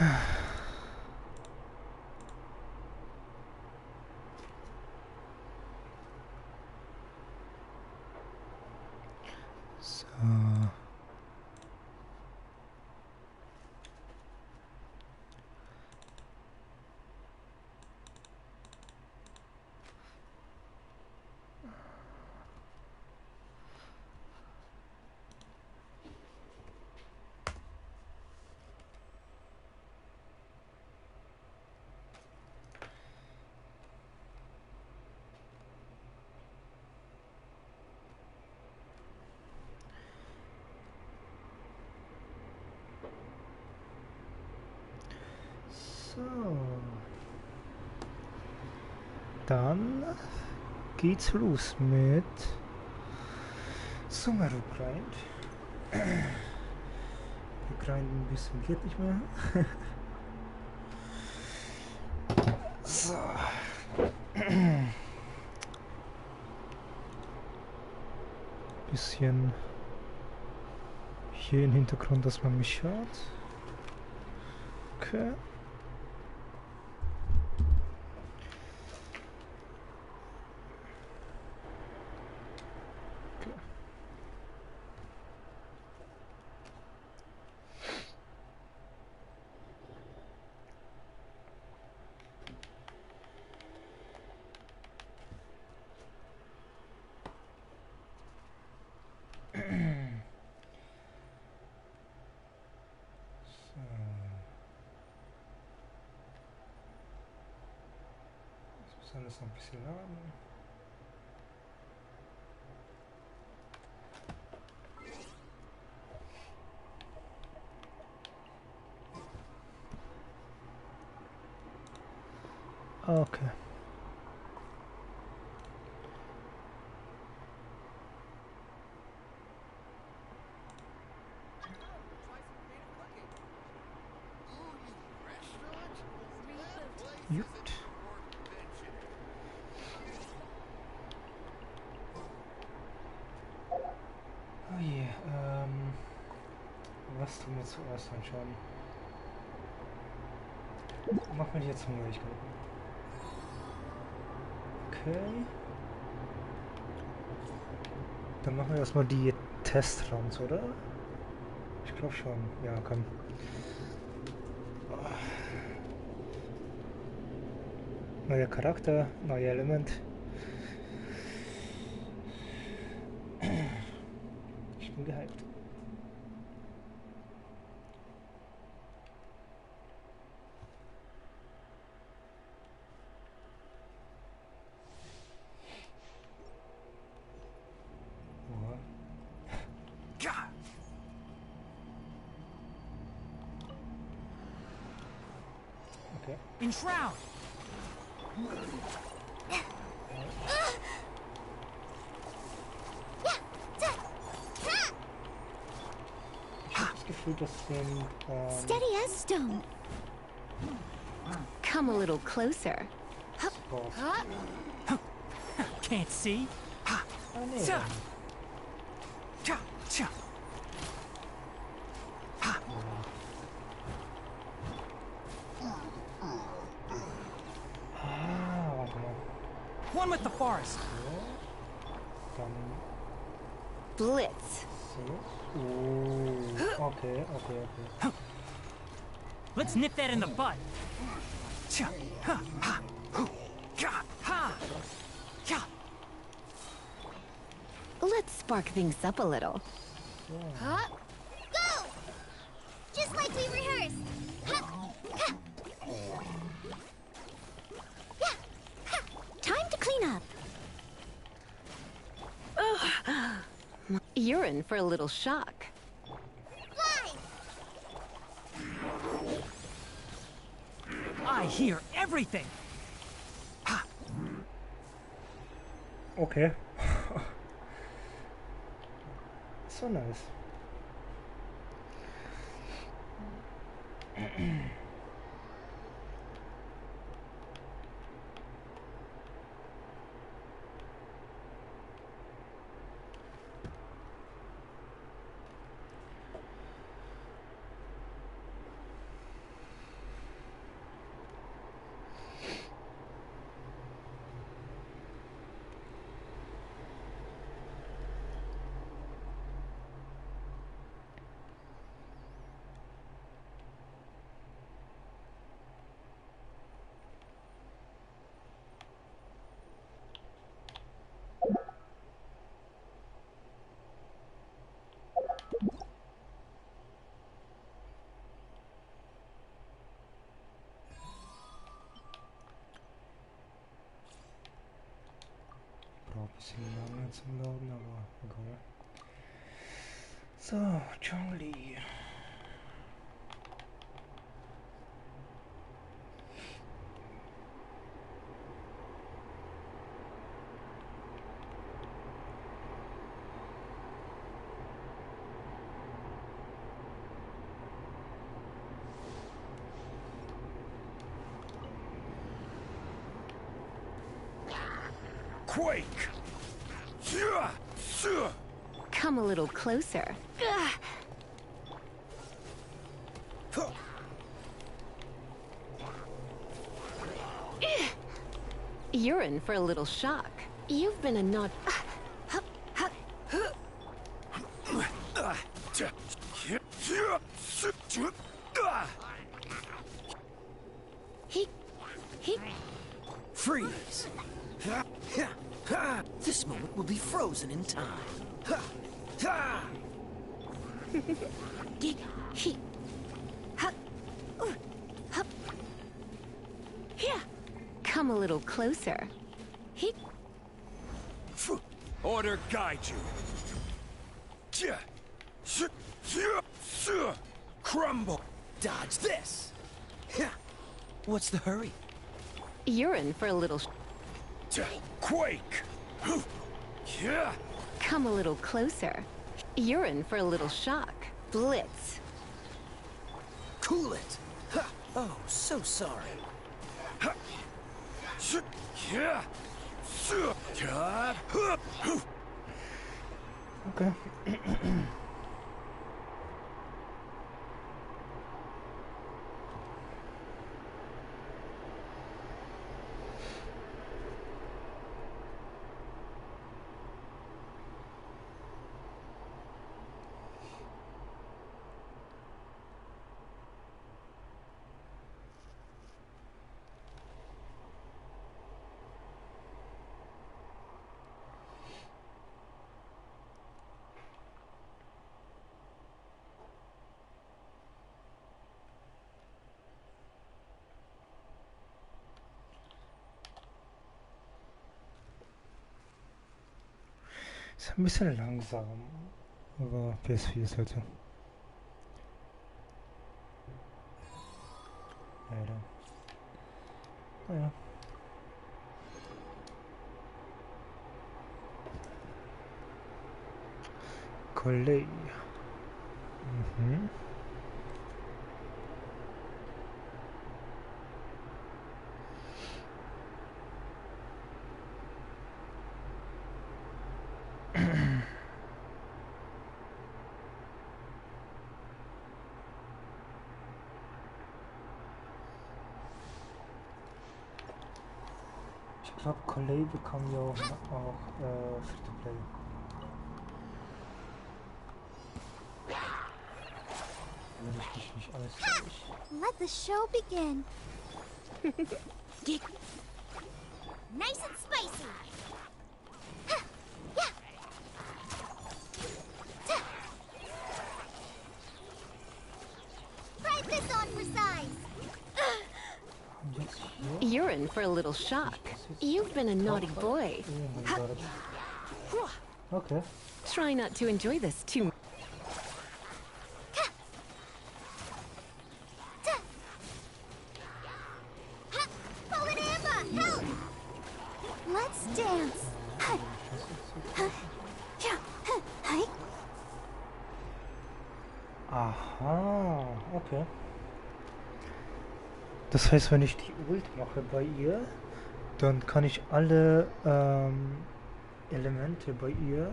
So. So. Dann geht's los mit Sumeruu Grind. Wir grinden bis zum geht nicht mehr. So. Bisschen hier im Hintergrund, dass man mich hört. Okay. Alles noch ein bisschen laden. Okay. Gut. Oh je, was tun wir zuerst anschauen? Machen wir die jetzt Möglichkeiten. Okay. Dann machen wir erstmal die Testrunds, oder? Ich glaube schon. Ja, komm. Neuer Charakter, neuer Element. Ich bin gehypt. Okay. Enshroud! Das Gefühl, dass den Steady as stone. Come a little closer. Can't see. Oh, nee. Warte mal. One with the forest. So. Dann Blitz. so. Okay, okay, okay. Let's nip that in the butt. Let's spark things up a little. Yeah. Go! Just like we rehearsed. Time to clean up. You're in for a little shock. Fly! I hear everything. Okay. So nice. War ein bisschen lange zum Laden, aber egal. So, Charlie. Quake! Come a little closer. You're in for a little shock. You've been a naughty... Freeze! This moment will be frozen in time. Come a little closer. Order guide you. Crumble. Dodge this. What's the hurry? You're in for a little... Quake! Come a little closer. You're in for a little shock. Blitz. Cool it. Oh, so sorry. Okay. Ist ein bisschen langsam, aber PS4 ist halt so. Leider. Naja. Kollege. Mhm. Ich glaube, Kollege bekommen ja auch Free-to-Play. Wenn ich mich nicht alles täusche. Let the show begin. Nice and spicy. Ha, yeah. Ta. Try this on for size. Und jetzt hier? You're in for a little shock. You've been a naughty boy. Oh mein Gott. Okay. Try not to enjoy this too much. Fallen Amber, help! Let's dance. Aha, okay. Das heißt, wenn ich die Ult mache bei ihr, dann kann ich alle Elemente bei ihr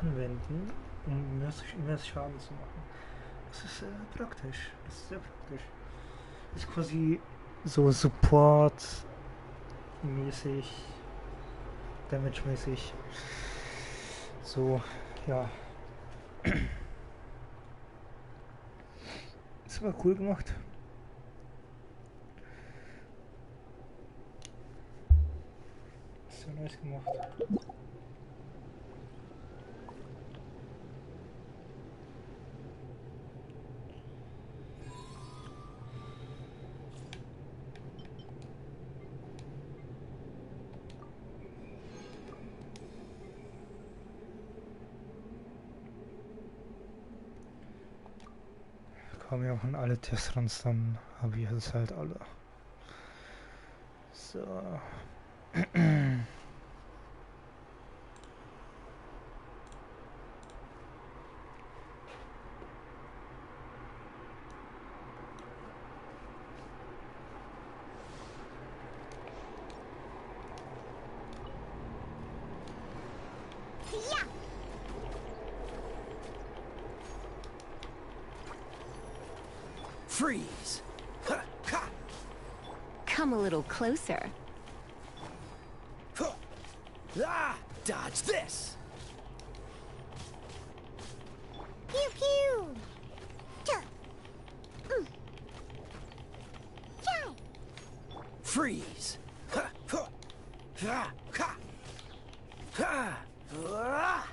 anwenden, um mehr Schaden zu machen. Das ist praktisch. Das ist sehr praktisch. Das ist quasi so Support-mäßig, Damage-mäßig. So, ja. Ist aber cool gemacht. Ist ja nice gemacht. Komm, wir machen alle Testruns, dann habe ich es halt alle. So. Yeah! Freeze! Ha, ha, Come a little closer. ha. Ah! Dodge this! Pew pew! Cha! Chai! Freeze! Ha, ha, ha, ha. Ha. Ah.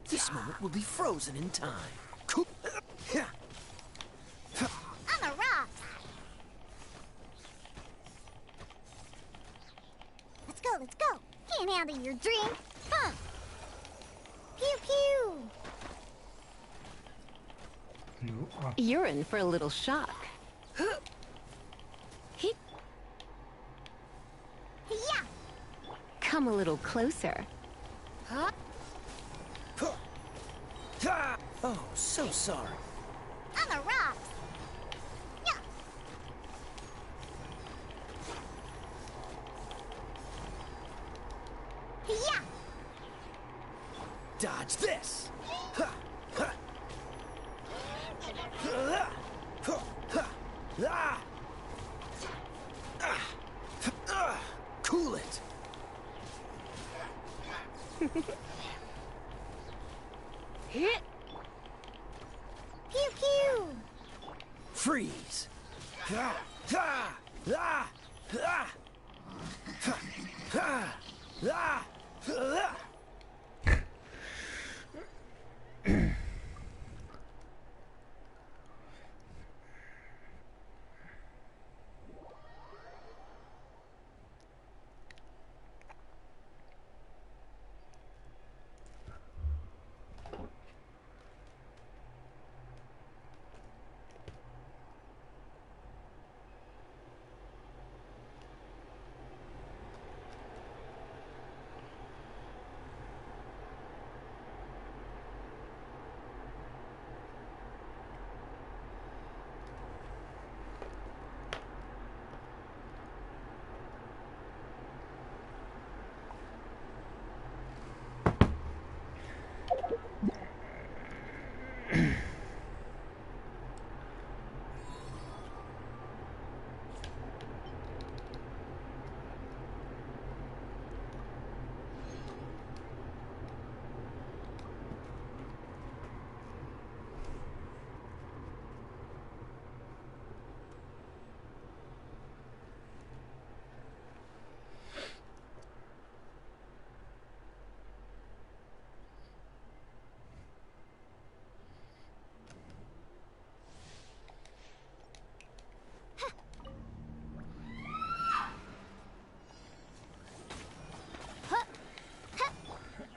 This moment will be frozen in time. Cool. Yeah. On the rocks! Let's go, let's go! Can't handle your drink! Huh! Pew pew! No. Ah. You're in for a little shock. He- Yeah! Come a little closer. Huh? Ah. Oh, so sorry. On the rocks! Yeah! Yeah! Dodge this! Ha, ha. Ah, ha, ha. Ah. Ah. Ah. Cool it! Hit! Pew pew! Freeze! Ah. Ah. Ah. Ah. Ha. Ah. Ah. Ah.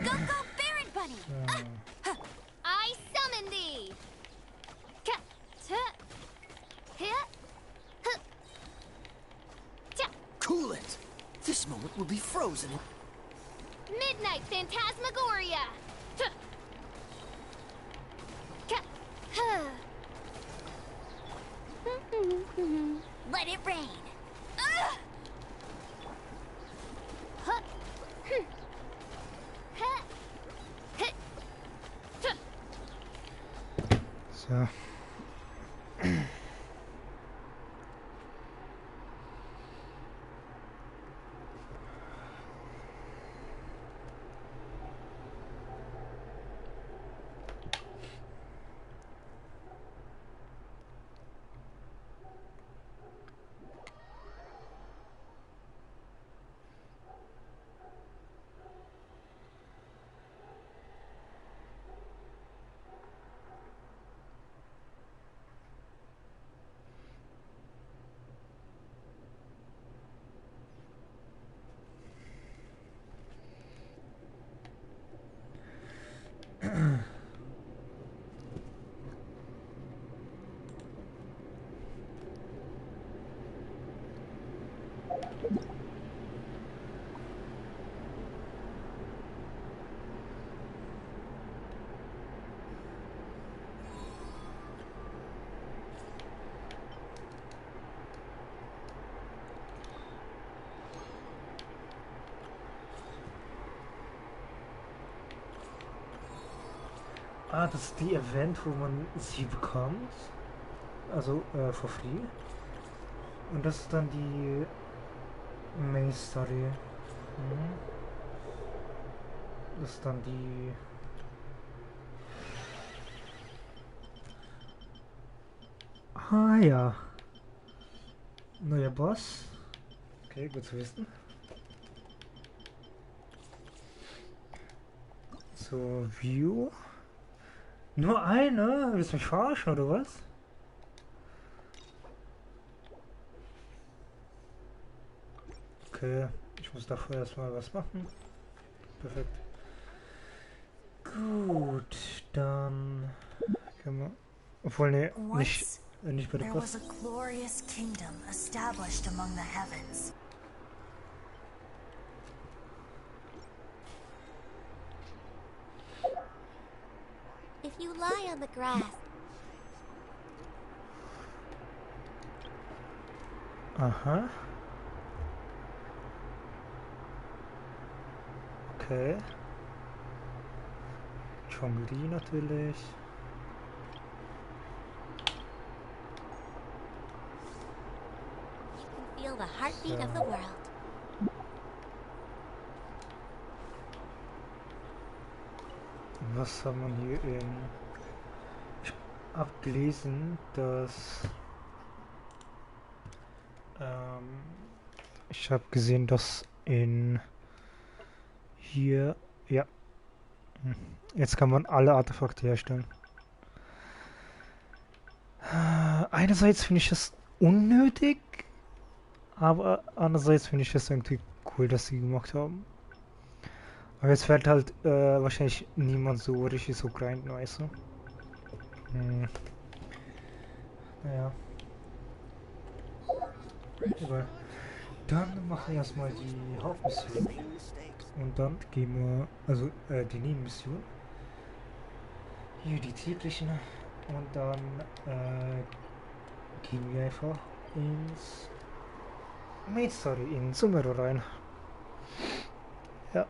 Go, go, Baron Bunny! I summon thee! Cool it! This moment will be frozen in... Midnight Phantasmagoria! Let it rain! So. Ah, das ist die Event, wo man sie bekommt. Also, for free. Und das ist dann die Main Story. Mhm. Das ist dann die... Ah ja. Neuer Boss. Okay, gut zu wissen. So, View. Nur eine? Willst du mich verarschen oder was? Okay, ich muss dafür erstmal was machen. Perfekt. Gut, dann können wir. Obwohl, ne, nicht bei der There was Post. a glorious kingdom established among the heavens. If you lie on the grass, Aha. Okay. Chongri natürlich. you can feel the heartbeat of the world. Was haben wir hier in... Ich hab gelesen, dass... ich habe gesehen, dass in... Hier... Ja. Jetzt kann man alle Artefakte herstellen. Einerseits finde ich das unnötig, aber andererseits finde ich das irgendwie cool, dass sie gemacht haben. Aber jetzt fällt halt wahrscheinlich niemand so richtig so grinden, weißt du? Naja. Egal. Dann machen wir erstmal die Hauptmission. Und dann gehen wir, also die Nebenmission. Hier die täglichen. Und dann gehen wir einfach ins Main Story, in Sumeruu rein. Ja.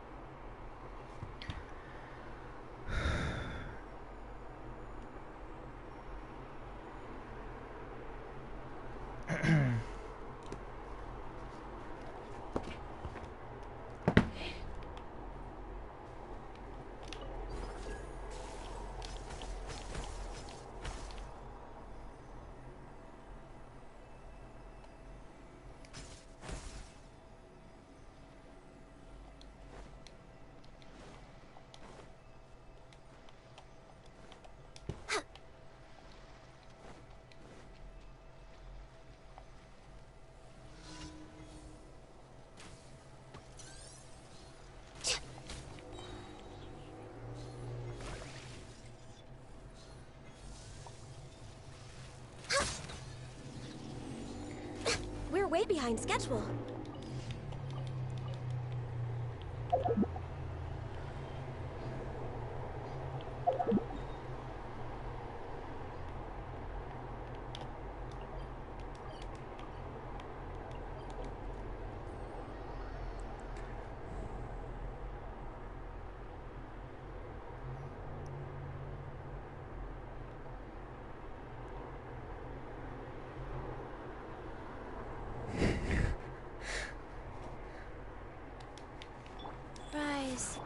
We're way behind schedule. Rise.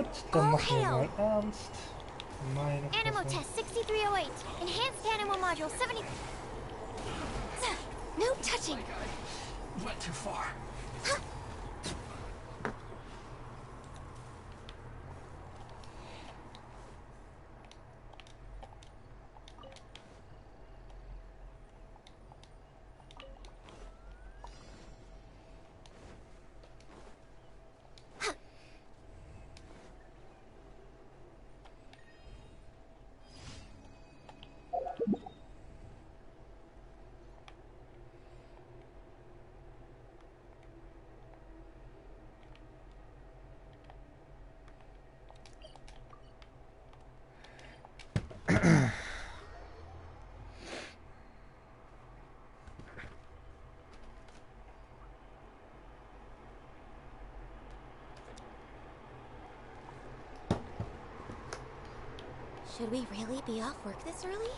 Gut, dann All machen wir hail. mal ernst. Meine Animo Fresse. test 6308. Enhanced Animo module 70. No touching. Went too far. Should we really be off work this early?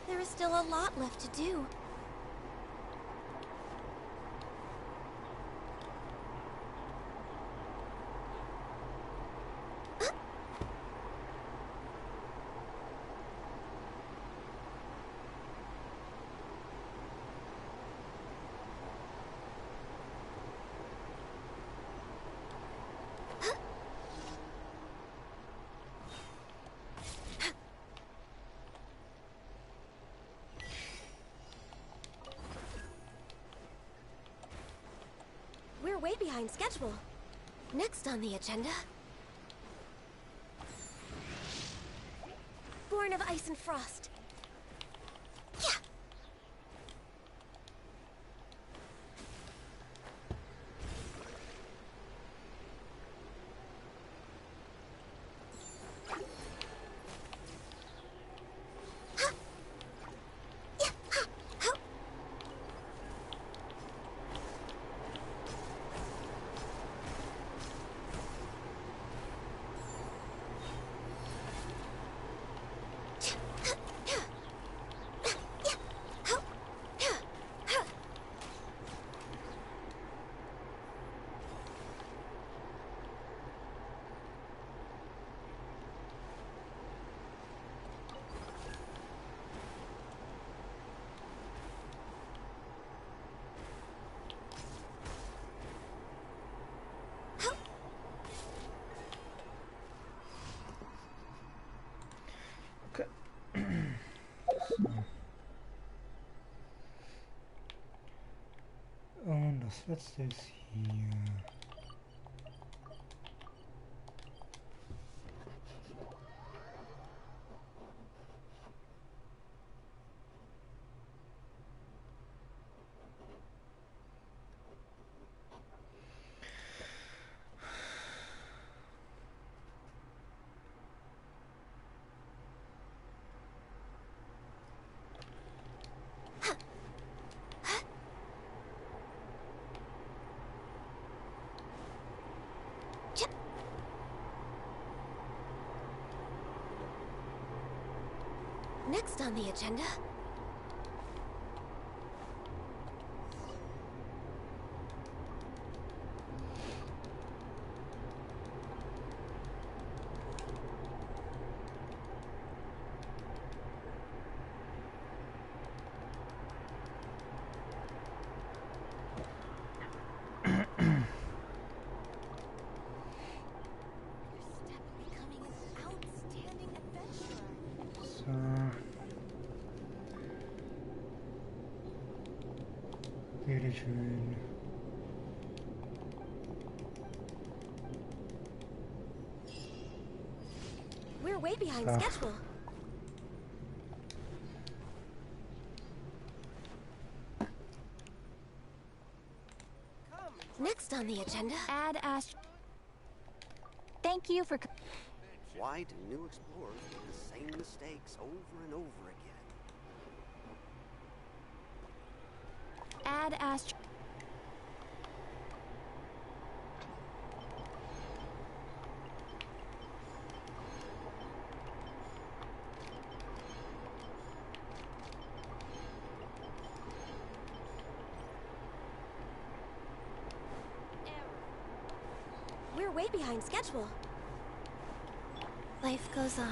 There is still a lot left to do. We're way behind schedule. Next on the agenda... Born of Ice and Frost. Yeah! Und das letzte ist hier. Next on the agenda... So. Bitteschön. We're way behind So. schedule. Next on the agenda... Add Thank you for... Why do new explorers make the same mistakes over and over again? Add Astro... We're way behind schedule. Life goes on.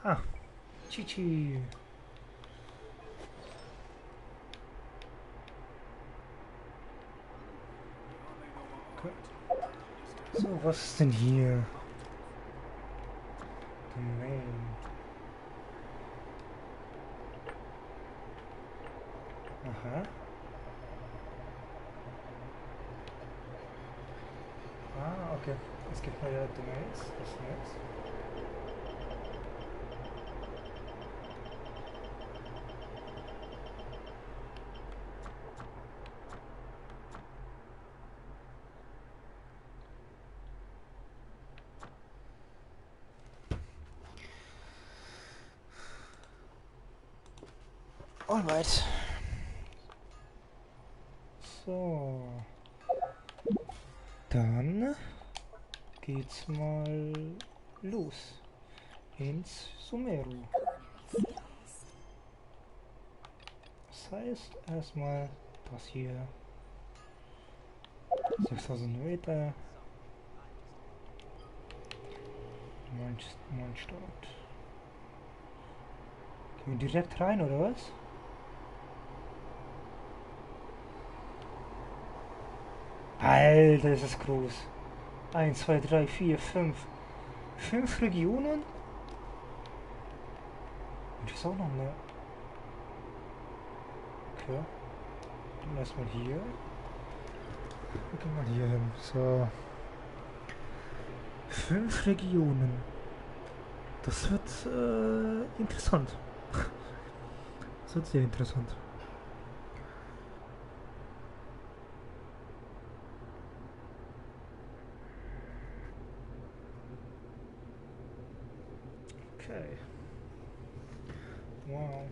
Ah, Chichi. Okay. So, was ist denn hier? Domain. Aha. Ah, okay. Es gibt neue Domains. Das ist nett. Alright. So. Dann geht's mal los ins Sumeru. Das heißt erstmal das hier. 6000 Meter. Mein Start. Gehen wir direkt rein oder was? Alter, das ist groß. 1, 2, 3, 4, 5. 5 Regionen? Und das ist auch noch mehr. Okay. Dann erstmal hier. Wir gehen mal hier hin. So. 5 Regionen. Das wird interessant. Das wird sehr interessant. Okay. Wow.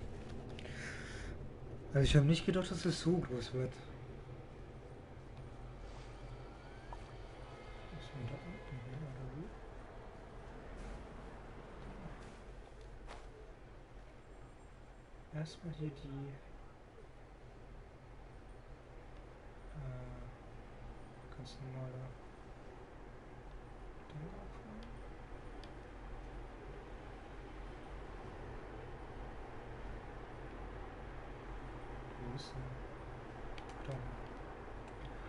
Also ich habe nicht gedacht, dass es so groß wird. Was ist denn da unten hier, oder wie? Erstmal hier die ganz normale Dinge aufnehmen. Wo ist denn? Da.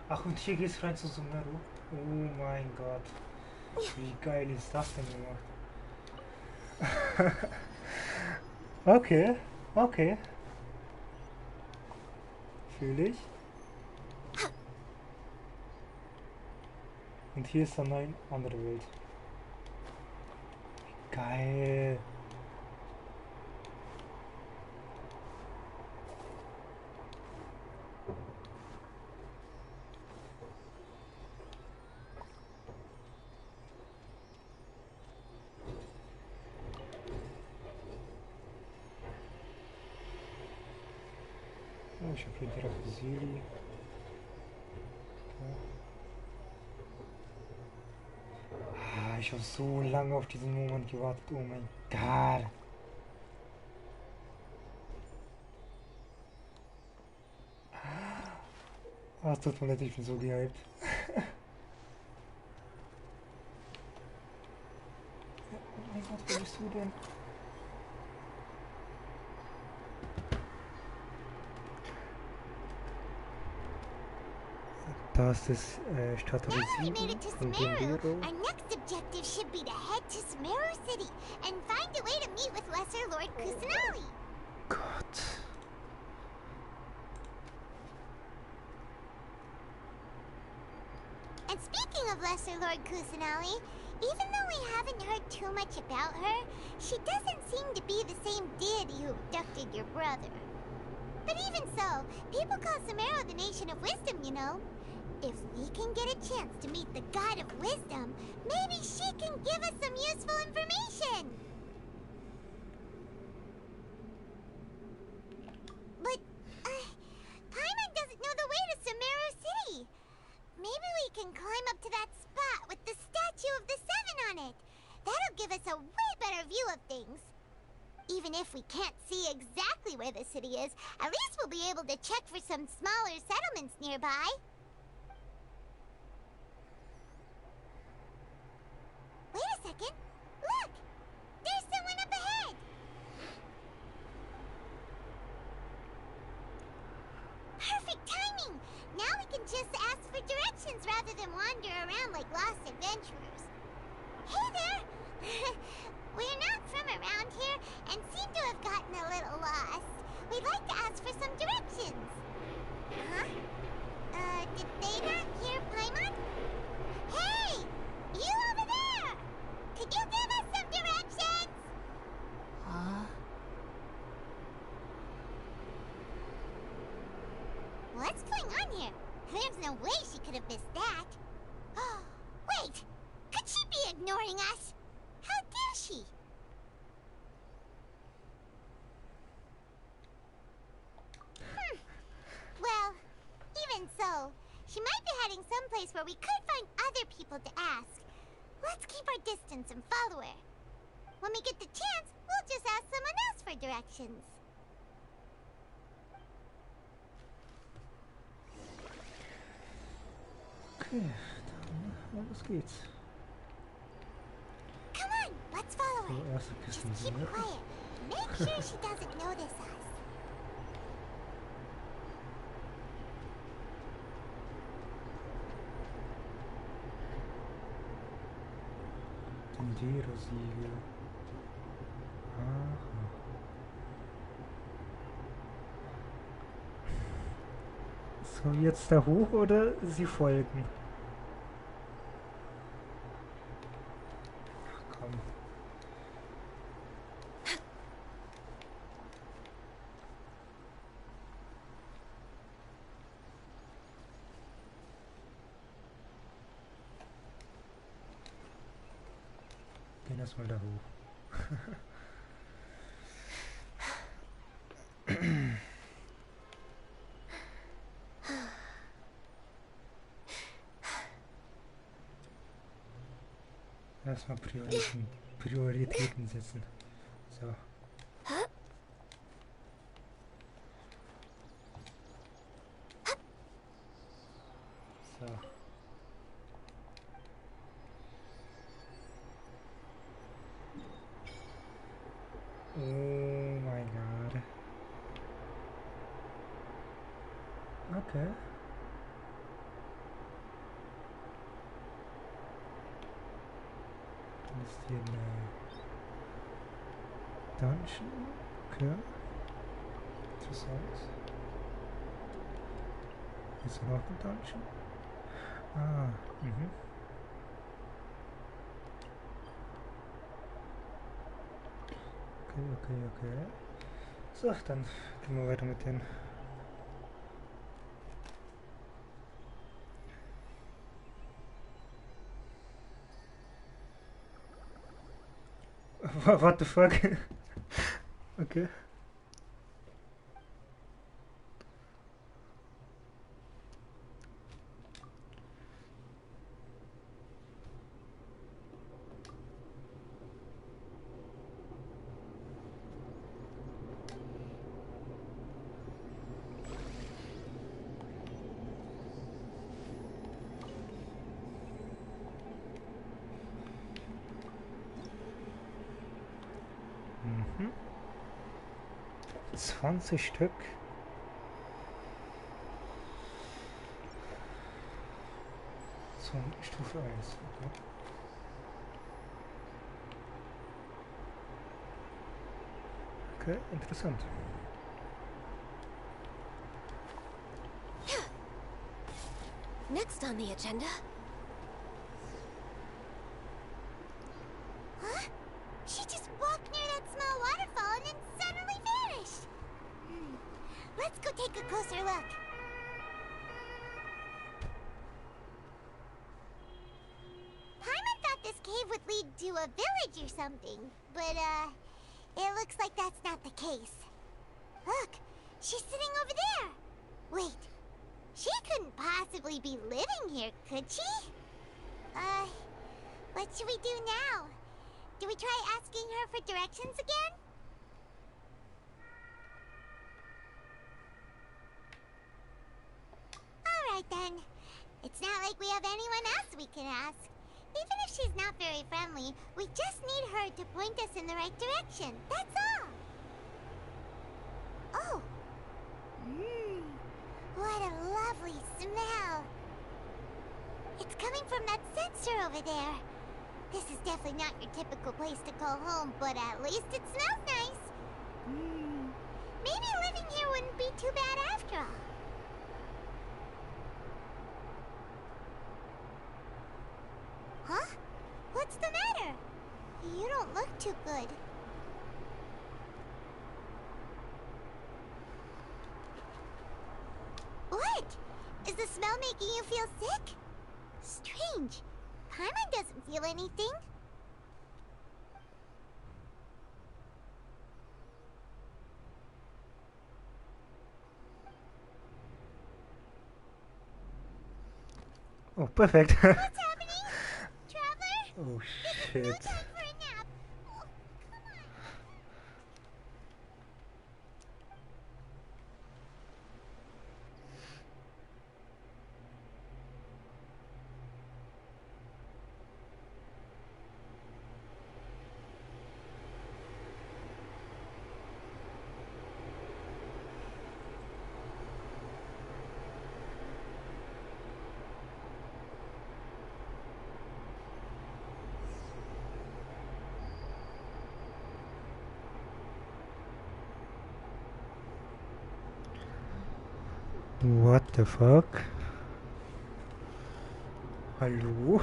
Ach, und hier geht's rein zu Sumeru. Oh mein Gott. Wie geil ist das denn gemacht? Okay, okay. Fühle ich. Und hier ist dann eine andere Welt. Geil. Oh, ich habe hier direkt Sili. Okay. Ah, ich habe so lange auf diesen Moment gewartet. Oh mein Gott. Ah, es tut mir leid, ich bin so gehypt. Oh mein Gott, wo bist du denn? Da ist das Now that we Stadtresiden made it to von Sumeru, Dendero. our next objective should be to head to Sumeru City and find a way to meet with Lesser Lord Kusanali. Gott. of Lesser Lord Kusanali. Even though we haven't heard too much about her, she doesn't seem to be the same deity who abducted your brother. But even so, people call Sumeruu the Nation of Wisdom, you know. If we can get a chance to meet the God of Wisdom, maybe she can give us some useful information. But, Paimon doesn't know the way to Sumeruu City. Maybe we can climb up to that spot with the statue of the Seven on it. That'll give us a way better view of things. Even if we can't see exactly where the city is, at least we'll be able to check for some smaller settlements nearby. Wait a second. Look! There's someone up ahead! Perfect timing! Now we can just ask for directions rather than wander around like lost adventurers. Hey there! We're not from around here and seem to have gotten a little lost. We'd like to ask for some directions. Huh? Did they not hear Paimon? Hey! You over there! Could you give us some directions? What's going on here? There's no way she could have missed that. Oh, wait! Could she be ignoring us? How dare she? Well, even so, she might be heading someplace where we could find other people to ask. Let's keep our distance and follow her. When we get the chance, we'll just ask someone else for directions. Okay, dann los geht's. Come on, let's follow So, her. erste Just Kisten keep sind quiet. Make sure she doesn't notice us. Den Dero-Siegel. Aha. So, jetzt da hoch oder sie folgen? Ach, komm. Gehen erstmal da hoch. Erstmal Prioritäten setzen. So. So. Oh my god. Okay. Dann ist hier eine Dungeon. Okay. Interessant. Hier ist noch ein Dungeon. Ah, mhm. Okay. So, dann gehen wir weiter mit den. What the fuck? Okay. Mhm. 20 Stück. So, Stufe 1. Okay, interessant. Next on the agenda, Let's go take a closer look. Paimon thought this cave would lead to a village or something, but it looks like that's not the case. Look, she's sitting over there. Wait, she couldn't possibly be living here, could she? What should we do now? Do we try asking her for directions again? Alright then. It's not like we have anyone else we can ask. Even if she's not very friendly, we just need her to point us in the right direction. That's all. Oh. What a lovely smell. It's coming from that sensor over there. This is definitely not your typical place to call home, but at least it smells nice. Maybe living here wouldn't be too bad after all. Huh? What's the matter? You don't look too good. What? Is the smell making you feel sick? Strange. Paimon doesn't feel anything. Oh, perfect. What's happening? Traveler? Oh This is no shit. time for a nap. Oh, come on. What the fuck? Hallo?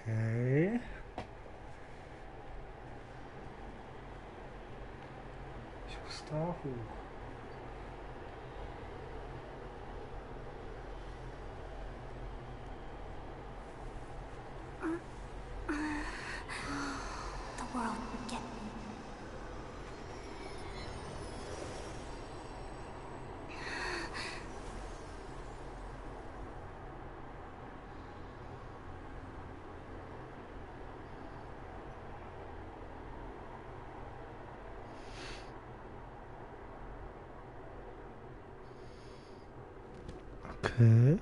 Okay. Ich muss da hoch. The world would get me. Okay.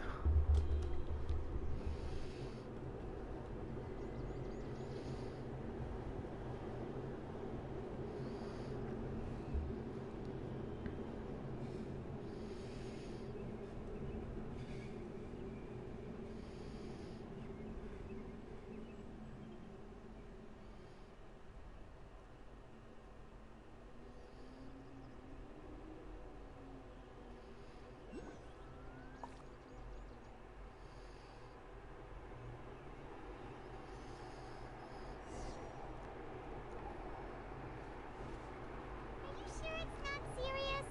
Are you sure it's not serious?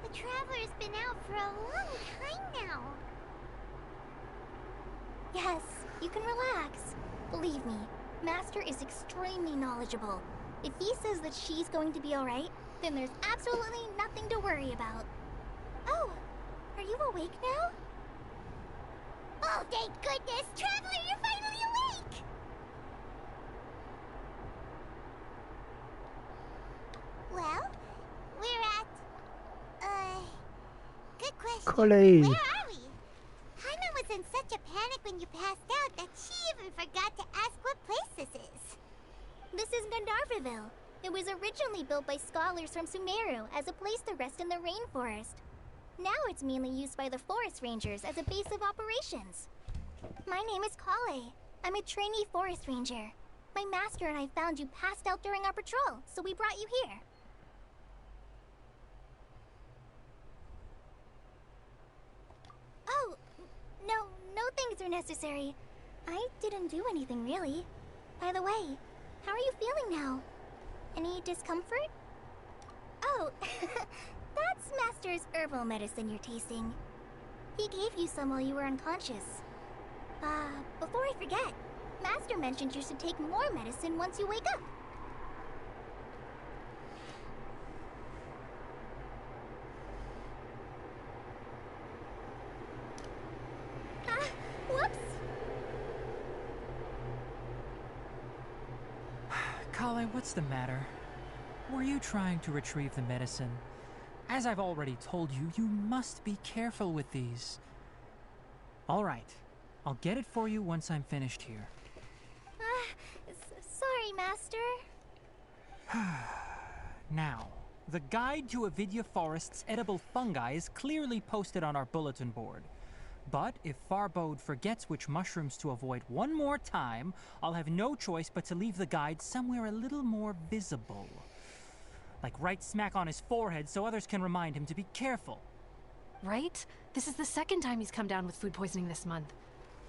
The Traveler's been out for a long time now. Yes, you can relax. Believe me, Master is extremely knowledgeable. If he says that she's going to be alright, then there's absolutely nothing to worry about. Oh, are you awake now? Oh, thank goodness! Traveler, you're finally awake! Coley. Where are we? Hyman was in such a panic when you passed out that she even forgot to ask what place this is. This is Gandharvaville. It was originally built by scholars from Sumeruu as a place to rest in the rainforest. Now it's mainly used by the forest rangers as a base of operations. My name is Kale. I'm a trainee forest ranger. My master and I found you passed out during our patrol, so we brought you here. Oh, no things are necessary. I didn't do anything really. By the way, how are you feeling now? Any discomfort? Oh, that's Master's herbal medicine you're tasting. He gave you some while you were unconscious. Before I forget, Master mentioned you should take more medicine once you wake up. Whoops! Kale, what's the matter? Were you trying to retrieve the medicine? As I've already told you, you must be careful with these. All right. I'll get it for you once I'm finished here. Sorry, Master. Now, the guide to Avidya Forest's edible fungi is clearly posted on our bulletin board. But if Farbode forgets which mushrooms to avoid one more time, I'll have no choice but to leave the guide somewhere a little more visible. Like right smack on his forehead so others can remind him to be careful. Right? This is the second time he's come down with food poisoning this month.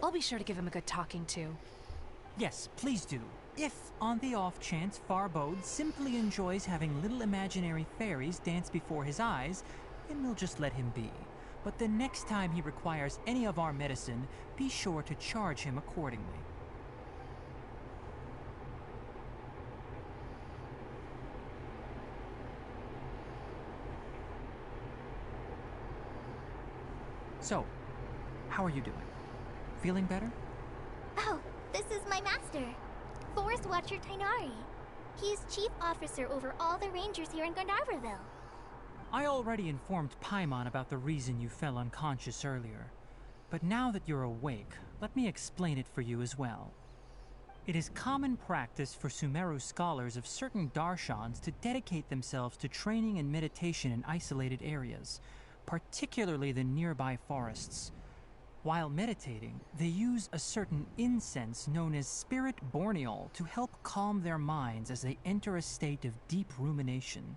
I'll be sure to give him a good talking to. Yes, please do. If, on the off chance, Farbode simply enjoys having little imaginary fairies dance before his eyes, then we'll just let him be. But the next time he requires any of our medicine, be sure to charge him accordingly. So, how are you doing? Feeling better? Oh, this is my master, Forest Watcher Tainari. He's chief officer over all the rangers here in Gandharvaville. I already informed Paimon about the reason you fell unconscious earlier. But now that you're awake, let me explain it for you as well. It is common practice for Sumeruu scholars of certain darshans to dedicate themselves to training and meditation in isolated areas, particularly the nearby forests. While meditating, they use a certain incense known as spirit borneol to help calm their minds as they enter a state of deep rumination.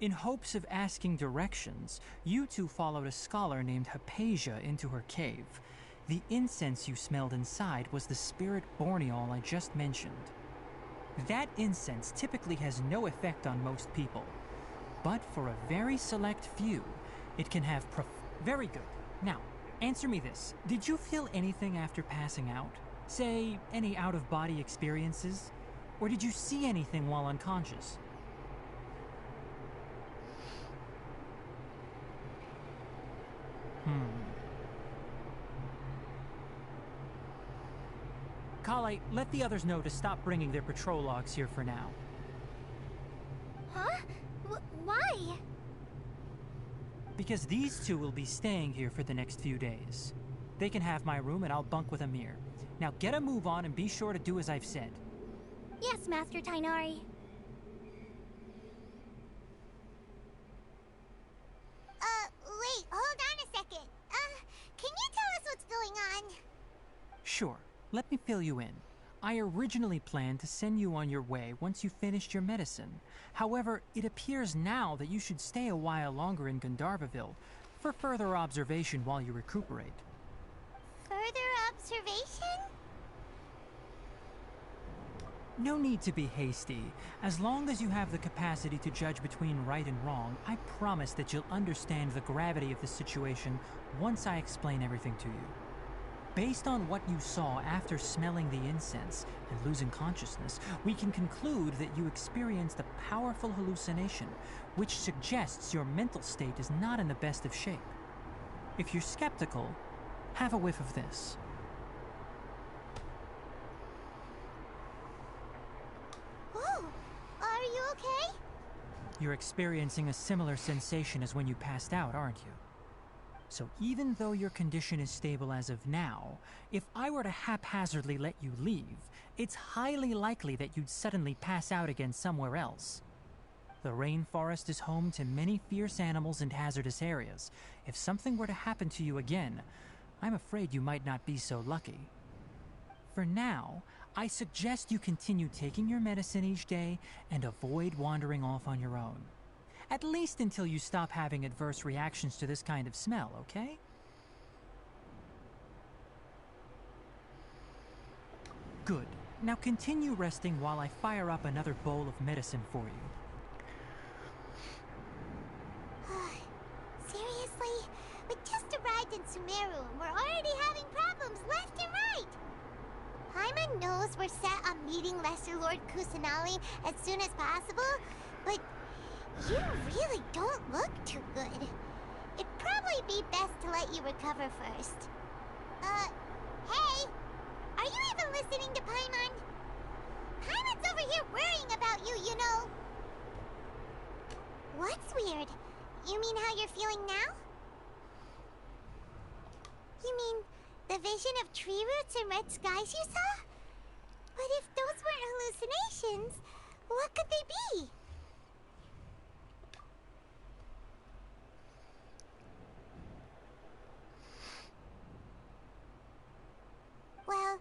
In hopes of asking directions, you two followed a scholar named Hypatia into her cave. The incense you smelled inside was the spirit borneol I just mentioned. That incense typically has no effect on most people, but for a very select few, it can have very good. Now, answer me this. Did you feel anything after passing out? Say, any out-of-body experiences? Or did you see anything while unconscious? Kale, let the others know to stop bringing their patrol logs here for now. Huh? Why? Because these two will be staying here for the next few days. They can have my room and I'll bunk with Amir. Now get a move on and be sure to do as I've said. Yes, Master Tainari. Wait, hold on a second. Can you tell us what's going on? Sure, let me fill you in. I originally planned to send you on your way once you finished your medicine. However, it appears now that you should stay a while longer in Gandharvaville for further observation while you recuperate. Further observation? No need to be hasty. As long as you have the capacity to judge between right and wrong, I promise that you'll understand the gravity of the situation once I explain everything to you. Based on what you saw after smelling the incense and losing consciousness, we can conclude that you experienced a powerful hallucination, which suggests your mental state is not in the best of shape. If you're skeptical, have a whiff of this. Oh, are you okay? You're experiencing a similar sensation as when you passed out, aren't you? So even though your condition is stable as of now, if I were to haphazardly let you leave, it's highly likely that you'd suddenly pass out again somewhere else. The rainforest is home to many fierce animals and hazardous areas. If something were to happen to you again, I'm afraid you might not be so lucky. For now, I suggest you continue taking your medicine each day and avoid wandering off on your own. At least until you stop having adverse reactions to this kind of smell, okay? Good. Now continue resting while I fire up another bowl of medicine for you. Seriously? We just arrived in Sumeruu and we're already having problems left and right! Paimon knows we're set on meeting Lesser Lord Kusanali as soon as possible, but you really don't look too good. It'd probably be best to let you recover first. Hey! Are you even listening to Paimon? Paimon's over here worrying about you, you know. What's weird? You mean how you're feeling now? You mean the vision of tree roots and red skies you saw? But if those weren't hallucinations, what could they be? Well,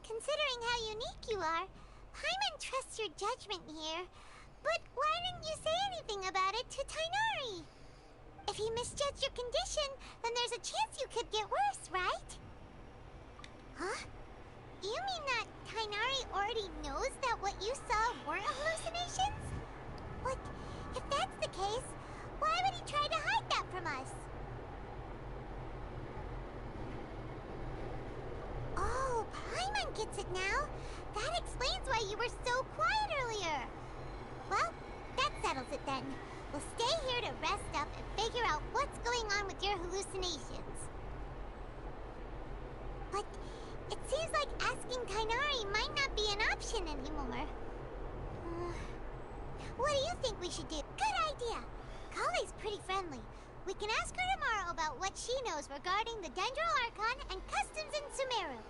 considering how unique you are, Paimon trusts your judgment here. But why didn't you say anything about it to Tighnari? If he misjudged your condition, then there's a chance you could get worse, right? Huh? You mean that Tighnari already knows that what you saw weren't hallucinations? But if that's the case, why would he try to hide that from us? Oh, Paimon gets it now. That explains why you were so quiet earlier. Well, that settles it then. We'll stay here to rest up and figure out what's going on with your hallucinations. But it seems like asking Tighnari might not be an option anymore. What do you think we should do? Good idea. Kale's pretty friendly. We can ask her tomorrow about what she knows regarding the Dendro Archon and customs in Sumeruu.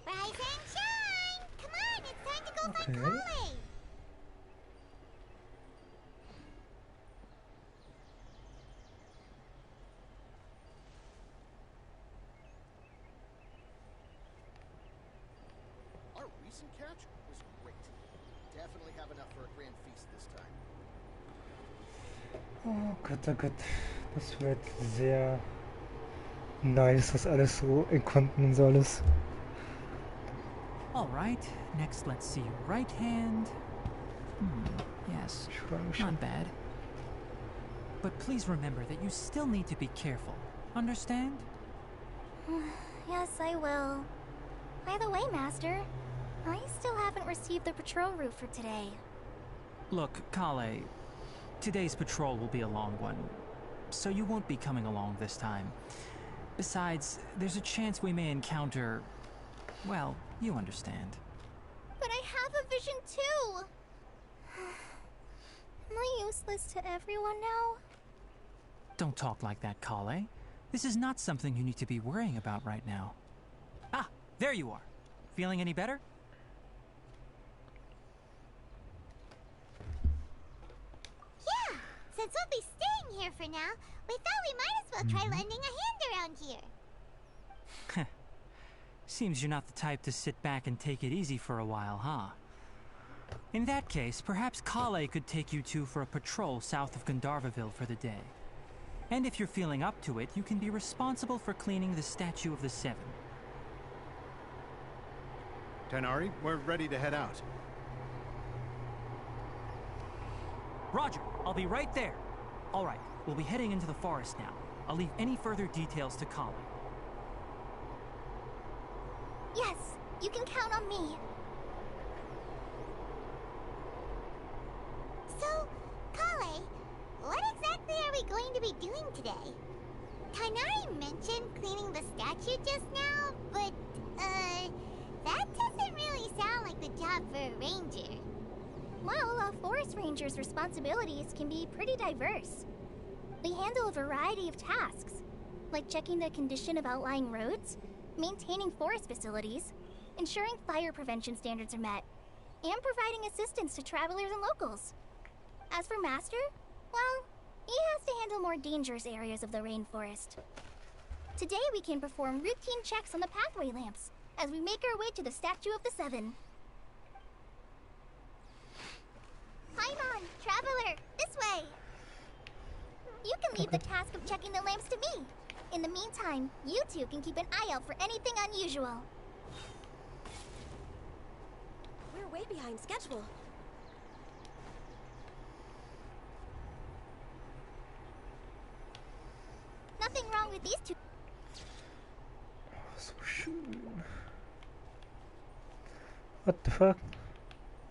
Rise and shine! Come on, it's time to go find Kale! Our recent catch was great. Definitely have enough for a grand feast this time. Oh Gott, das wird sehr nice, das alles so in Konten und so alles. Alright, next let's see your right hand. Yes, not bad. But please remember that you still need to be careful. Understand? Yes, I will. By the way, Master, I still haven't received the patrol route for today. Look, Kale, today's patrol will be a long one, so you won't be coming along this time. Besides, there's a chance we may encounter... well, you understand. But I have a vision too! Am I useless to everyone now? Don't talk like that, Kale. This is not something you need to be worrying about right now. Ah, there you are. Feeling any better? Yeah, since we'll be staying here for now, we thought we might as well try lending a hand around here. Seems you're not the type to sit back and take it easy for a while, huh? In that case, perhaps Kale could take you two for a patrol south of Gandharvaville for the day. And if you're feeling up to it, you can be responsible for cleaning the Statue of the Seven. Tighnari, we're ready to head out. Roger, I'll be right there. All right, we'll be heading into the forest now. I'll leave any further details to Kale. Yes, you can count on me. So, Kale, what exactly are we going to be doing today? Tighnari mentioned cleaning the statue just now, but, that doesn't really sound like the job for a ranger. Well, a forest ranger's responsibilities can be pretty diverse. They handle a variety of tasks, like checking the condition of outlying roads, maintaining forest facilities, ensuring fire prevention standards are met, and providing assistance to travelers and locals. As for Master, well, he has to handle more dangerous areas of the rainforest. Today we can perform routine checks on the pathway lamps as we make our way to the Statue of the Seven. Paimon, traveler, this way! You can leave the task of checking the lamps to me. In the meantime, you two can keep an eye out for anything unusual. We're way behind schedule. Nothing wrong with these two. So schön. What the fuck?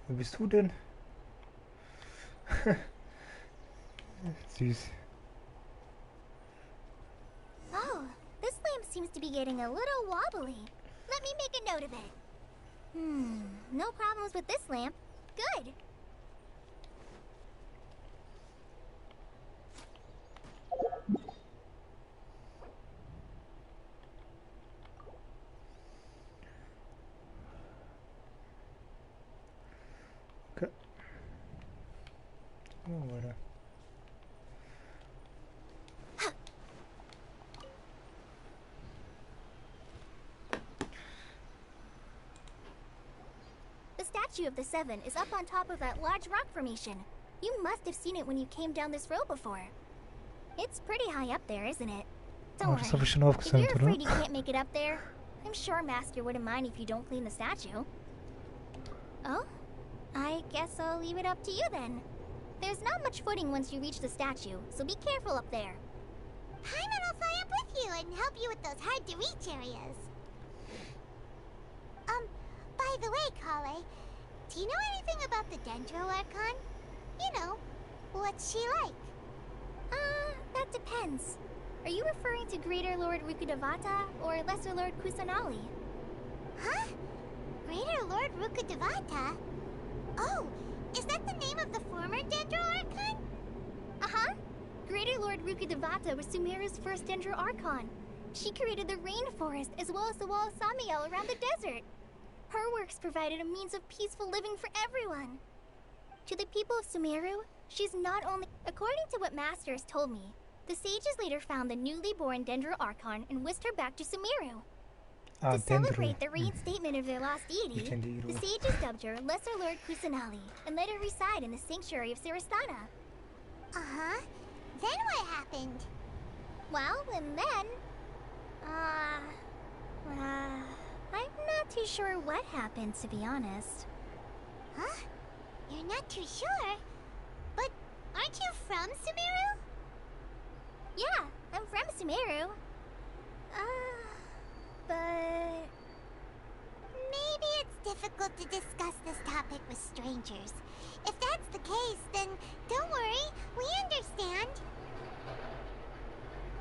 Wer bist du denn? Süß. Oh, this lamp seems to be getting a little wobbly. Let me make a note of it. No problems with this lamp. Good. Okay. Oh, weiter. The Statue of the Seven is up on top of that large rock formation. You must have seen it when you came down this road before. It's pretty high up there, isn't it? Don't Das habe ich schon worry. If aufgesammelt, you're oder? afraid you can't make it up there, I'm sure Master wouldn't mind if you don't clean the statue. Oh? I guess I'll leave it up to you then. There's not much footing once you reach the statue, so be careful up there. Paimon will fly up with you and help you with those hard-to-reach areas. By the way, Kale, do you know anything about the Dendro Archon? You know, what's she like? That depends. Are you referring to Greater Lord Rukudevata or Lesser Lord Kusanali? Huh? Greater Lord Rukudevata? Oh, is that the name of the former Dendro Archon? Uh-huh. Greater Lord Rukudevata was Sumeru's first Dendro Archon. She created the rainforest as well as the wall of Samiel around the desert. Her works provided a means of peaceful living for everyone. To the people of Sumeru, she's not only... According to what Master has told me, the sages later found the newly born Dendro Archon and whisked her back to Sumeru. To celebrate the reinstatement of their lost deity, the sages dubbed her Lesser Lord Kusanali and let her reside in the sanctuary of Sarastana. Uh-huh. Then what happened? Well, and then... I'm not too sure what happened, to be honest. Huh? You're not too sure? But aren't you from Sumeru? Yeah, I'm from Sumeru. But... Maybe it's difficult to discuss this topic with strangers. If that's the case, then don't worry, we understand.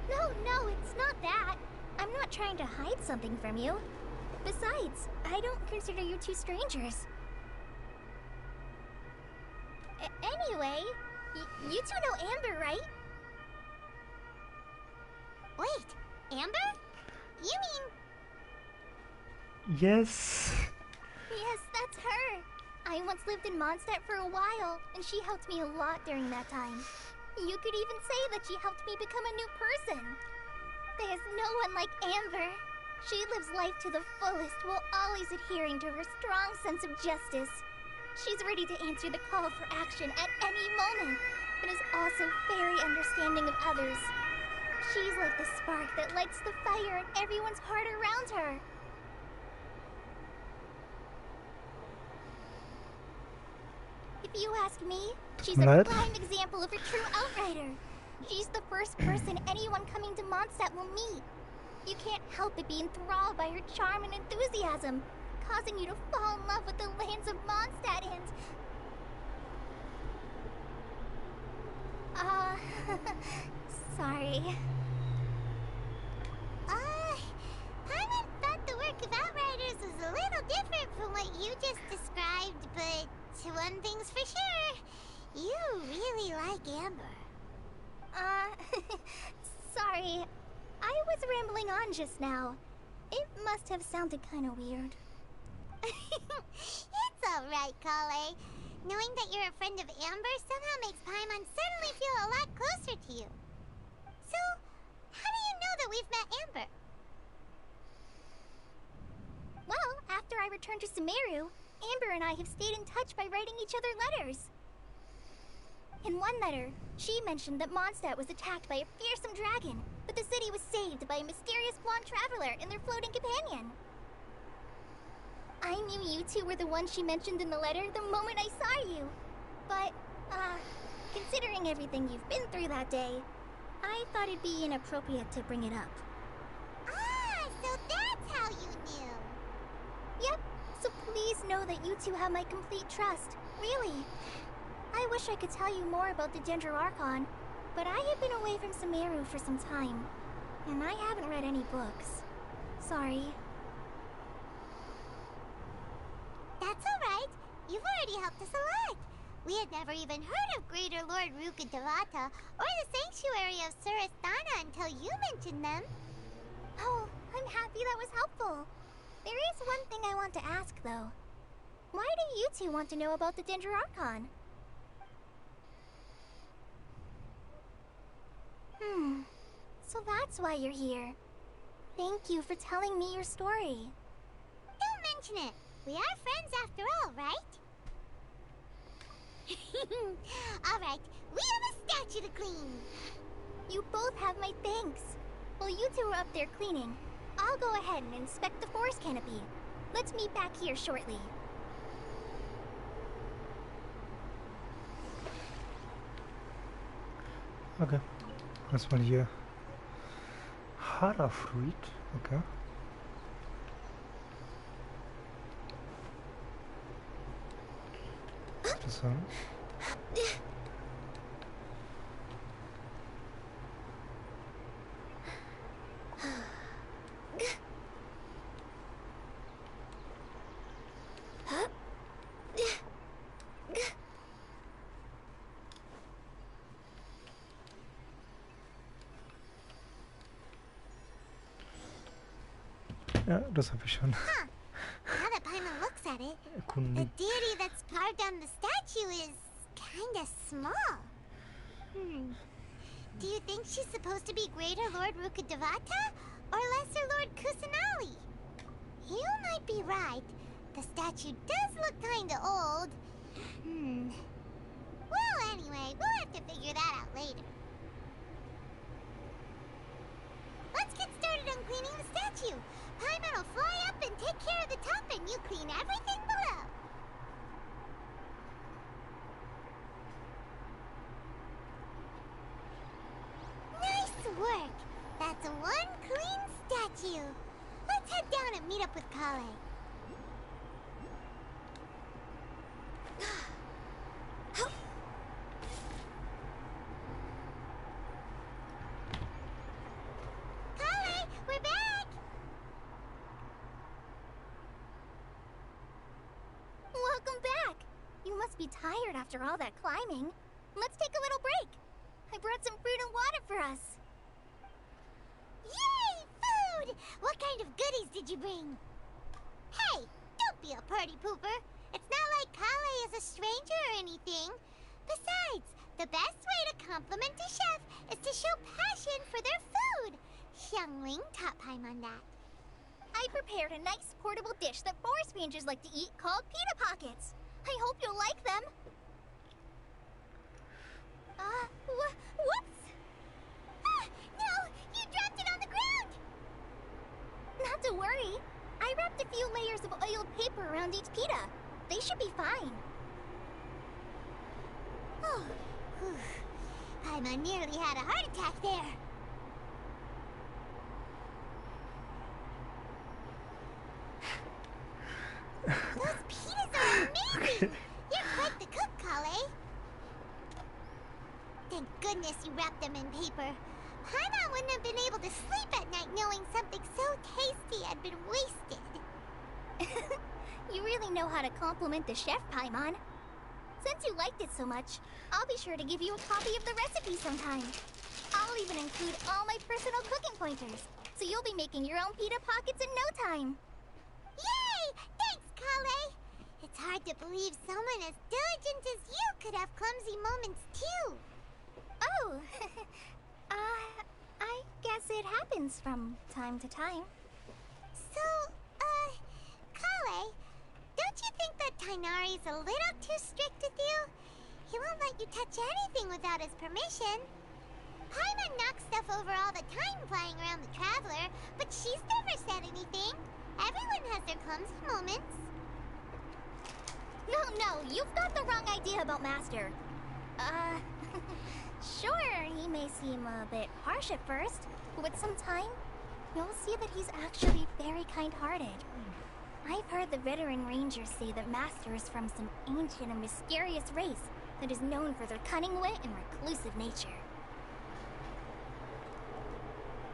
No, it's not that. I'm not trying to hide something from you. Besides, I don't consider you two strangers. Anyway, you two know Amber, right? Wait, Amber? You mean... Yes. Yes, that's her. I once lived in Mondstadt for a while, and she helped me a lot during that time. You could even say that she helped me become a new person. There's no one like Amber. She lives life to the fullest while always adhering to her strong sense of justice. She's ready to answer the call for action at any moment, but is also very understanding of others. She's like the spark that lights the fire in everyone's heart around her. If you ask me, she's a prime example of a true outrider. She's the first person anyone coming to Mondstadt will meet. You can't help but be enthralled by her charm and enthusiasm, causing you to fall in love with the lands of Mondstadt and... sorry. Paimon thought the work of Outriders was a little different from what you just described, but one thing's for sure. you really like Amber? Sorry. I was rambling on just now. It must have sounded kind of weird. It's alright, Kale. Knowing that you're a friend of Amber somehow makes Paimon suddenly feel a lot closer to you. So, how do you know that we've met Amber? Well, after I returned to Sumeruu, Amber and I have stayed in touch by writing each other letters. In one letter, she mentioned that Mondstadt was attacked by a fearsome dragon, but the city was saved by a mysterious blonde traveler and their floating companion. I knew you two were the ones she mentioned in the letter the moment I saw you. But, considering everything you've been through that day, I thought it'd be inappropriate to bring it up. Ah, so that's how you knew. Yep, so please know that you two have my complete trust, really. I wish I could tell you more about the Dendroarchon, but I have been away from Sumeruu for some time, and I haven't read any books. Sorry. That's alright. You've already helped us a lot. We had never even heard of Greater Lord Rukkhadevata or the Sanctuary of Surasthana until you mentioned them. Oh, I'm happy that was helpful. There is one thing I want to ask, though. Why do you two want to know about the Dendroarchon? So that's why you're here. Thank you for telling me your story. Don't mention it. We are friends after all, right? Alright, we have a statue to clean. You both have my thanks. While you two are up there cleaning, I'll go ahead and inspect the forest canopy. Let's meet back here shortly. Okay, erstmal hier Harafruit, okay. Interessant. Ja, das habe ich schon. Huh. Now that Paimon looks at it, the Erkundigt. deity that's carved on the statue is kinda small. Do you think she's supposed to be Greater Lord Rukkhadevata or Lesser Lord Kusanali? You might be right. The statue does look kinda old. Well, anyway, we'll have to figure that out later. Let's get started on cleaning the statue. Paimon will fly up and take care of the top, and you clean everything below. Nice work! That's one clean statue. Let's head down and meet up with Kale. Kale, we're back! Welcome back! You must be tired after all that climbing. Let's take a little break. I brought some fruit and water for us. Yay! Food! What kind of goodies did you bring? Hey, don't be a party pooper. It's not like Kale is a stranger or anything. Besides, the best way to compliment a chef is to show passion for their food. Xiangling taught Paimon that. I prepared a nice portable dish that forest rangers like to eat called pita pockets. I hope you'll like them. Whoops! Ah, no! You dropped it on the ground! Not to worry. I wrapped a few layers of oiled paper around each pita. They should be fine. Oh, whew. Paimon nearly had a heart attack there. Those pitas are amazing! You're quite the cook, Kale. Thank goodness you wrapped them in paper. Paimon wouldn't have been able to sleep at night knowing something so tasty had been wasted. You really know how to compliment the chef, Paimon. Since you liked it so much, I'll be sure to give you a copy of the recipe sometime. I'll even include all my personal cooking pointers, so you'll be making your own pita pockets in no time. Yay! Thanks, Kale! It's hard to believe someone as diligent as you could have clumsy moments too. Oh, I guess it happens from time to time. So, Kale, don't you think that Tainari's a little too strict with you? He won't let you touch anything without his permission. Paimon knocks stuff over all the time flying around the Traveler, but she's never said anything. Everyone has their clumsy moments. No, you've got the wrong idea about Master. Sure, he may seem a bit harsh at first, but with some time, you'll see that he's actually very kind-hearted. I've heard the veteran rangers say that Master is from some ancient and mysterious race that is known for their cunning wit and reclusive nature.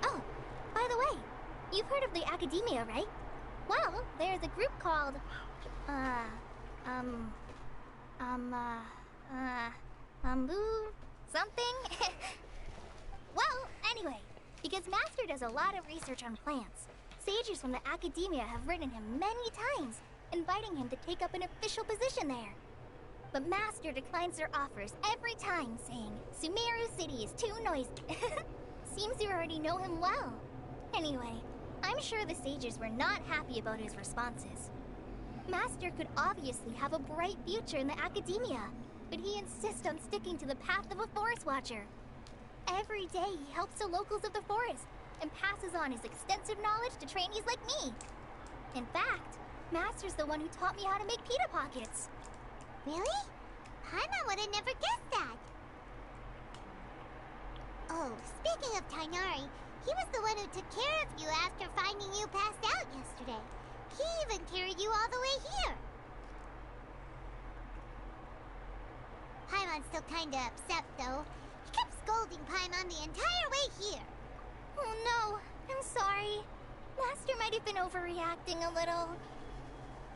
Oh, by the way, you've heard of the Academia, right? Well, there's a group called, something? Well, anyway, because Master does a lot of research on plants, sages from the Academia have written him many times, inviting him to take up an official position there. But Master declines their offers every time, saying Sumeruu City is too noisy. Seems you already know him well. Anyway, I'm sure the sages were not happy about his responses. Master could obviously have a bright future in the Academia, but he insists on sticking to the path of a forest watcher. Every day he helps the locals of the forest and passes on his extensive knowledge to trainees like me. In fact, Master's the one who taught me how to make pita pockets. Really? Paimon would have never guessed that. Oh, speaking of Tainari, he was the one who took care of you after finding you passed out yesterday. He even carried you all the way here. Paimon's still kinda upset, though. He kept scolding Paimon the entire way here. Oh no, I'm sorry. Master might have been overreacting a little.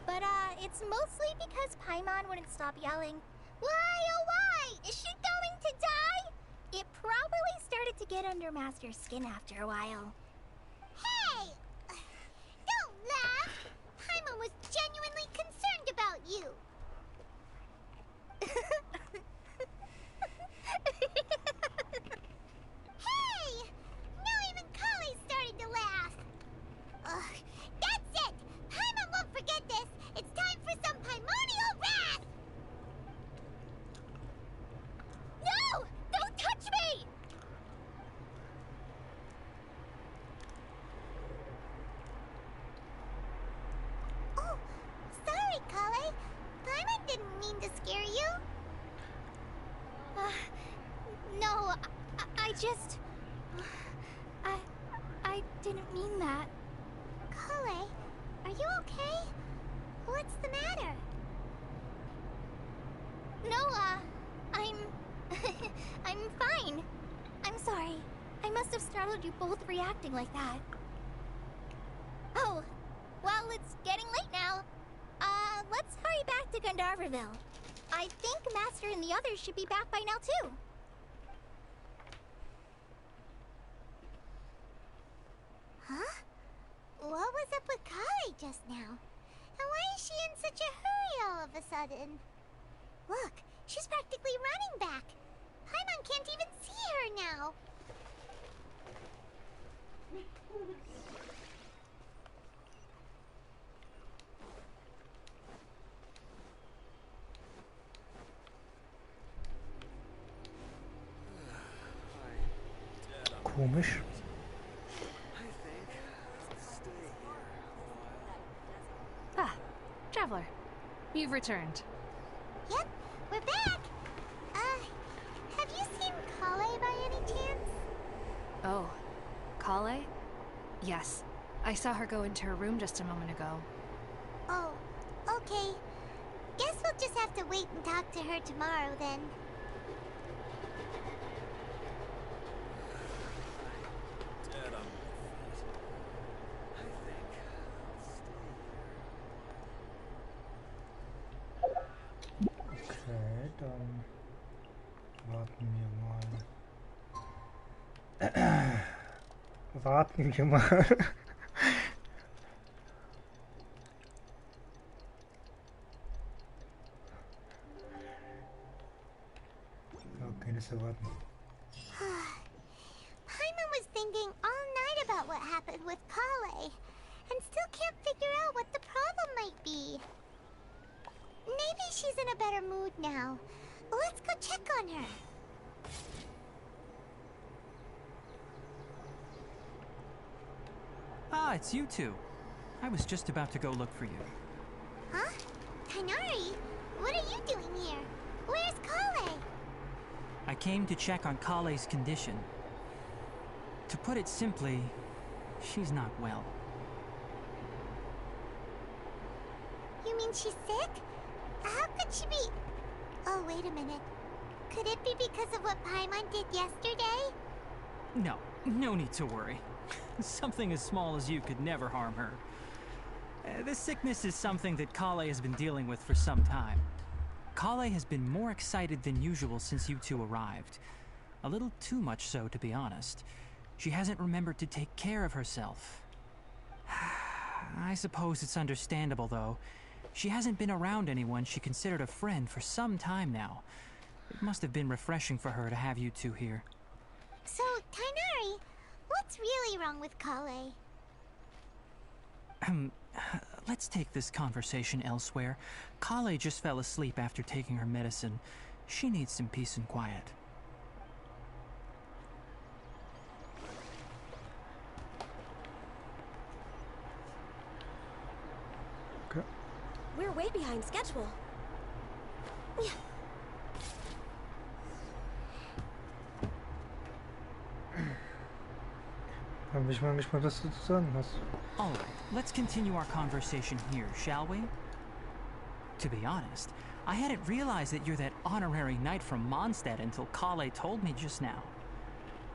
But, it's mostly because Paimon wouldn't stop yelling, "Why, oh why? Is she going to die?" It probably started to get under Master's skin after a while. Hey! Don't laugh! Paimon was genuinely concerned about you. Hey! Now even Kale's starting to laugh. Ugh, that's it! Paimon won't forget this! It's time for some primordial wrath! No! Don't touch me! Oh, sorry, Kale. Paimon didn't mean to scare you. No, I just... I didn't mean that. Kale, are you okay? What's the matter? No, I'm... I'm fine. I'm sorry. I must have startled you both reacting like that. Oh, well, it's getting late now. Let's hurry back to Gandharvaville. I think Master and the others should be back by now, too. Huh? What was up with Kale just now? And why is she in such a hurry all of a sudden? Look, she's practically running back. Paimon can't even see her now. Komisch. Ah, Traveler. You've returned. Yep, we're back. Have you seen Kale by any chance? Oh, Kale? Yes. I saw her go into her room just a moment ago. Oh, okay. Guess we'll just have to wait and talk to her tomorrow then. Okay. Dann warten wir mal. Warten wir mal. Okay, das erwarten. Paimon was thinking all night about what happened with Kale, and still can't figure out what the problem might be. Maybe she's in a better mood now. Let's go check on her. Ah, it's you two. I was just about to go look for you. Huh? Tighnari? What are you doing here? Where's Kale? I came to check on Kale's condition. To put it simply, she's not well. You mean she's sick? How could she be... Oh, wait a minute. Could it be because of what Paimon did yesterday? No, no need to worry. Something as small as you could never harm her. This sickness is something that Kale has been dealing with for some time. Kale has been more excited than usual since you two arrived. A little too much so, to be honest. She hasn't remembered to take care of herself. I suppose it's understandable, though. She hasn't been around anyone she considered a friend for some time now. It must have been refreshing for her to have you two here. So, Tighnari, what's really wrong with Kale? Let's take this conversation elsewhere. Kale just fell asleep after taking her medicine. She needs some peace and quiet. Okay. We're way behind schedule. Dann bin ich mal gespannt, was du zu sagen hast. Alright, let's continue our conversation here, shall we? To be honest, I hadn't realized that you're that honorary knight from Mondstadt until Kale told me just now.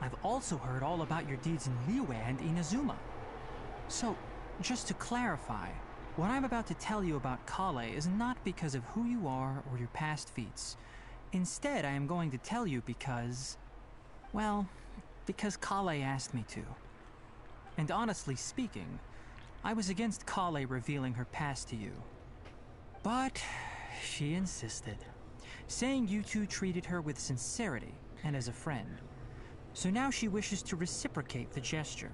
I've also heard all about your deeds in Liyue and Inazuma. So, just to clarify, what I'm about to tell you about Kale is not because of who you are or your past feats. Instead, I am going to tell you because... well, because Kale asked me to. And honestly speaking, I was against Kale revealing her past to you. But she insisted, saying you two treated her with sincerity and as a friend. So now she wishes to reciprocate the gesture.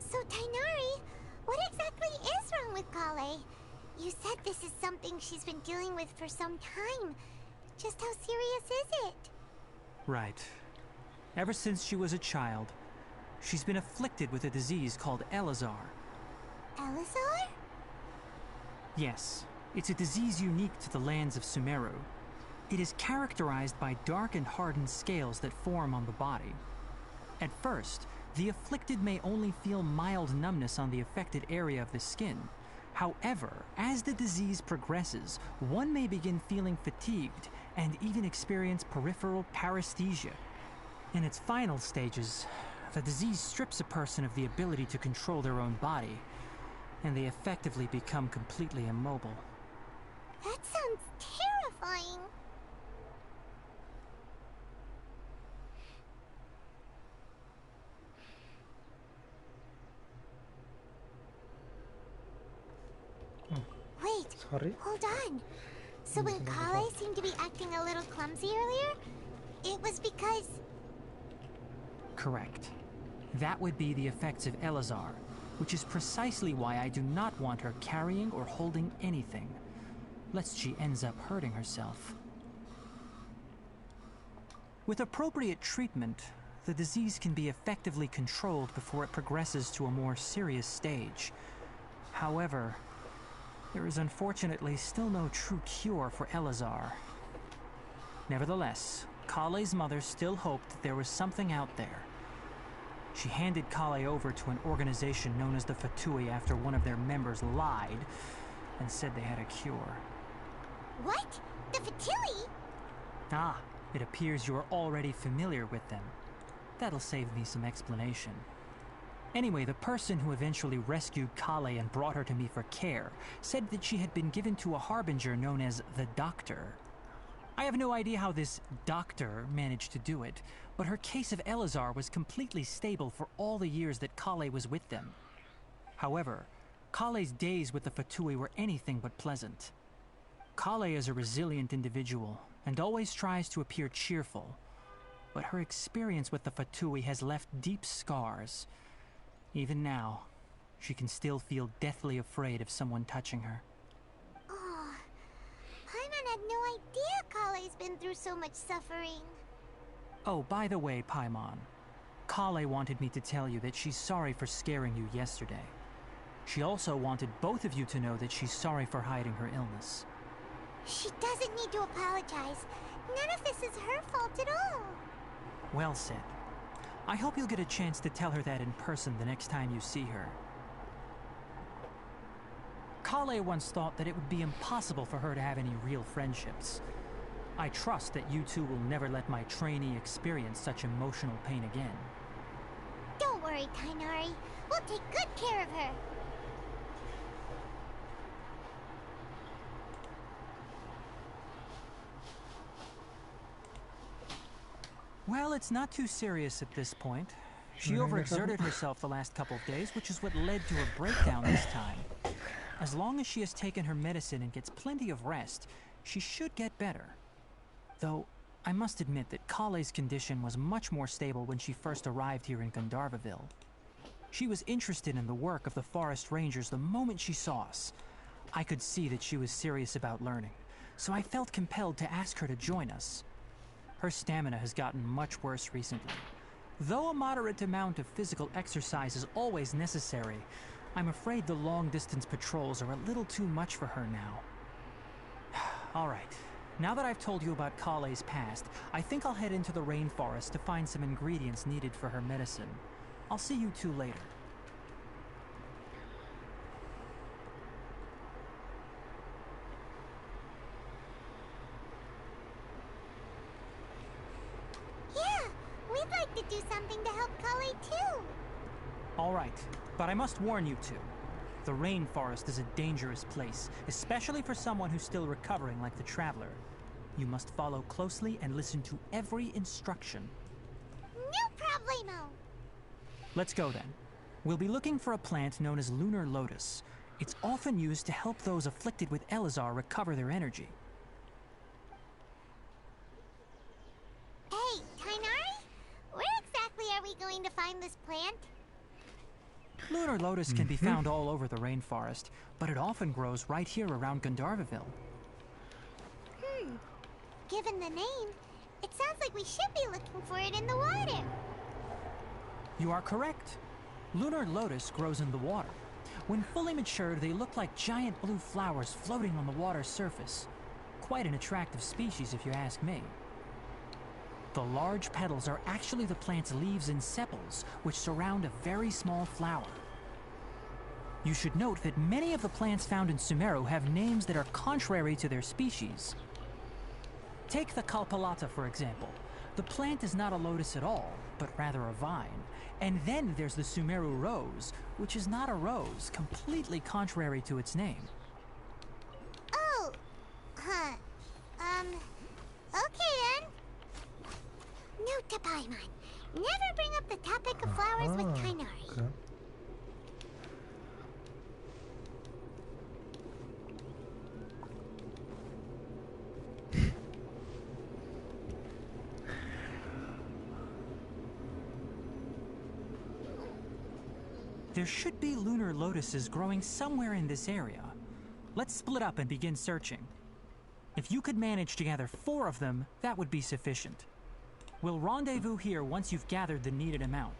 So, Tighnari, what exactly is wrong with Kale? You said this is something she's been dealing with for some time. Just how serious is it? Right. Ever since she was a child, she's been afflicted with a disease called Elazar. Elazar? Yes, it's a disease unique to the lands of Sumeruu. It is characterized by dark and hardened scales that form on the body. At first, the afflicted may only feel mild numbness on the affected area of the skin. However, as the disease progresses, one may begin feeling fatigued and even experience peripheral paresthesia. In its final stages, the disease strips a person of the ability to control their own body, and they effectively become completely immobile. That sounds terrifying. Wait, Sorry? hold on. So when Kale seemed to be acting a little clumsy earlier, it was because... Correct. That would be the effects of Elazar, which is precisely why I do not want her carrying or holding anything, lest she ends up hurting herself. With appropriate treatment, the disease can be effectively controlled before it progresses to a more serious stage. However, there is unfortunately still no true cure for Elazar. Nevertheless, Kale's mother still hoped that there was something out there. She handed Kale over to an organization known as the Fatui after one of their members lied and said they had a cure. What? The Fatui? Ah, it appears you are already familiar with them. That'll save me some explanation. Anyway, the person who eventually rescued Kale and brought her to me for care said that she had been given to a harbinger known as the Doctor. I have no idea how this doctor managed to do it, but her case of Elazar was completely stable for all the years that Kale was with them. However, Kale's days with the Fatui were anything but pleasant. Kale is a resilient individual and always tries to appear cheerful, but her experience with the Fatui has left deep scars. Even now, she can still feel deathly afraid of someone touching her. Oh, Paimon had no idea Kale's been through so much suffering. Oh, by the way, Paimon, Kale wanted me to tell you that she's sorry for scaring you yesterday. She also wanted both of you to know that she's sorry for hiding her illness. She doesn't need to apologize. None of this is her fault at all. Well said. I hope you'll get a chance to tell her that in person the next time you see her. Kale once thought that it would be impossible for her to have any real friendships. I trust that you two will never let my trainee experience such emotional pain again. Don't worry, Kainari. We'll take good care of her. Well, it's not too serious at this point. She overexerted herself the last couple of days, which is what led to her breakdown this time. As long as she has taken her medicine and gets plenty of rest, she should get better. Though, I must admit that Kale's condition was much more stable when she first arrived here in Gandharvaville. She was interested in the work of the forest rangers the moment she saw us. I could see that she was serious about learning, so I felt compelled to ask her to join us. Her stamina has gotten much worse recently. Though a moderate amount of physical exercise is always necessary, I'm afraid the long-distance patrols are a little too much for her now. All right. Now that I've told you about Kale's past, I think I'll head into the rainforest to find some ingredients needed for her medicine. I'll see you two later. Yeah, we'd like to do something to help Kale too. All right, but I must warn you two. The rainforest is a dangerous place, especially for someone who's still recovering like the Traveler. You must follow closely and listen to every instruction. No problemo! Let's go then. We'll be looking for a plant known as lunar lotus. It's often used to help those afflicted with Elazar recover their energy. Hey, Kainari? Where exactly are we going to find this plant? Lunar lotus can be found all over the rainforest, but it often grows right here around Gandharvaville. Given the name, it sounds like we should be looking for it in the water. You are correct. Lunar lotus grows in the water. When fully matured, they look like giant blue flowers floating on the water's surface. Quite an attractive species, if you ask me. The large petals are actually the plant's leaves and sepals, which surround a very small flower. You should note that many of the plants found in Sumeruu have names that are contrary to their species. Take the Kalpalata, for example. The plant is not a lotus at all, but rather a vine. And then there's the Sumeruu rose, which is not a rose, completely contrary to its name. Oh, okay then. Note to Paimon. Never bring up the topic of flowers with Kainari. Okay. There should be lunar lotuses growing somewhere in this area. Let's split up and begin searching. If you could manage to gather 4 of them, that would be sufficient. We'll rendezvous here once you've gathered the needed amount.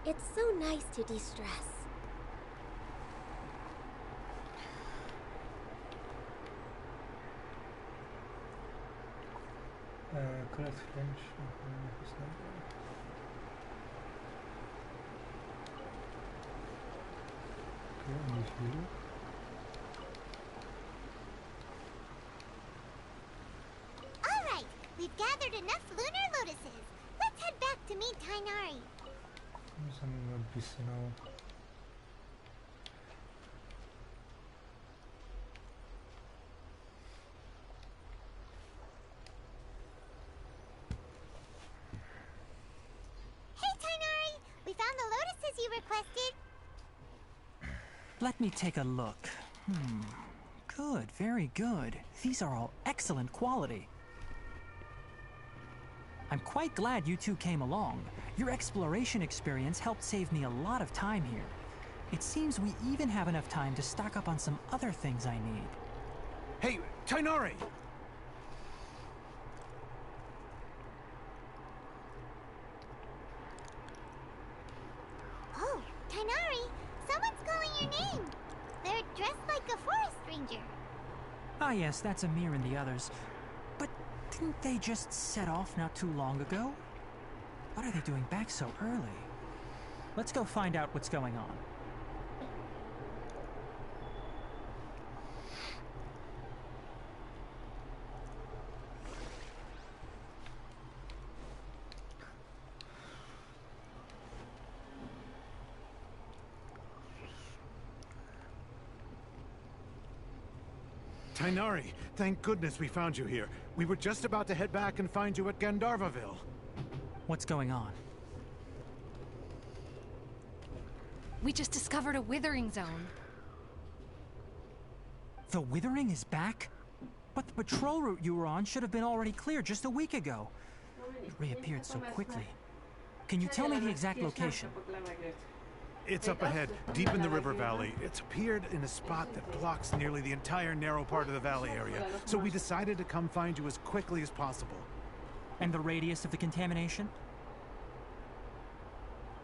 It's so nice to de-stress. Correct French. Okay, niet hier. We've gathered enough lunar lotuses. Let's head back to meet Tainari. Something would be snow. Hey, Tainari! We found the lotuses you requested. Let me take a look. Good, very good. These are all excellent quality. I'm quite glad you two came along. Your exploration experience helped save me a lot of time here. It seems we even have enough time to stock up on some other things I need. Hey, Tainari! Oh, Tainari! Someone's calling your name! They're dressed like a forest ranger. Ah yes, that's Amir and the others. But didn't they just set off not too long ago? What are they doing back so early? Let's go find out what's going on. Tainari, thank goodness we found you here. We were just about to head back and find you at Gandharvaville. What's going on? We just discovered a withering zone. The withering is back? But the patrol route you were on should have been already clear just a week ago. It reappeared so quickly. Can you tell me the exact location? It's up ahead, deep in the river valley. It's appeared in a spot that blocks nearly the entire narrow part of the valley area. So we decided to come find you as quickly as possible. And the radius of the contamination?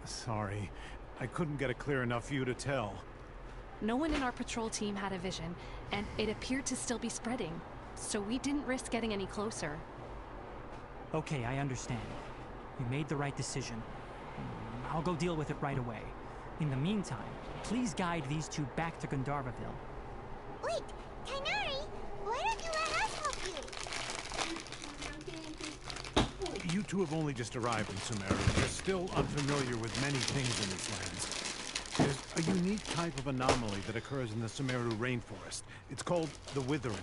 Sorry, I couldn't get a clear enough view to tell. No one in our patrol team had a vision, and it appeared to still be spreading. So we didn't risk getting any closer. Okay, I understand. You made the right decision. I'll go deal with it right away. In the meantime, please guide these two back to Gandharvaville. Wait, Tainari! Why don't you let us help you? You two have only just arrived in Sumeruu. You're still unfamiliar with many things in these lands. There's a unique type of anomaly that occurs in the Sumeruu rainforest. It's called the withering.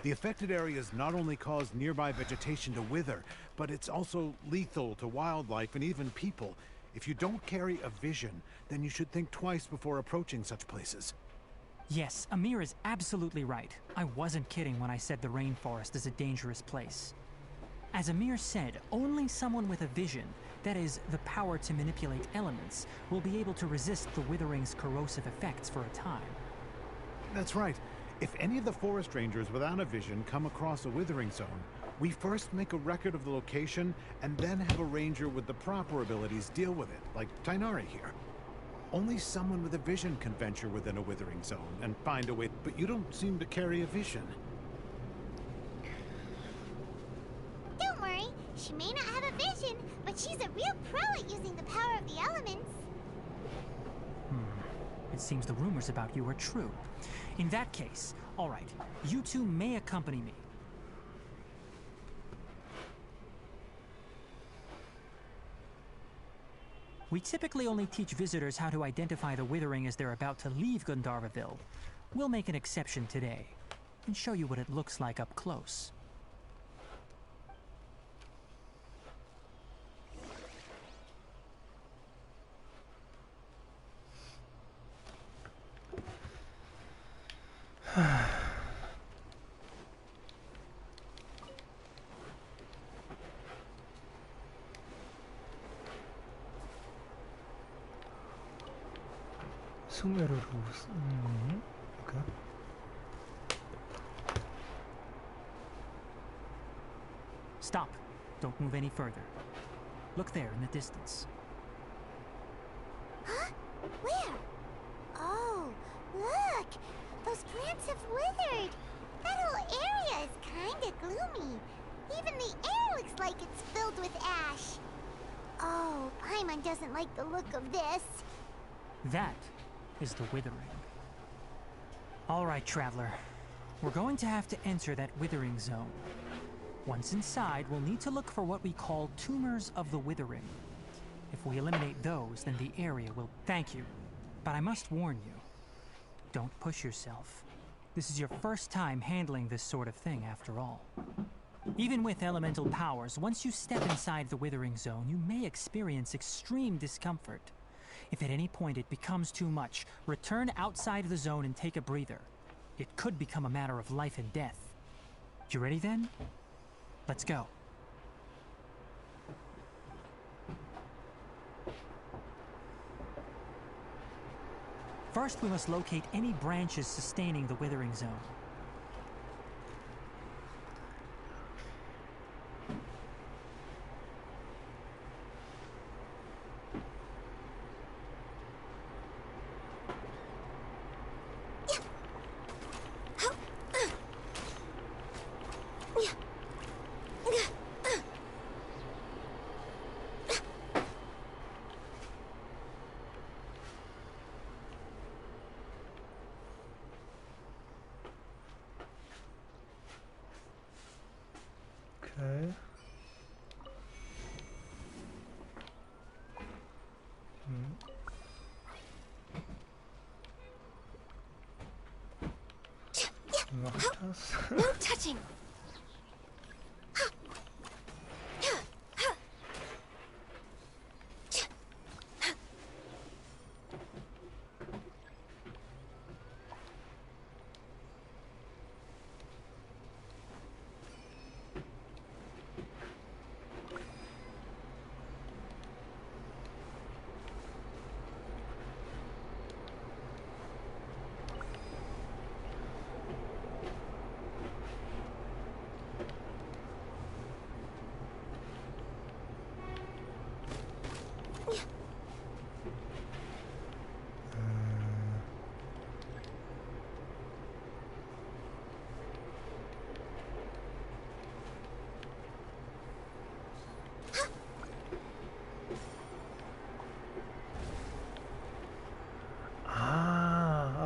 The affected areas not only cause nearby vegetation to wither, but it's also lethal to wildlife and even people. If you don't carry a vision, then you should think twice before approaching such places. Yes, Amir is absolutely right. I wasn't kidding when I said the rainforest is a dangerous place. As Amir said, only someone with a vision, that is, the power to manipulate elements, will be able to resist the withering's corrosive effects for a time. That's right. If any of the forest rangers without a vision come across a withering zone, we first make a record of the location and then have a ranger with the proper abilities deal with it, like Tainari here. Only someone with a vision can venture within a withering zone and find a way, but you don't seem to carry a vision. Don't worry, she may not have a vision, but she's a real pro at using the power of the elements. It seems the rumors about you are true. In that case, all right, you two may accompany me. We typically only teach visitors how to identify the withering as they're about to leave Gandharvaville. We'll make an exception today and show you what it looks like up close. Sumeruu. Okay. Stop. Don't move any further. Look there in the distance. Huh? Where? Oh, look! Those plants have withered! That whole area is kinda gloomy. Even the air looks like it's filled with ash. Oh, Paimon doesn't like the look of this. That is the withering. All right, traveler. We're going to have to enter that withering zone. Once inside, we'll need to look for what we call tumors of the withering. If we eliminate those, then the area will... Thank you. But I must warn you. Don't push yourself. This is your first time handling this sort of thing, after all. Even with elemental powers, once you step inside the withering zone, you may experience extreme discomfort. If at any point it becomes too much, return outside the zone and take a breather. It could become a matter of life and death. You ready then? Let's go. First, we must locate any branches sustaining the withering zone. Okay. Noch das? No touching.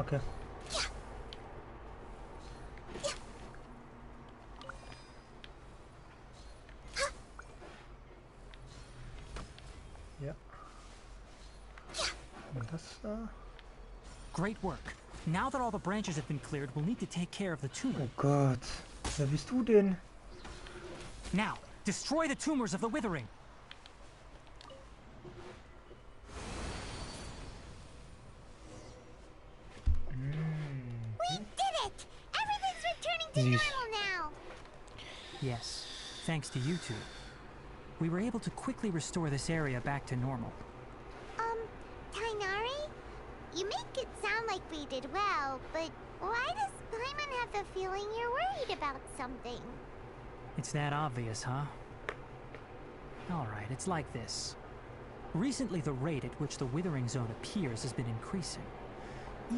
Okay. Ja. Und das da? Great work. Now that all the branches have been cleared, we'll need to take care of the tumor. Oh Gott. Wer bist du denn? Now, destroy the tumors of the withering. We did it! Everything's returning to normal now! Yes, thanks to you two. We were able to quickly restore this area back to normal. Tainari? You make it sound like we did well, but why does Paimon have the feeling you're worried about something? It's that obvious, huh? Alright, it's like this. Recently, the rate at which the withering zone appears has been increasing.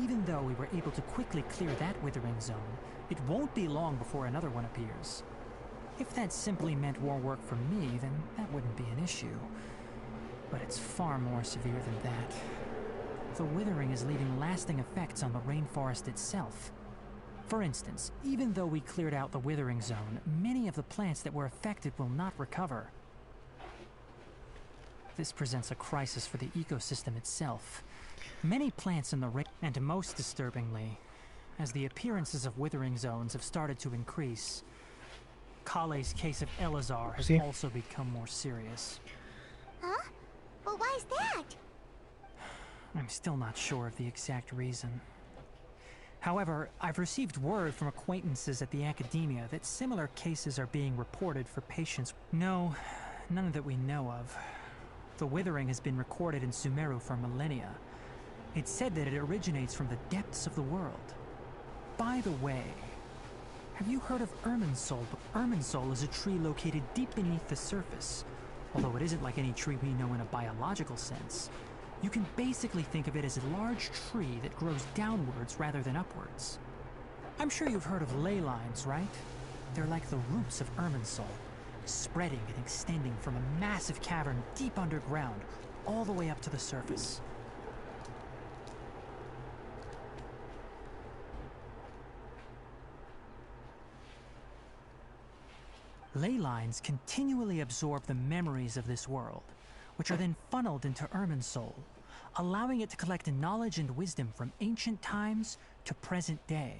Even though we were able to quickly clear that withering zone, it won't be long before another one appears. If that simply meant more work for me, then that wouldn't be an issue. But it's far more severe than that. The withering is leaving lasting effects on the rainforest itself. For instance, even though we cleared out the withering zone, many of the plants that were affected will not recover. This presents a crisis for the ecosystem itself. Many plants in the and most disturbingly, as the appearances of withering zones have started to increase, Kale's case of Elazar has also become more serious. Huh? But why's that? I'm still not sure of the exact reason. However, I've received word from acquaintances at the academia that similar cases are being reported for patients. No, none that we know of. The withering has been recorded in Sumeruu for millennia. It's said that it originates from the depths of the world. By the way, have you heard of Irminsul? Irminsul is a tree located deep beneath the surface. Although it isn't like any tree we know in a biological sense. You can basically think of it as a large tree that grows downwards rather than upwards. I'm sure you've heard of ley lines, right? They're like the roots of Irminsul, spreading and extending from a massive cavern deep underground, all the way up to the surface. Ley lines continually absorb the memories of this world, which are then funneled into Irminsul, allowing it to collect knowledge and wisdom from ancient times to present day.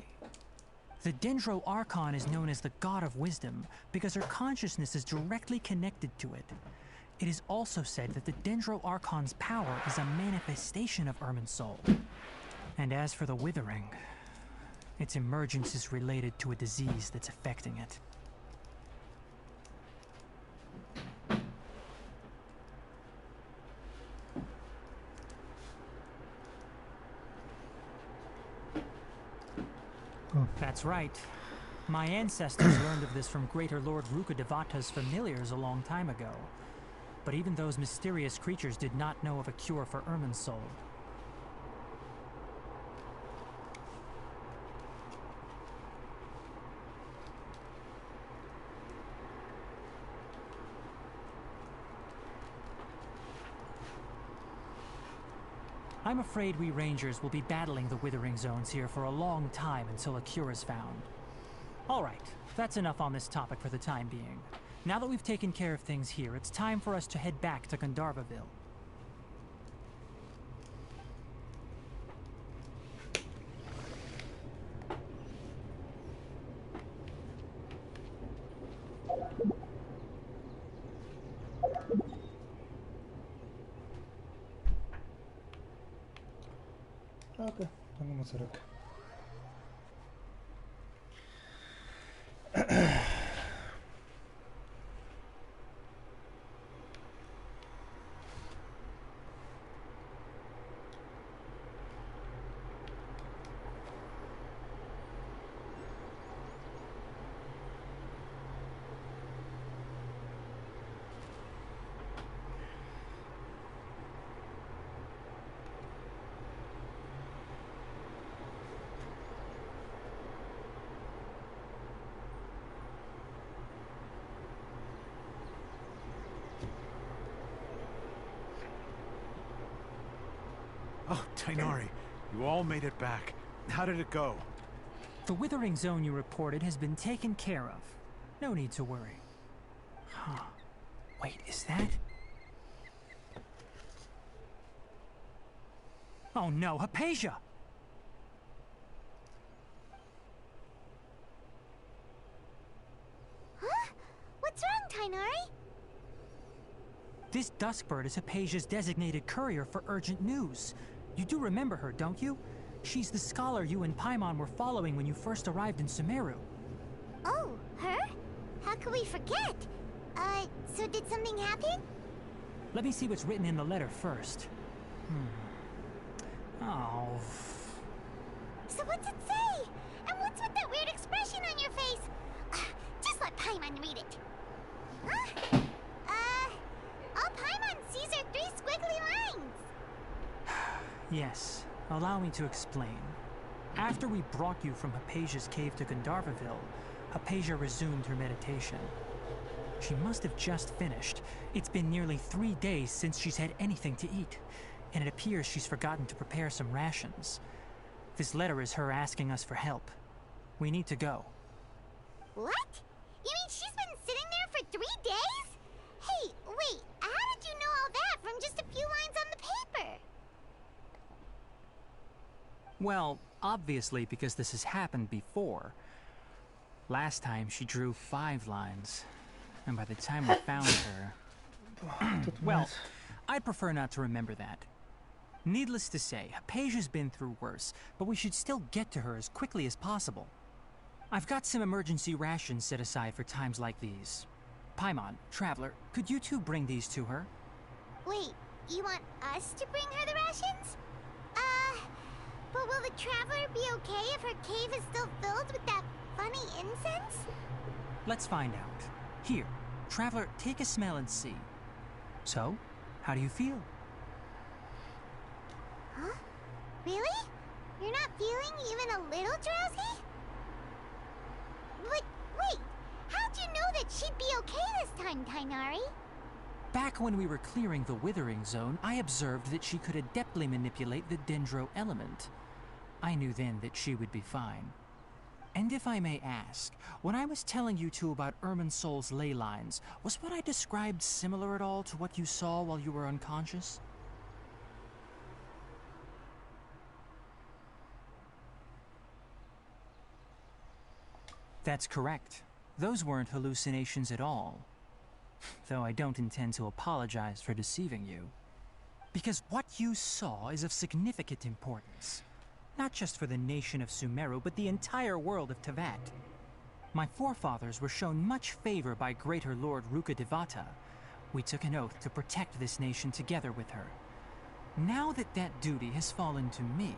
The Dendro Archon is known as the God of Wisdom because her consciousness is directly connected to it. It is also said that the Dendro Archon's power is a manifestation of Irminsul. And as for the Withering, its emergence is related to a disease that's affecting it. That's right. My ancestors learned of this from Greater Lord Rukadevata's familiars a long time ago. But even those mysterious creatures did not know of a cure for Irminsul. I'm afraid we Rangers will be battling the Withering Zones here for a long time until a cure is found. Alright, that's enough on this topic for the time being. Now that we've taken care of things here, it's time for us to head back to Gandharvaville. Oke, tunggu masuk. Oh, Tainari, you all made it back. How did it go? The Withering Zone you reported has been taken care of. No need to worry. Huh. Wait, is that? Oh no, Hypatia! Huh? What's wrong, Tainari? This Duskbird is Hypatia's designated courier for urgent news. You do remember her, don't you? She's the scholar you and Paimon were following when you first arrived in Sumeruu. Oh, her? How could we forget? So did something happen? Let me see what's written in the letter first. Oh. So what's it say? And what's with that weird expression on your face? Just let Paimon read it. Huh? All Paimon sees are 3 squiggly lines. Yes, allow me to explain. After we brought you from Hypatia's cave to Gandharvaville, Hypatia resumed her meditation. She must have just finished. It's been nearly 3 days since she's had anything to eat, and it appears she's forgotten to prepare some rations. This letter is her asking us for help. We need to go. What? You mean she's been sitting there for 3 days? Hey, wait, how did you know all that from just a few lines on the paper? Well, obviously because this has happened before. Last time she drew 5 lines, and by the time we found her... well, I'd prefer not to remember that. Needless to say, Hypatia's been through worse, but we should still get to her as quickly as possible. I've got some emergency rations set aside for times like these. Paimon, Traveler, could you two bring these to her? Wait, you want us to bring her the rations? But will the Traveler be okay if her cave is still filled with that funny incense? Let's find out. Here, Traveler, take a smell and see. So, how do you feel? Huh? Really? You're not feeling even a little drowsy? But wait, how'd you know that she'd be okay this time, Tainari? Back when we were clearing the Withering Zone, I observed that she could adeptly manipulate the Dendro element. I knew then that she would be fine. And if I may ask, when I was telling you two about Irminsul's ley lines, was what I described similar at all to what you saw while you were unconscious? That's correct. Those weren't hallucinations at all. Though I don't intend to apologize for deceiving you. Because what you saw is of significant importance. Not just for the nation of Sumeru, but the entire world of Tevat. My forefathers were shown much favor by Greater Lord Rukkhadevata. We took an oath to protect this nation together with her. Now that that duty has fallen to me,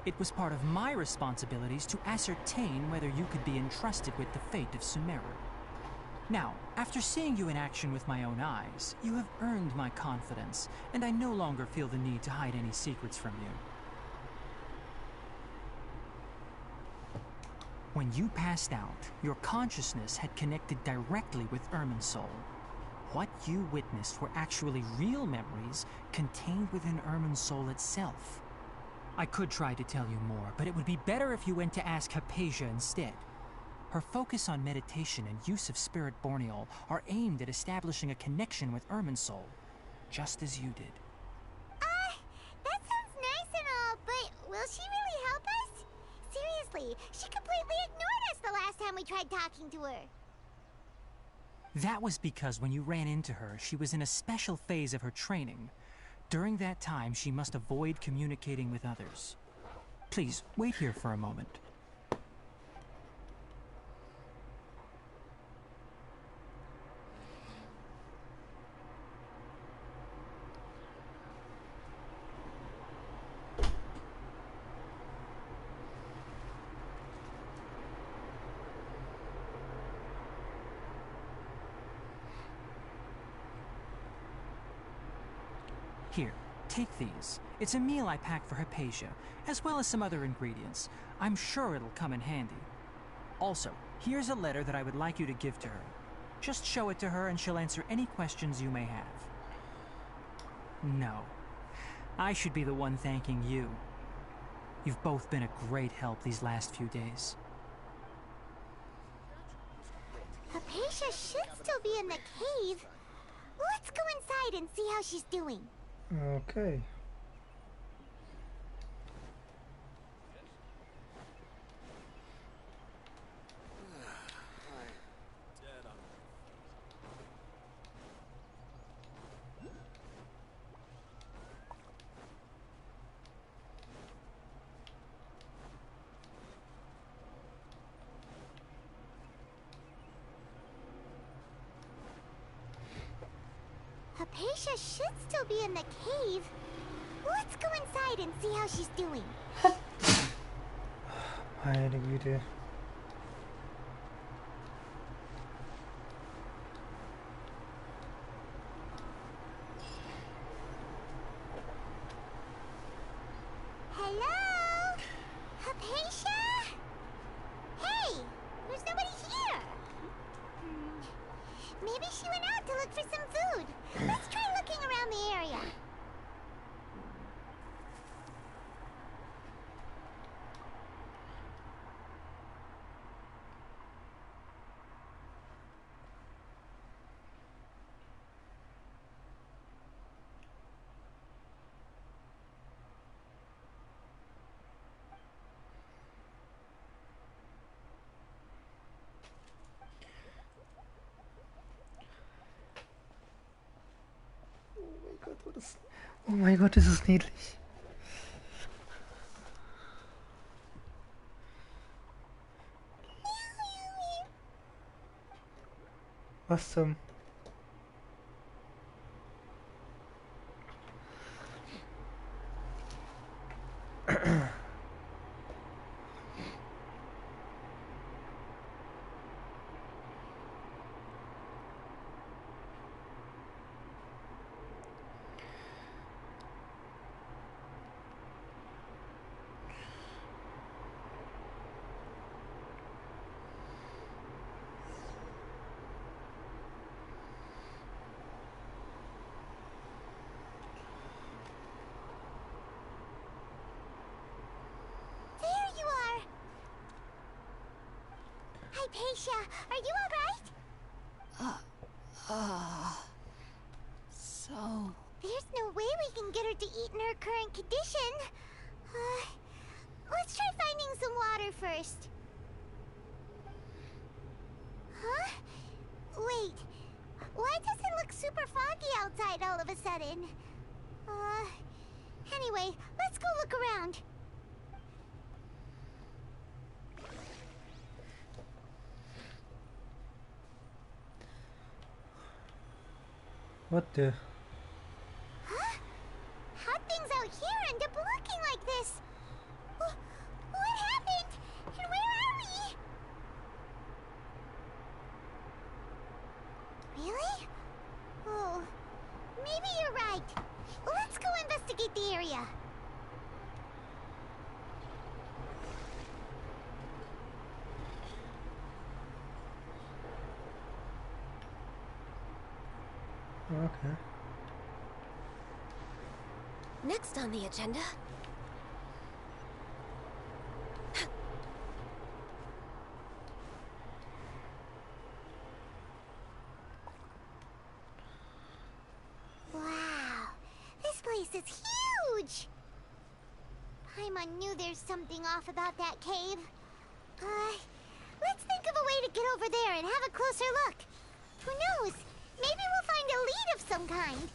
it was part of my responsibilities to ascertain whether you could be entrusted with the fate of Sumeru. Now, after seeing you in action with my own eyes, you have earned my confidence, and I no longer feel the need to hide any secrets from you. When you passed out, your consciousness had connected directly with Irminsul. What you witnessed were actually real memories contained within Irminsul itself. I could try to tell you more, but it would be better if you went to ask Hypatia instead. Her focus on meditation and use of Spirit Borneol are aimed at establishing a connection with Irminsul, just as you did. That sounds nice and all, but will she really help us? Seriously, she completely ignored us the last time we tried talking to her. That was because when you ran into her, she was in a special phase of her training. During that time, she must avoid communicating with others. Please, wait here for a moment. Here, take these. It's a meal I packed for Hypatia, as well as some other ingredients. I'm sure it'll come in handy. Also, here's a letter that I would like you to give to her. Just show it to her and she'll answer any questions you may have. No. I should be the one thanking you. You've both been a great help these last few days. Hypatia should still be in the cave. Let's go inside and see how she's doing. Okay. Hypatia should still be in the cave. Let's go inside and see how she's doing. Meine Güte. Hello? Hypatia? Hey, there's nobody here. Maybe she went out to look for some food. Let's try looking around the area. Oh mein Gott, ist es niedlich. Was zum... Hypatia, are you alright? So... There's no way we can get her to eat in her current condition. Let's try finding some water first. Huh? Wait. Why does it look super foggy outside all of a sudden? Anyway, let's go look around. What the? Huh? How'd things out here end up looking like this? What happened? And where are we? Really? Oh, maybe you're right. Let's go investigate the area. Okay. Next on the agenda. Wow, this place is huge! Paimon knew there's something off about that cave. Let's think of a way to get over there and have a closer look. Who knows? Maybe we'll find a lead of some kind.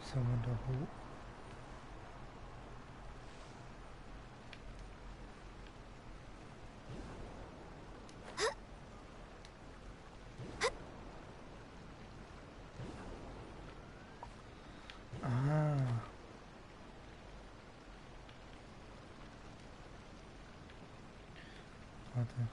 Sumeruu. Warte.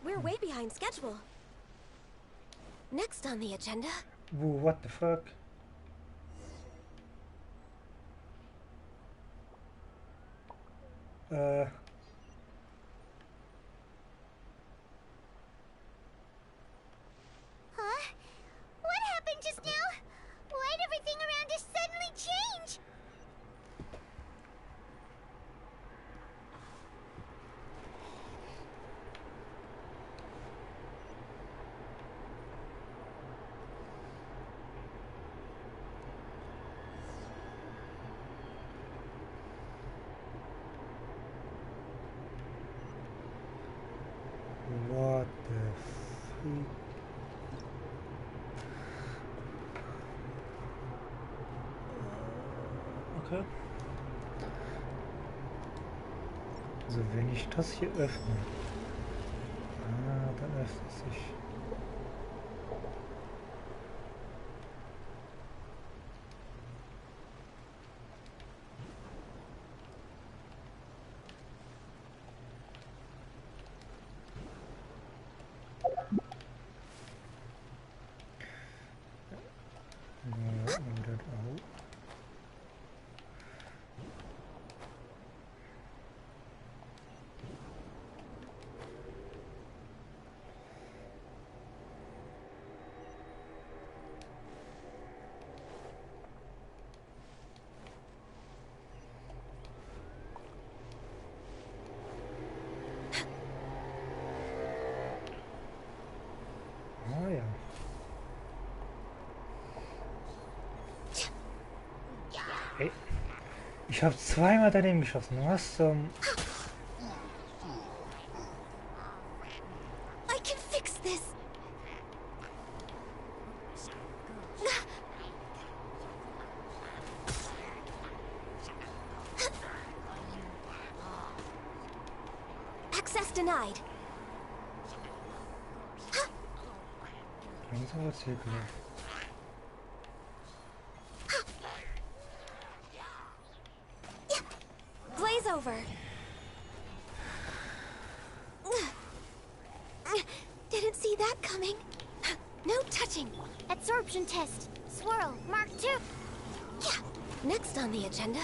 We're way behind schedule. Next on the agenda. Whoa, what the fuck? Huh? What happened just now? Why'd everything around us suddenly change? What the freak? Okay. Also wenn ich das hier öffne. Dann öffnet sich. Ey, ich habe zweimal daneben geschossen. Was zum... I can fix this. Access denied. Langsam wird's hier gelaufen. Blaze over. Didn't see that coming. No touching. Absorption test. Swirl. Mark 2. Yeah. Next on the agenda.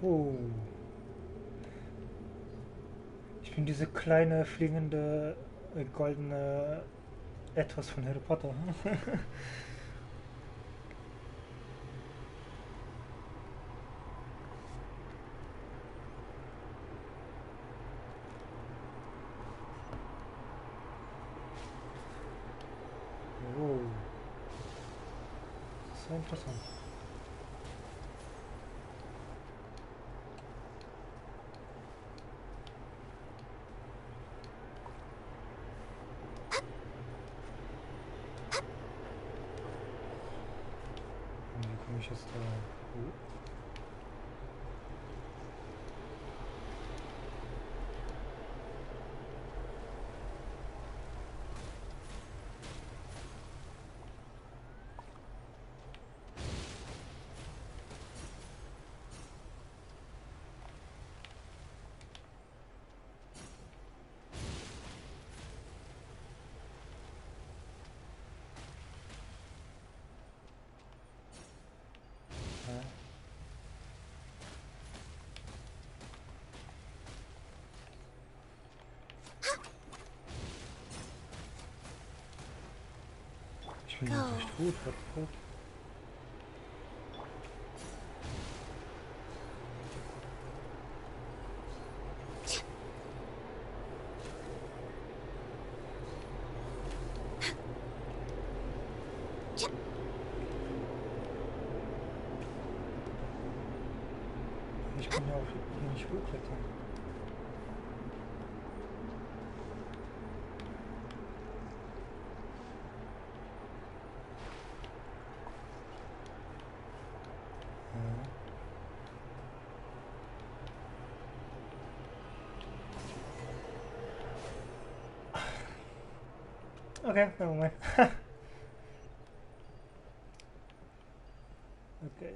Oh. Ich bin diese kleine fliegende goldene etwas von Harry Potter. Oh. Sehr interessant. Wie komme ich jetzt da hoch? Ich bin nicht gut, was gut. Ich kann ja auch hier nicht hochklettern. Okay, never mind. Okay.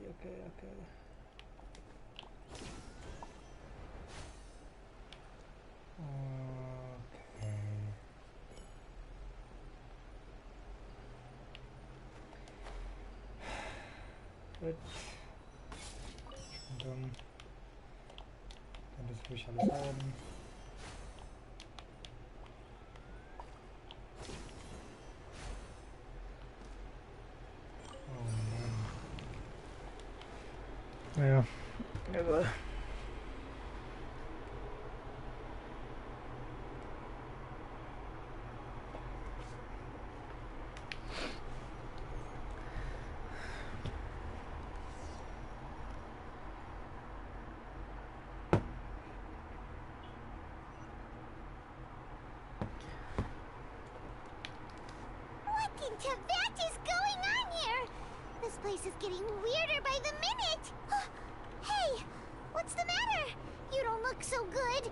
Gut. Und dann das will ich alles haben. Naja, egal. What into that is going on here? This place is getting weirder by the minute. Hey, what's the matter? You don't look so good.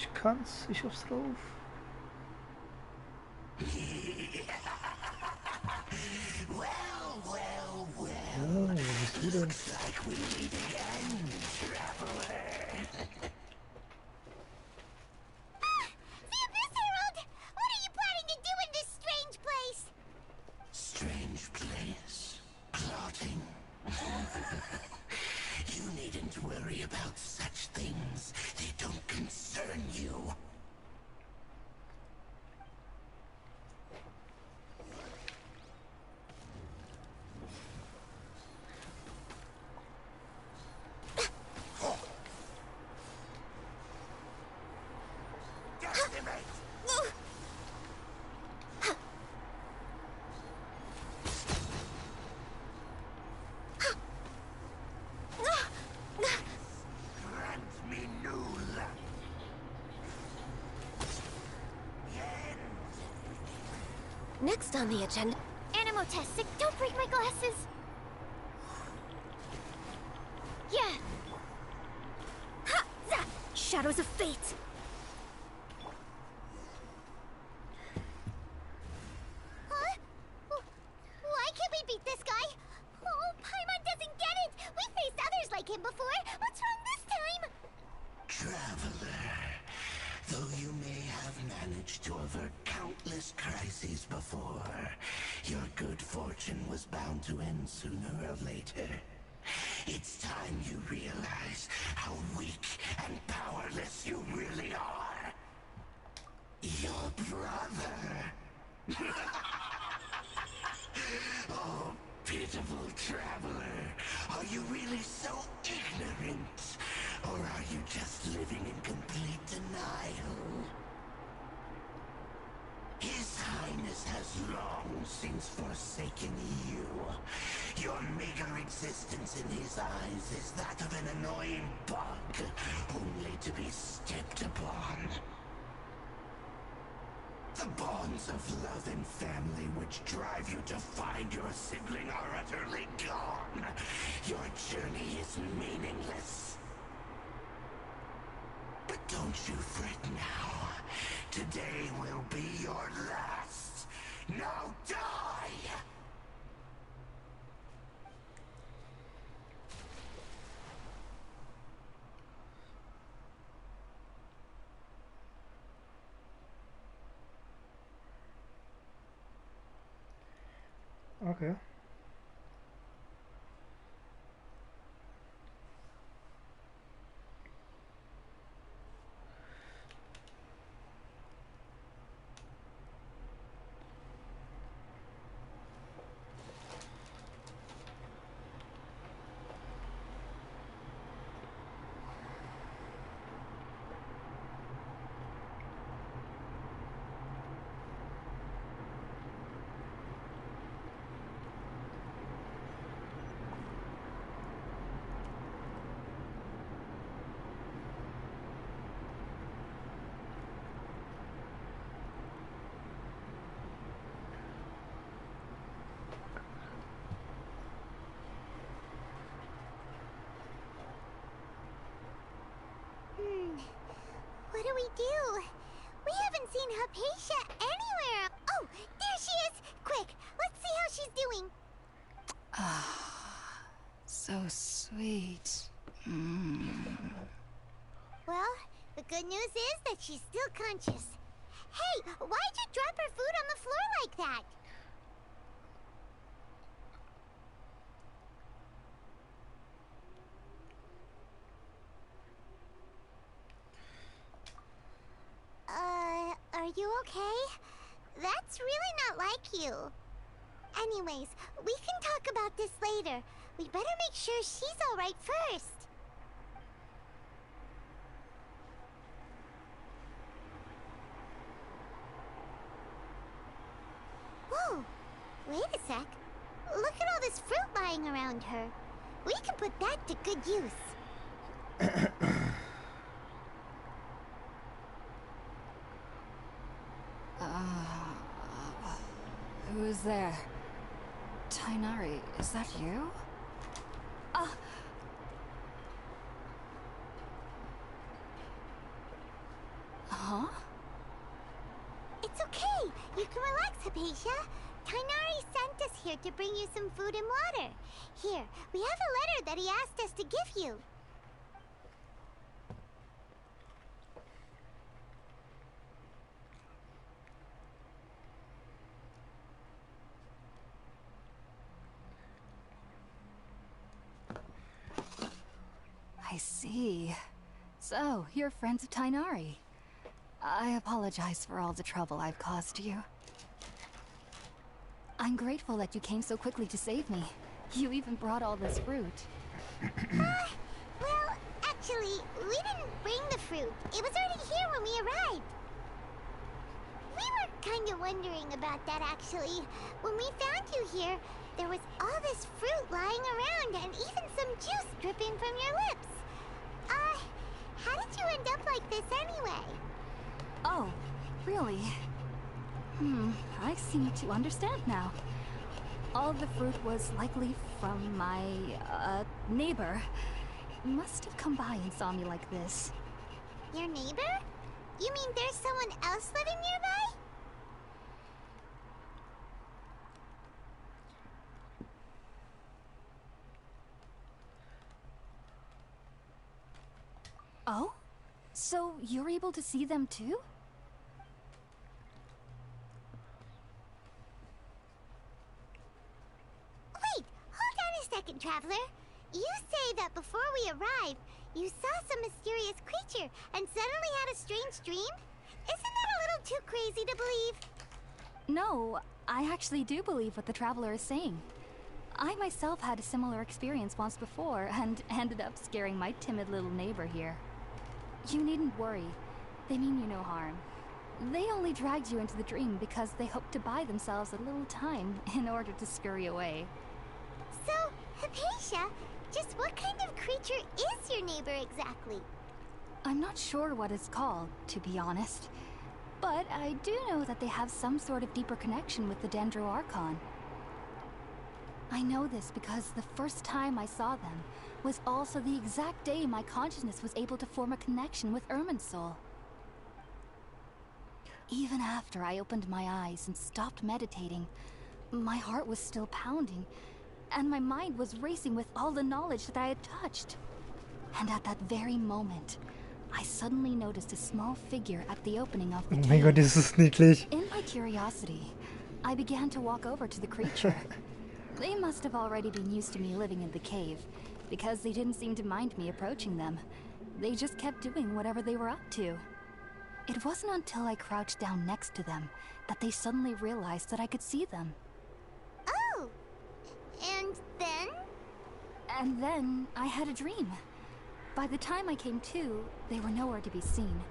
Ich kann's, ich hab's drauf. Oh, wo bist du denn? Strange place. Plotting. You needn't worry about such things. They don't concern you. Next on the agenda... Animo test. Don't break my glasses. Yeah. Ha! Zah! Shadows of fate. Huh? Why can't we beat this guy? Oh, Paimon doesn't get it. We faced others like him before. What's wrong this time? Traveler, though you may have managed to avert countless crises before, your good fortune was bound to end sooner or later. It's time you realize how weak and powerless you really are. Your brother. Oh, pitiful traveler. Are you really so ignorant? Or are you just living in complete denial? His Highness has long since forsaken you. Your meager existence in his eyes is that of an annoying bug, only to be stepped upon. The bonds of love and family which drive you to find your sibling are utterly gone. Your journey is meaningless. But don't you fret now. Today will be your last. Now die! Okay. What do we do? We haven't seen Hypatia anywhere. Oh, there she is! Quick, let's see how she's doing. Ah, so sweet. Well, the good news is that she's still conscious. Hey, why'd you drop her food on the floor like that? Are you okay? That's really not like you. Anyways, we can talk about this later. We better make sure she's alright first. Whoa, wait a sec. Look at all this fruit lying around her. We can put that to good use. Who is there? Tainari, is that you? Hypatia. Tainari sent us here to bring you some food and water. Here, we have a letter that he asked us to give you. I see. So, you're friends of Tainari. I apologize for all the trouble I've caused you. I'm grateful that you came so quickly to save me. You even brought all this fruit. Well, actually, we didn't bring the fruit. It was already here when we arrived. We were kind of wondering about that, actually. When we found you here, there was all this fruit lying around and even some juice dripping from your lips. How did you end up like this anyway? Oh, really? I seem to understand now. All the fruit was likely from my, neighbor. Must have come by and saw me like this. Your neighbor? You mean there's someone else living nearby? Oh? So you're able to see them too? Wait, hold on a second, Traveler. You say that before we arrived, you saw some mysterious creature and suddenly had a strange dream? Isn't that a little too crazy to believe? No, I actually do believe what the Traveler is saying. I myself had a similar experience once before and ended up scaring my timid little neighbor here. You needn't worry. They mean you no harm. They only dragged you into the dream because they hoped to buy themselves a little time in order to scurry away. So, Hypatia, just what kind of creature is your neighbor exactly? I'm not sure what it's called, to be honest. But I do know that they have some sort of deeper connection with the Dendro Archon. I know this because the first time I saw them was also the exact day my consciousness was able to form a connection with Irminsul. Even after I opened my eyes and stopped meditating, my heart was still pounding, and my mind was racing with all the knowledge that I had touched. And at that very moment, I suddenly noticed a small figure at the opening of the cave. Oh my god, this is niedlich. In my curiosity, I began to walk over to the creature. They must have already been used to me living in the cave, because they didn't seem to mind me approaching them. They just kept doing whatever they were up to. It wasn't until I crouched down next to them that they suddenly realized that I could see them. Oh! And then? And then I had a dream. By the time I came to, they were nowhere to be seen.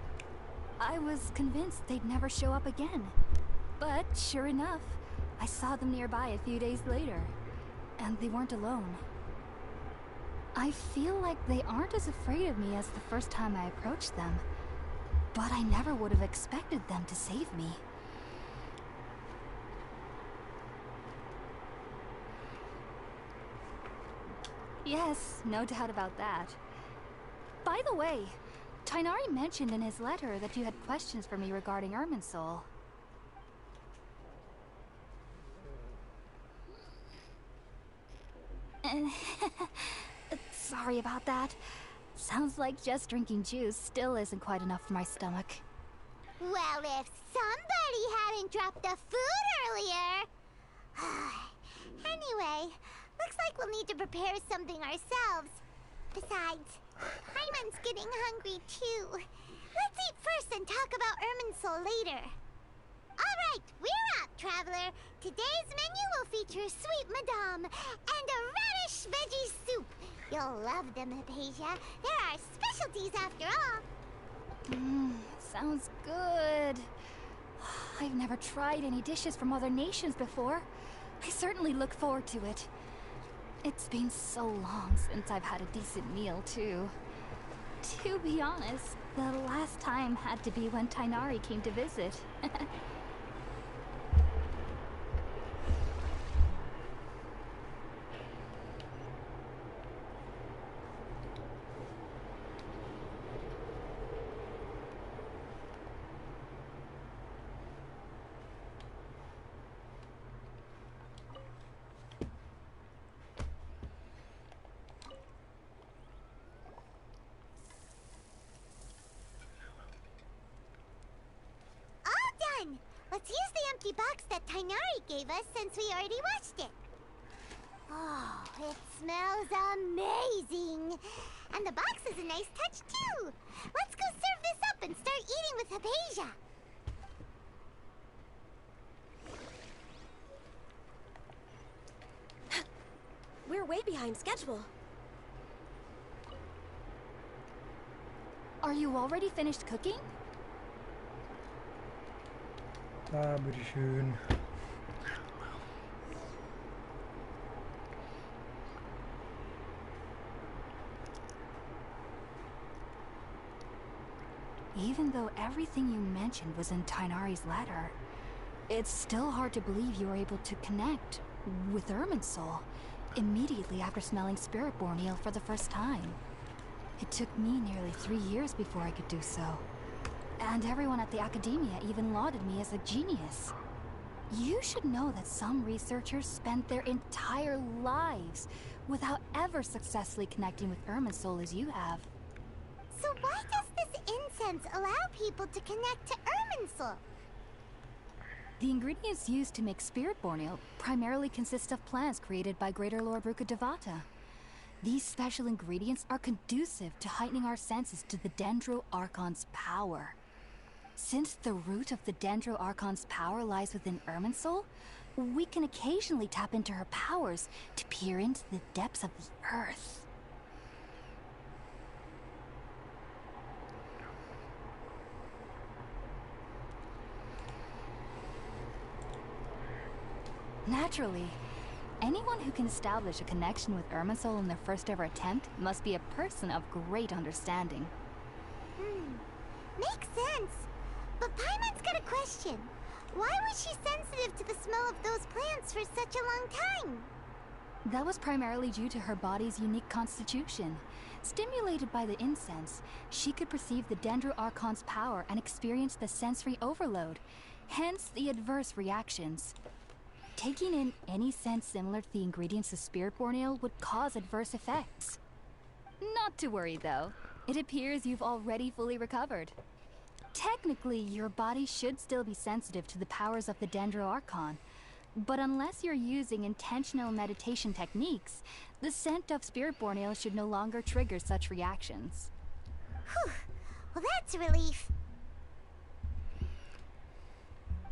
I was convinced they'd never show up again. But sure enough, I saw them nearby a few days later, and they weren't alone. I feel like they aren't as afraid of me as the first time I approached them, but I never would have expected them to save me. Yes, no doubt about that. By the way, Tainari mentioned in his letter that you had questions for me regarding Irminsul. Sorry about that. Sounds like just drinking juice still isn't quite enough for my stomach. Well, if somebody hadn't dropped the food earlier... Anyway, looks like we'll need to prepare something ourselves. Besides, Hyman's getting hungry too. Let's eat first and talk about Irminsul later. Alright, we're up, Traveler. Today's menu will feature sweet madame and a radish veggie soup. You'll love them, Hypatia. They're our specialties after all. Sounds good. I've never tried any dishes from other nations before. I certainly look forward to it. It's been so long since I've had a decent meal, too. To be honest, the last time had to be when Tainari came to visit. Tighnari gave us since we already watched it. Oh, it smells amazing! And the box is a nice touch, too! Let's go serve this up and start eating with Hypatia! We're way behind schedule. Are you already finished cooking? Bitteschön. Even though everything you mentioned was in Tighnari's letter, it's still hard to believe you were able to connect with Irminsul immediately after smelling Spiritborn ale for the first time. It took me nearly 3 years before I could do so. And everyone at the Academia even lauded me as a genius. You should know that some researchers spent their entire lives without ever successfully connecting with Irminsul as you have. So why does this incense allow people to connect to Irminsul? The ingredients used to make Spiritborn ale primarily consist of plants created by Greater Lord Rukkhadevata. These special ingredients are conducive to heightening our senses to the Dendro Archon's power. Since the root of the Dendro Archon's power lies within Irminsul, we can occasionally tap into her powers to peer into the depths of the earth. Naturally, anyone who can establish a connection with Irminsul in their first ever attempt must be a person of great understanding. Makes sense. But Paimon's got a question. Why was she sensitive to the smell of those plants for such a long time? That was primarily due to her body's unique constitution. Stimulated by the incense, she could perceive the Dendro Archon's power and experience the sensory overload, hence the adverse reactions. Taking in any scent similar to the ingredients of Spiritborn ale would cause adverse effects. Not to worry, though. It appears you've already fully recovered. Technically, your body should still be sensitive to the powers of the Dendro Archon, but unless you're using intentional meditation techniques, the scent of Spiritborn ale should no longer trigger such reactions. Whew. Well, that's a relief.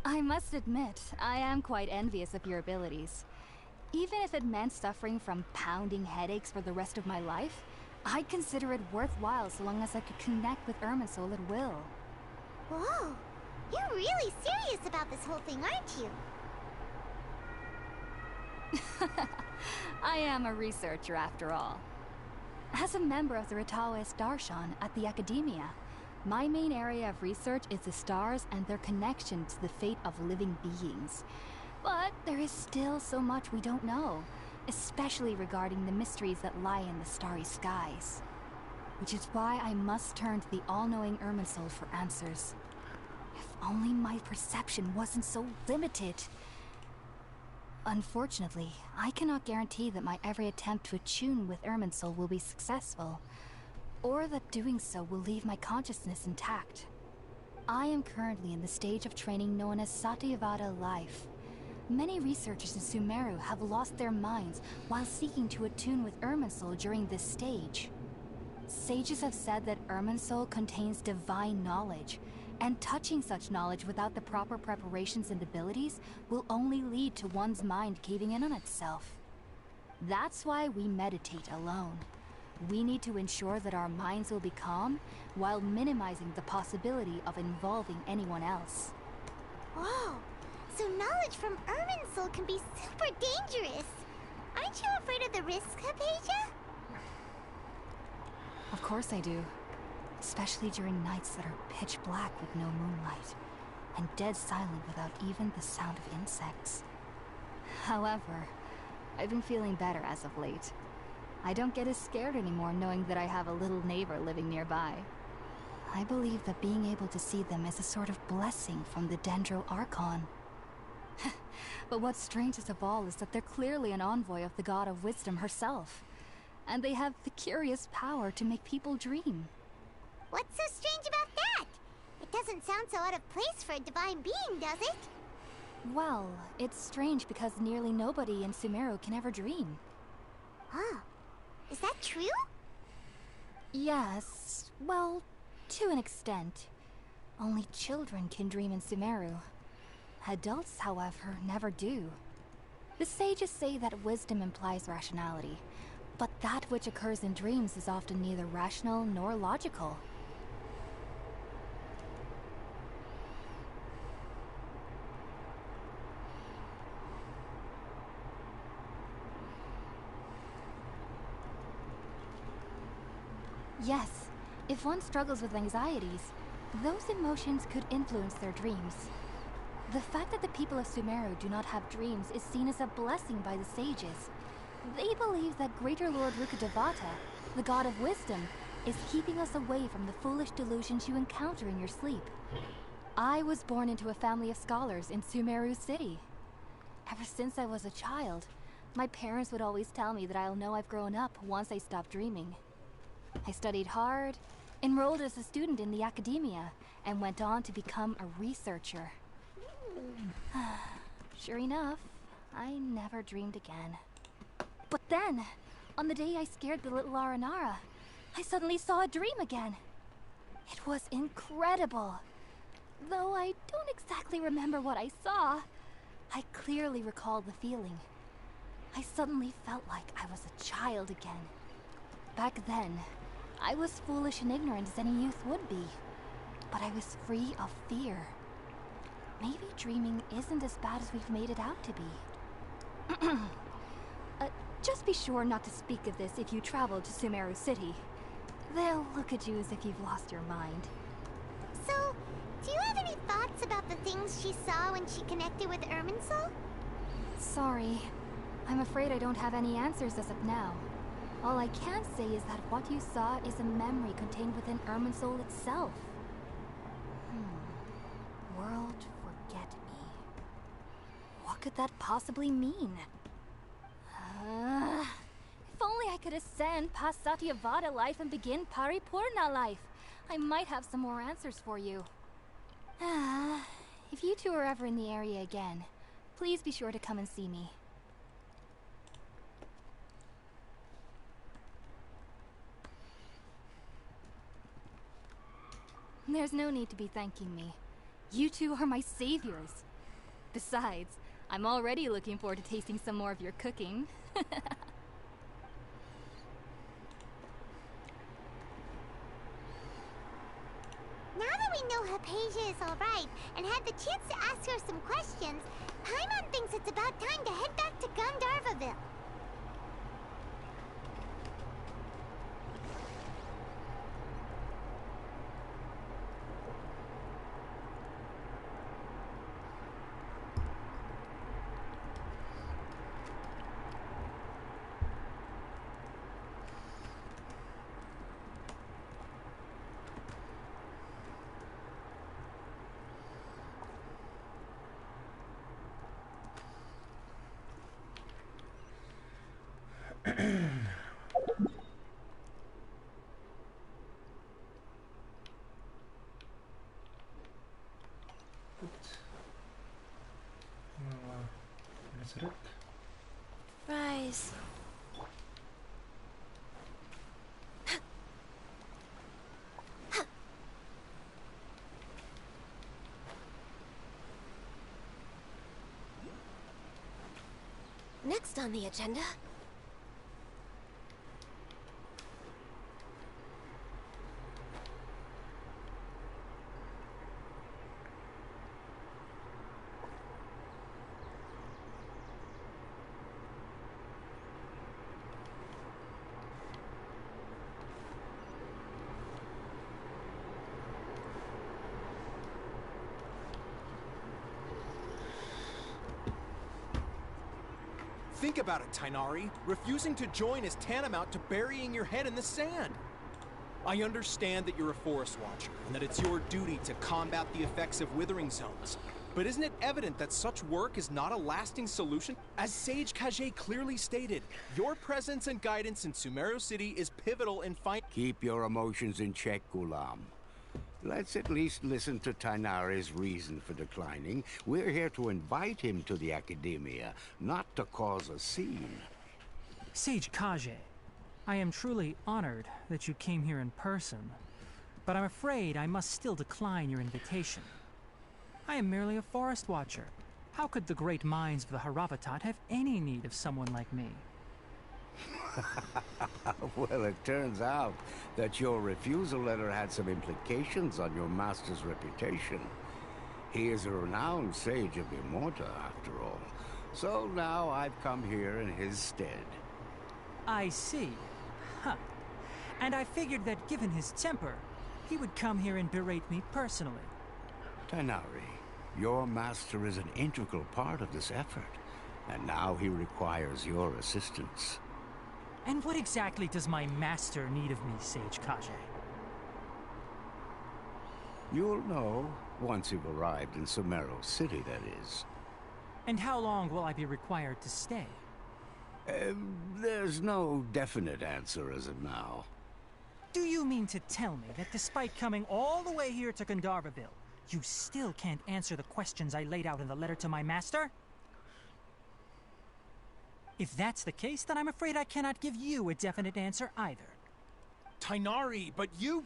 I must admit, I am quite envious of your abilities. Even if it meant suffering from pounding headaches for the rest of my life, I'd consider it worthwhile so long as I could connect with Irminsul at will. Whoa, you're really serious about this whole thing, aren't you? I am a researcher after all. As a member of the Ritaoist Darshan at the Academia, my main area of research is the stars and their connection to the fate of living beings. But there is still so much we don't know, especially regarding the mysteries that lie in the starry skies. Which is why I must turn to the all-knowing Irminsul for answers. If only my perception wasn't so limited. Unfortunately, I cannot guarantee that my every attempt to attune with Irminsul will be successful, or that doing so will leave my consciousness intact. I am currently in the stage of training known as Satyavada life. Many researchers in Sumeruu have lost their minds while seeking to attune with Irminsul during this stage. Sages have said that Irminsul contains divine knowledge, and touching such knowledge without the proper preparations and abilities will only lead to one's mind caving in on itself. That's why we meditate alone. We need to ensure that our minds will be calm while minimizing the possibility of involving anyone else. Whoa, so knowledge from Irminsul can be super dangerous. Aren't you afraid of the risks, Hypatia? Of course I do. Especially during nights that are pitch black with no moonlight, and dead silent without even the sound of insects. However, I've been feeling better as of late. I don't get as scared anymore knowing that I have a little neighbor living nearby. I believe that being able to see them is a sort of blessing from the Dendro Archon. But what's strangest of all is that they're clearly an envoy of the God of Wisdom herself. And they have the curious power to make people dream. What's so strange about that? It doesn't sound so out of place for a divine being, does it? Well, it's strange because nearly nobody in Sumeru can ever dream. Oh, is that true? Yes, well, to an extent. Only children can dream in Sumeru. Adults, however, never do. The sages say that wisdom implies rationality, but that which occurs in dreams is often neither rational nor logical. Yes, if one struggles with anxieties, those emotions could influence their dreams. The fact that the people of Sumeru do not have dreams is seen as a blessing by the sages. They believe that Greater Lord Rukkhadevata, the god of wisdom, is keeping us away from the foolish delusions you encounter in your sleep. I was born into a family of scholars in Sumeru City. Ever since I was a child, my parents would always tell me that I'll know I've grown up once I stop dreaming. I studied hard, enrolled as a student in the academia, and went on to become a researcher. Sure enough, I never dreamed again. But then, on the day I scared the little Aranara, I suddenly saw a dream again. It was incredible. Though I don't exactly remember what I saw, I clearly recall the feeling. I suddenly felt like I was a child again. Back then, I was foolish and ignorant as any youth would be, but I was free of fear. Maybe dreaming isn't as bad as we've made it out to be. Just be sure not to speak of this if you travel to Sumeru City. They'll look at you as if you've lost your mind. So, do you have any thoughts about the things she saw when she connected with Irminsul? Sorry. I'm afraid I don't have any answers as of now. All I can say is that what you saw is a memory contained within Irminsul itself. World forget me. What could that possibly mean? If only I could ascend past Satyavada life and begin Paripurna life, I might have some more answers for you. If you two are ever in the area again, please be sure to come and see me. There's no need to be thanking me. You two are my saviors. Besides, I'm already looking forward to tasting some more of your cooking. Now that we know Hypatia is alright and had the chance to ask her some questions, Paimon thinks it's about time to head back to Gandharvaville. Rise. Next on the agenda. Think about it, Tainari. Refusing to join is tantamount to burying your head in the sand. I understand that you're a forest watcher, and that it's your duty to combat the effects of withering zones. But isn't it evident that such work is not a lasting solution? As Sage Kage clearly stated, your presence and guidance in Sumeru City is pivotal in finding— Keep your emotions in check, Ghulam. Let's at least listen to Tainari's reason for declining. We're here to invite him to the Academia, not to cause a scene. Sage Kage, I am truly honored that you came here in person, but I'm afraid I must still decline your invitation. I am merely a forest watcher. How could the great minds of the Haravatat have any need of someone like me? Well, it turns out that your refusal letter had some implications on your master's reputation. He is a renowned sage of Immorta, after all. So now I've come here in his stead. I see. Huh. And I figured that given his temper, he would come here and berate me personally. Tainari, your master is an integral part of this effort, and now he requires your assistance. And what exactly does my master need of me, Sage Kage? You'll know once you've arrived in Sumeruu City, that is. And how long will I be required to stay? There's no definite answer as of now. Do you mean to tell me that despite coming all the way here to Gandharvaville, you still can't answer the questions I laid out in the letter to my master? If that's the case, then I'm afraid I cannot give you a definite answer either. Tainari, but you...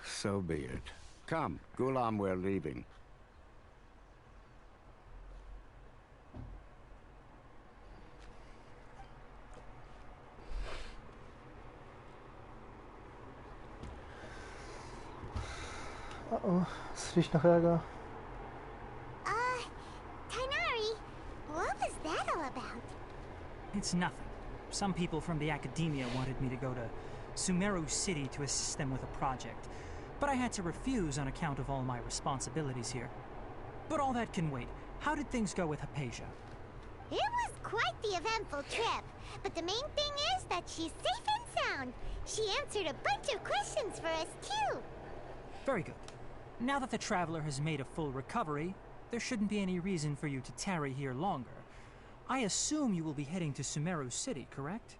So be it. Come, Gulam, we're leaving. Uh-oh, es riecht nach Ärger. Tainari, what was that all about? It's nothing. Some people from the Academia wanted me to go to Sumeruu City to assist them with a project, but I had to refuse on account of all my responsibilities here. But all that can wait. How did things go with Hypatia? It was quite the eventful trip, but the main thing is that she's safe and sound. She answered a bunch of questions for us, too. Very good. Now that the Traveler has made a full recovery, there shouldn't be any reason for you to tarry here longer. I assume you will be heading to Sumeruu City, correct?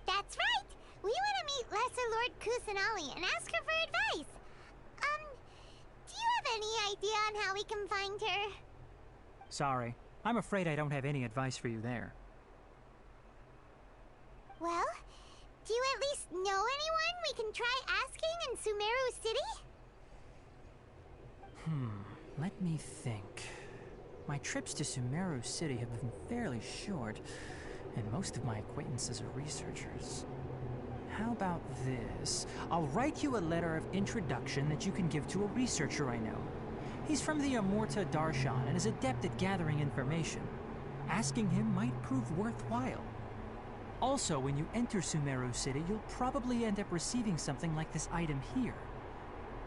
That's right! We want to meet Lesser Lord Kusanali and ask her for advice. Do you have any idea on how we can find her? Sorry. I'm afraid I don't have any advice for you there. Well, do you at least know anyone we can try asking in Sumeruu City? Let me think. My trips to Sumeruu City have been fairly short, and most of my acquaintances are researchers. How about this? I'll write you a letter of introduction that you can give to a researcher I know. He's from the Immorta Darshan and is adept at gathering information. Asking him might prove worthwhile. Also, when you enter Sumeruu City, you'll probably end up receiving something like this item here.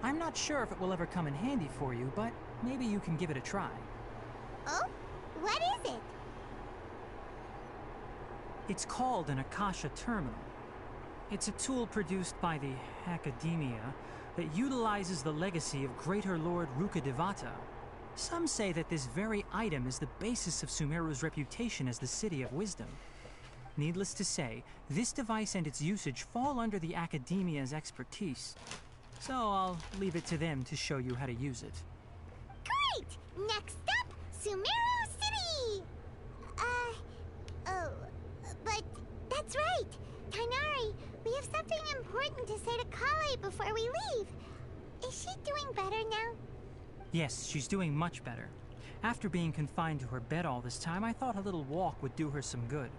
I'm not sure if it will ever come in handy for you, but maybe you can give it a try. Oh? What is it? It's called an Akasha Terminal. It's a tool produced by the Academia that utilizes the legacy of Greater Lord Rukkhadevata. Some say that this very item is the basis of Sumeru's reputation as the City of Wisdom. Needless to say, this device and its usage fall under the Academia's expertise. So I'll leave it to them to show you how to use it. Great! Next up, Sumeruu City! But that's right. Tainari, we have something important to say to Kale before we leave. Is she doing better now? Yes, she's doing much better. After being confined to her bed all this time, I thought a little walk would do her some good.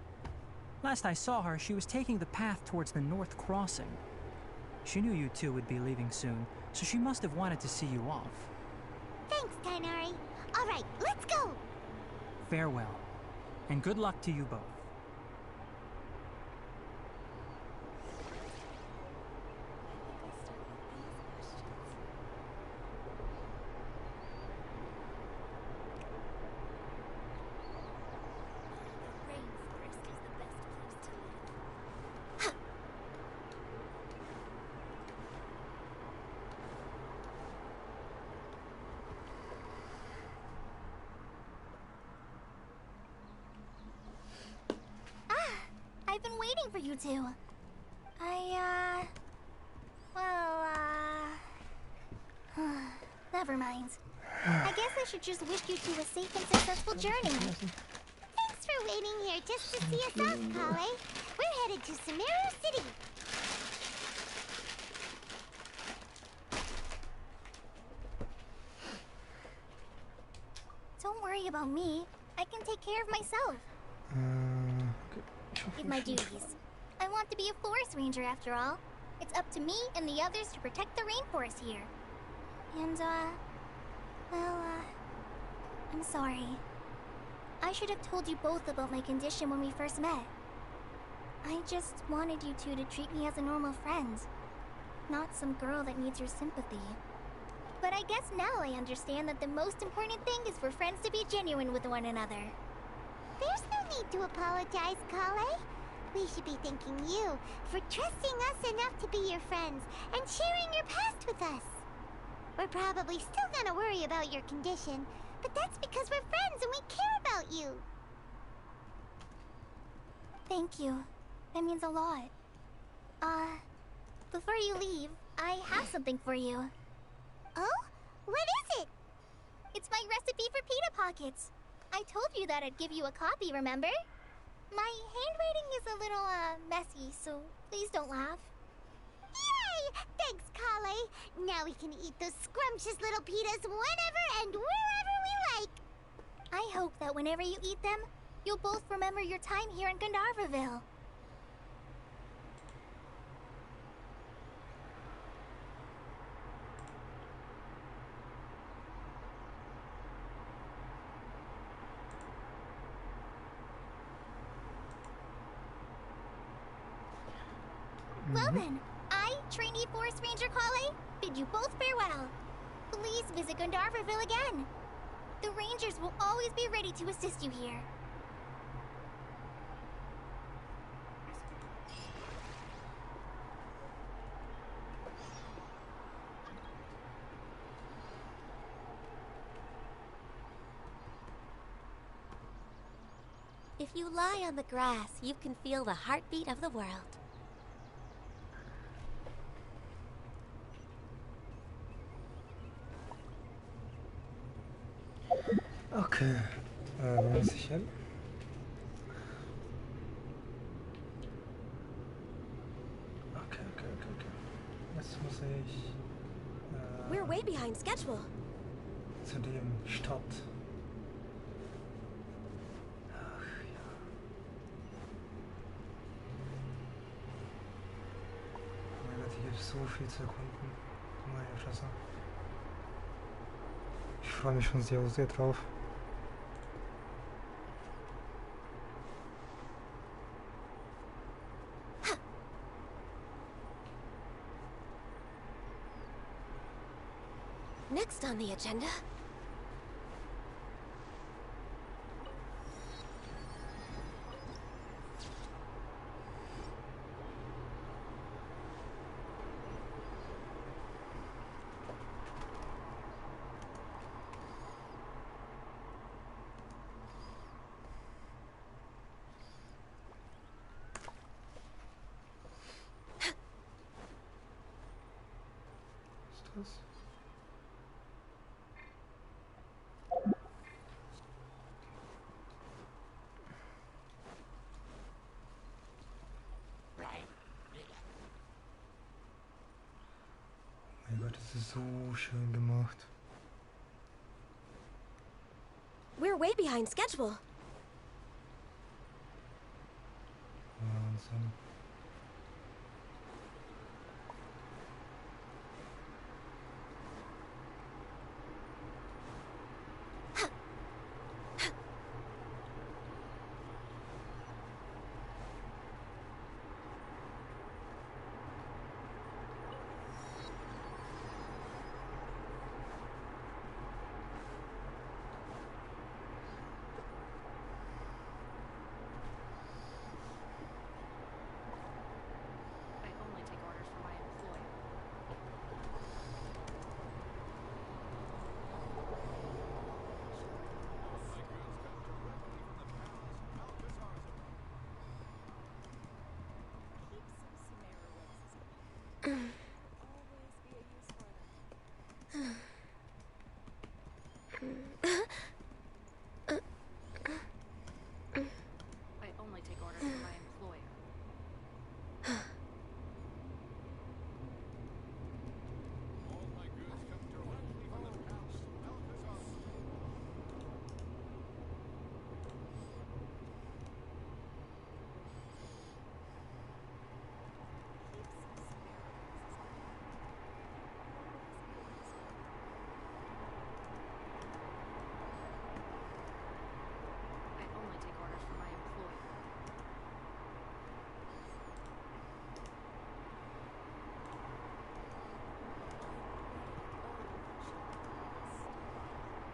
Last I saw her, she was taking the path towards the North Crossing. She knew you two would be leaving soon, so she must have wanted to see you off. Thanks, Tainari. All right, let's go! Farewell, and good luck to you both. I've been waiting for you two. Never mind. I guess I should just wish you two a safe and successful journey. Thanks for waiting here just to see us off, Kale. We're headed to Sumeruu City. Don't worry about me. I can take care of myself. With my duties. I want to be a forest ranger after all. It's up to me and the others to protect the rainforest here. And, I'm sorry. I should have told you both about my condition when we first met. I just wanted you two to treat me as a normal friend, not some girl that needs your sympathy. But I guess now I understand that the most important thing is for friends to be genuine with one another. There's no need to apologize, Kale. We should be thanking you for trusting us enough to be your friends and sharing your past with us. We're probably still gonna worry about your condition, but that's because we're friends and we care about you. Thank you. That means a lot. Before you leave, I have something for you. Oh? What is it? It's my recipe for pita pockets. I told you that I'd give you a copy, remember? My handwriting is a little, messy, so please don't laugh. Yay! Thanks, Kale. Now we can eat those scrumptious little pitas whenever and wherever we like. I hope that whenever you eat them, you'll both remember your time here in Gandharvaville. Well then, I, trainee Forest Ranger Kale, bid you both farewell. Please visit Gandharvaville again. The Rangers will always be ready to assist you here. If you lie on the grass, you can feel the heartbeat of the world. Okay, bin ich sicher. Okay. Jetzt muss ich We're way behind schedule. zu dem Stadt. Ach ja. Oh mein Gott, hier gibt so viel zu erkunden. Meine Fresse. Ich freue mich schon sehr, sehr drauf. Next on the agenda. Was? Mein Gott, das ist so schön gemacht. We're way behind schedule. Wahnsinn.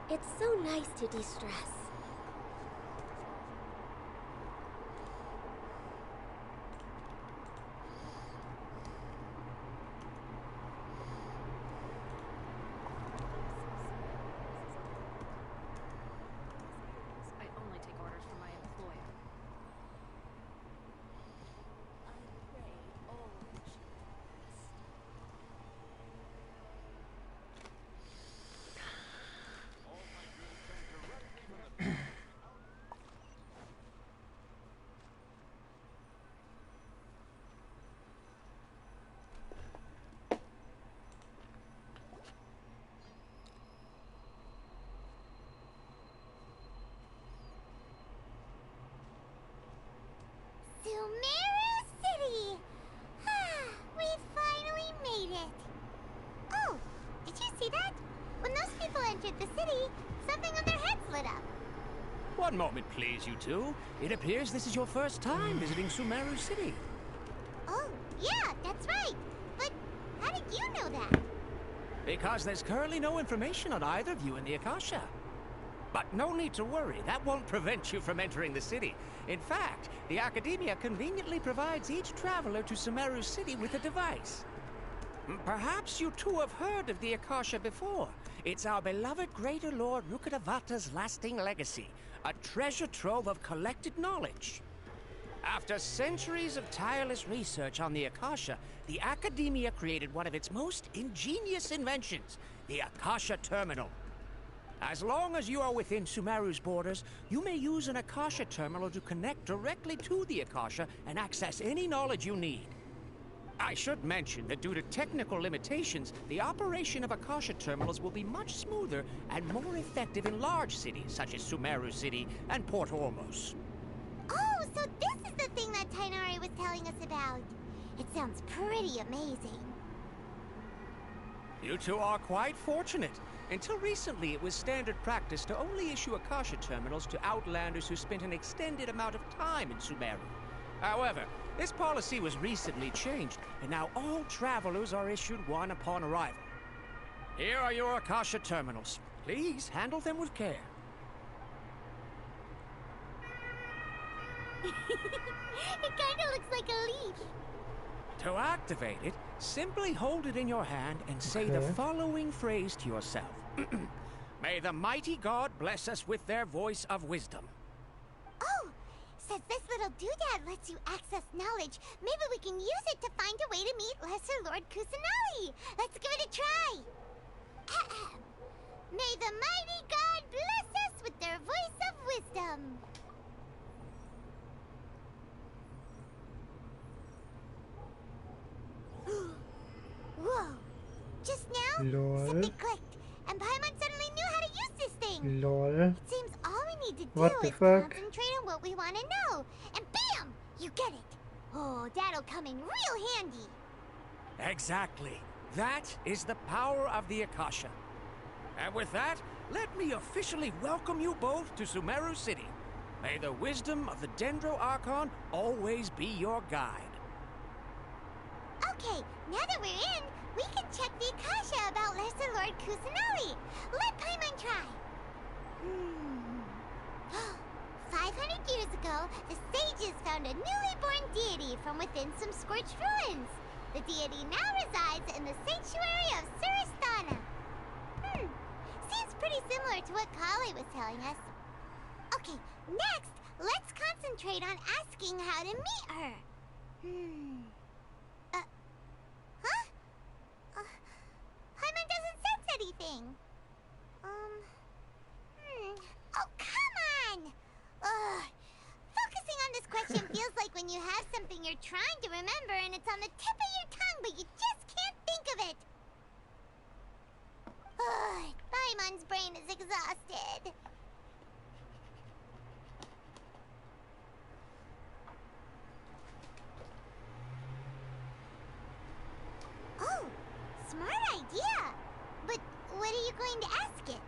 It's so nice to de-stress. I only take orders from my employer. Sumeruu City! Ah, we finally made it! Oh, did you see that? When those people entered the city, something on their heads lit up. One moment, please, you two. It appears this is your first time visiting Sumeruu City. Oh, yeah, that's right. But how did you know that? Because there's currently no information on either of you in the Akasha. But no need to worry, that won't prevent you from entering the city. In fact, the Academia conveniently provides each traveler to Sumeruu City with a device. Perhaps you two have heard of the Akasha before. It's our beloved Greater Lord Rukkhadevata's lasting legacy, a treasure trove of collected knowledge. After centuries of tireless research on the Akasha, the Academia created one of its most ingenious inventions, the Akasha Terminal. As long as you are within Sumeru's borders, you may use an Akasha terminal to connect directly to the Akasha and access any knowledge you need. I should mention that due to technical limitations, the operation of Akasha terminals will be much smoother and more effective in large cities such as Sumeruu City and Port Ormos. Oh, so this is the thing that Tainari was telling us about. It sounds pretty amazing. You two are quite fortunate. Until recently, it was standard practice to only issue Akasha terminals to outlanders who spent an extended amount of time in Sumeruu. However, this policy was recently changed, and now all travelers are issued one upon arrival. Here are your Akasha terminals. Please handle them with care. It kinda looks like a leaf. To activate it, simply hold it in your hand and say the following phrase to yourself. May the mighty God bless us with their voice of wisdom. Oh, since this little doodad lets you access knowledge, maybe we can use it to find a way to meet Lesser Lord Kusanali. Let's give it a try. May the mighty God bless us with their voice of wisdom. Whoa! Just now, something clicked, and Paimon suddenly knew how to use this thing. Lol. It seems all we need to do is concentrate on what we want to know, and bam! You get it. Oh, that'll come in real handy. Exactly. That is the power of the Akasha. And with that, let me officially welcome you both to Sumeruu City. May the wisdom of the Dendro Archon always be your guide. Okay, now that we're in, we can check the Akasha about Lesser Lord Kusanali. Let Paimon try. 500 years ago, the sages found a newly born deity from within some scorched ruins. The deity now resides in the sanctuary of Suristana. Seems pretty similar to what Kali was telling us. Okay, next, let's concentrate on asking how to meet her. Paimon doesn't sense anything. Oh, come on! Focusing on this question feels like when you have something you're trying to remember and it's on the tip of your tongue, but you just can't think of it. Paimon's brain is exhausted. Oh, smart idea. But what are you going to ask it?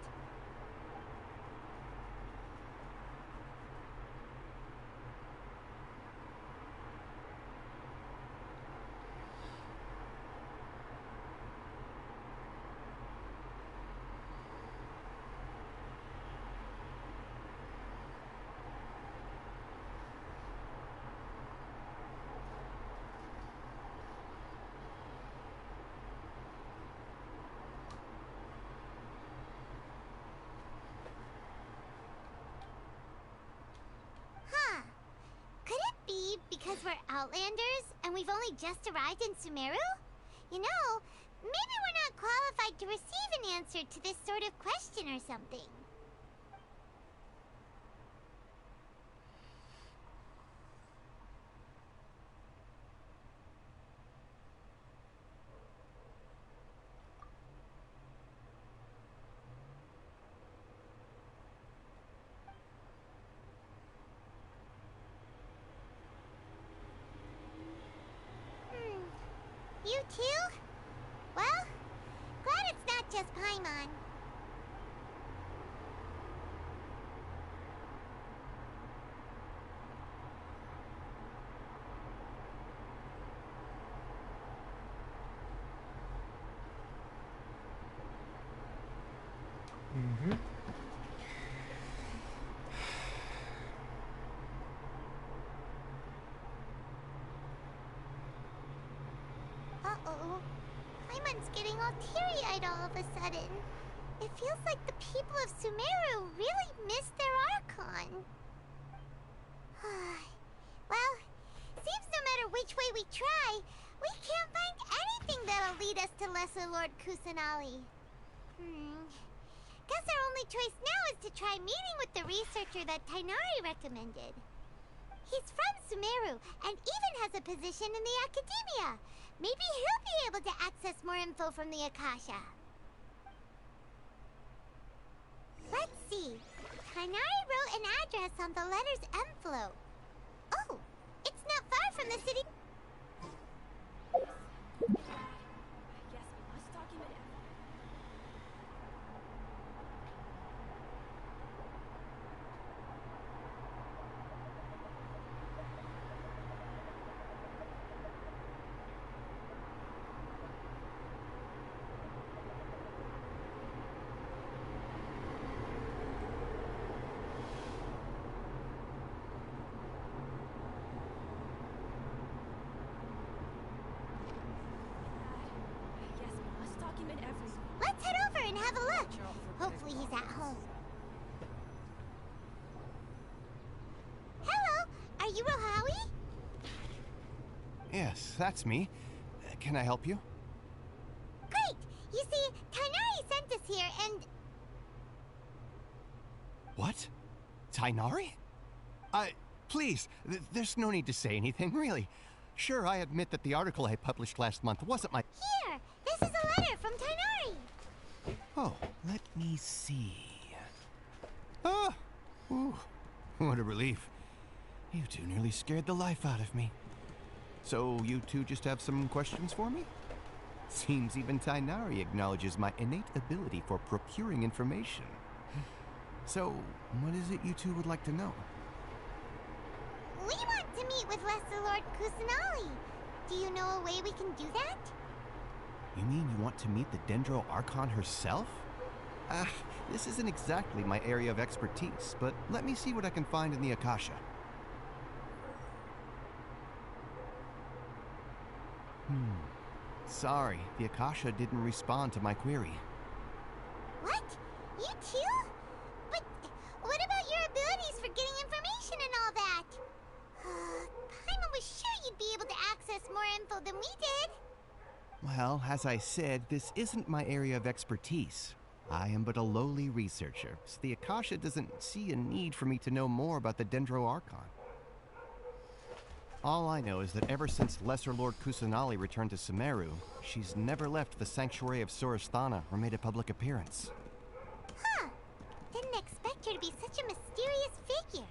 Outlanders, and we've only just arrived in Sumeruu? You know, maybe we're not qualified to receive an answer to this sort of question or something. You too? Well, glad it's not just Paimon. Mm-hmm. Uh-oh. Paimon's getting all teary-eyed all of a sudden. It feels like the people of Sumeruu really missed their Archon. Well, seems no matter which way we try, we can't find anything that'll lead us to Lesser Lord Kusanali. Guess our only choice now is to try meeting with the researcher that Tighnari recommended. He's from Sumeruu and even has a position in the Academia. Maybe he'll be able to access more info from the Akasha. Let's see. Tighnari wrote an address on the letter's envelope. Oh, it's not far from the city. Yes, we must document everything. Let's head over and have a look. Hopefully he's at home. Hello, are you Rohawi? Yes, that's me. Can I help you? Great! You see, Tighnari sent us here and... What? Tighnari? Please, there's no need to say anything, really. Sure, I admit that the article I published last month wasn't my... Here! This is a letter from Tighnari! Oh, let me see. Ah! Ooh, what a relief. You two nearly scared the life out of me. So, you two just have some questions for me? Seems even Tighnari acknowledges my innate ability for procuring information. So, what is it you two would like to know? We want to meet with Lesser Lord Kusanali. Do you know a way we can do that? You mean you want to meet the Dendro Archon herself? This isn't exactly my area of expertise, but let me see what I can find in the Akasha. Sorry, the Akasha didn't respond to my query. What? You too? But what about your abilities for getting information and all that? Paimon was sure you'd be able to access more info than we did. Well, as I said, this isn't my area of expertise. I am but a lowly researcher, so the Akasha doesn't see a need for me to know more about the Dendro Archon. All I know is that ever since Lesser Lord Kusanali returned to Sumeruu, she's never left the Sanctuary of Sorasthana or made a public appearance. Huh. Didn't expect her to be such a mysterious figure.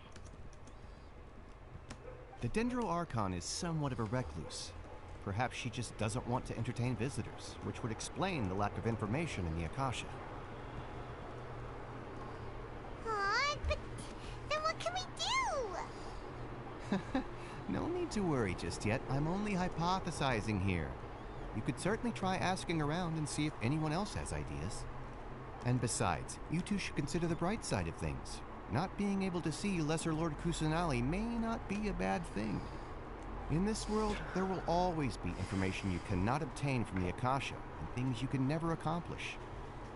The Dendro Archon is somewhat of a recluse. Perhaps she just doesn't want to entertain visitors, which would explain the lack of information in the Akasha. Aw, but then what can we do? No need to worry just yet. I'm only hypothesizing here. You could certainly try asking around and see if anyone else has ideas. And besides, you two should consider the bright side of things. Not being able to see Lesser Lord Kusanali may not be a bad thing. In this world, there will always be information you cannot obtain from the Akasha, and things you can never accomplish.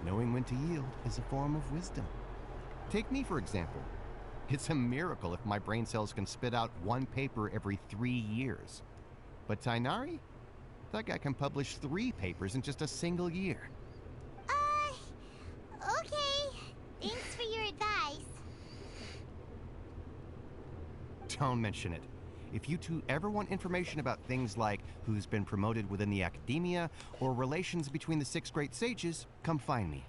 Knowing when to yield is a form of wisdom. Take me, for example. It's a miracle if my brain cells can spit out one paper every 3 years. But Tainari? That guy can publish 3 papers in just a single year. Okay. Thanks for your advice. Don't mention it. If you two ever want information about things like who's been promoted within the academia or relations between the 6 great sages, come find me.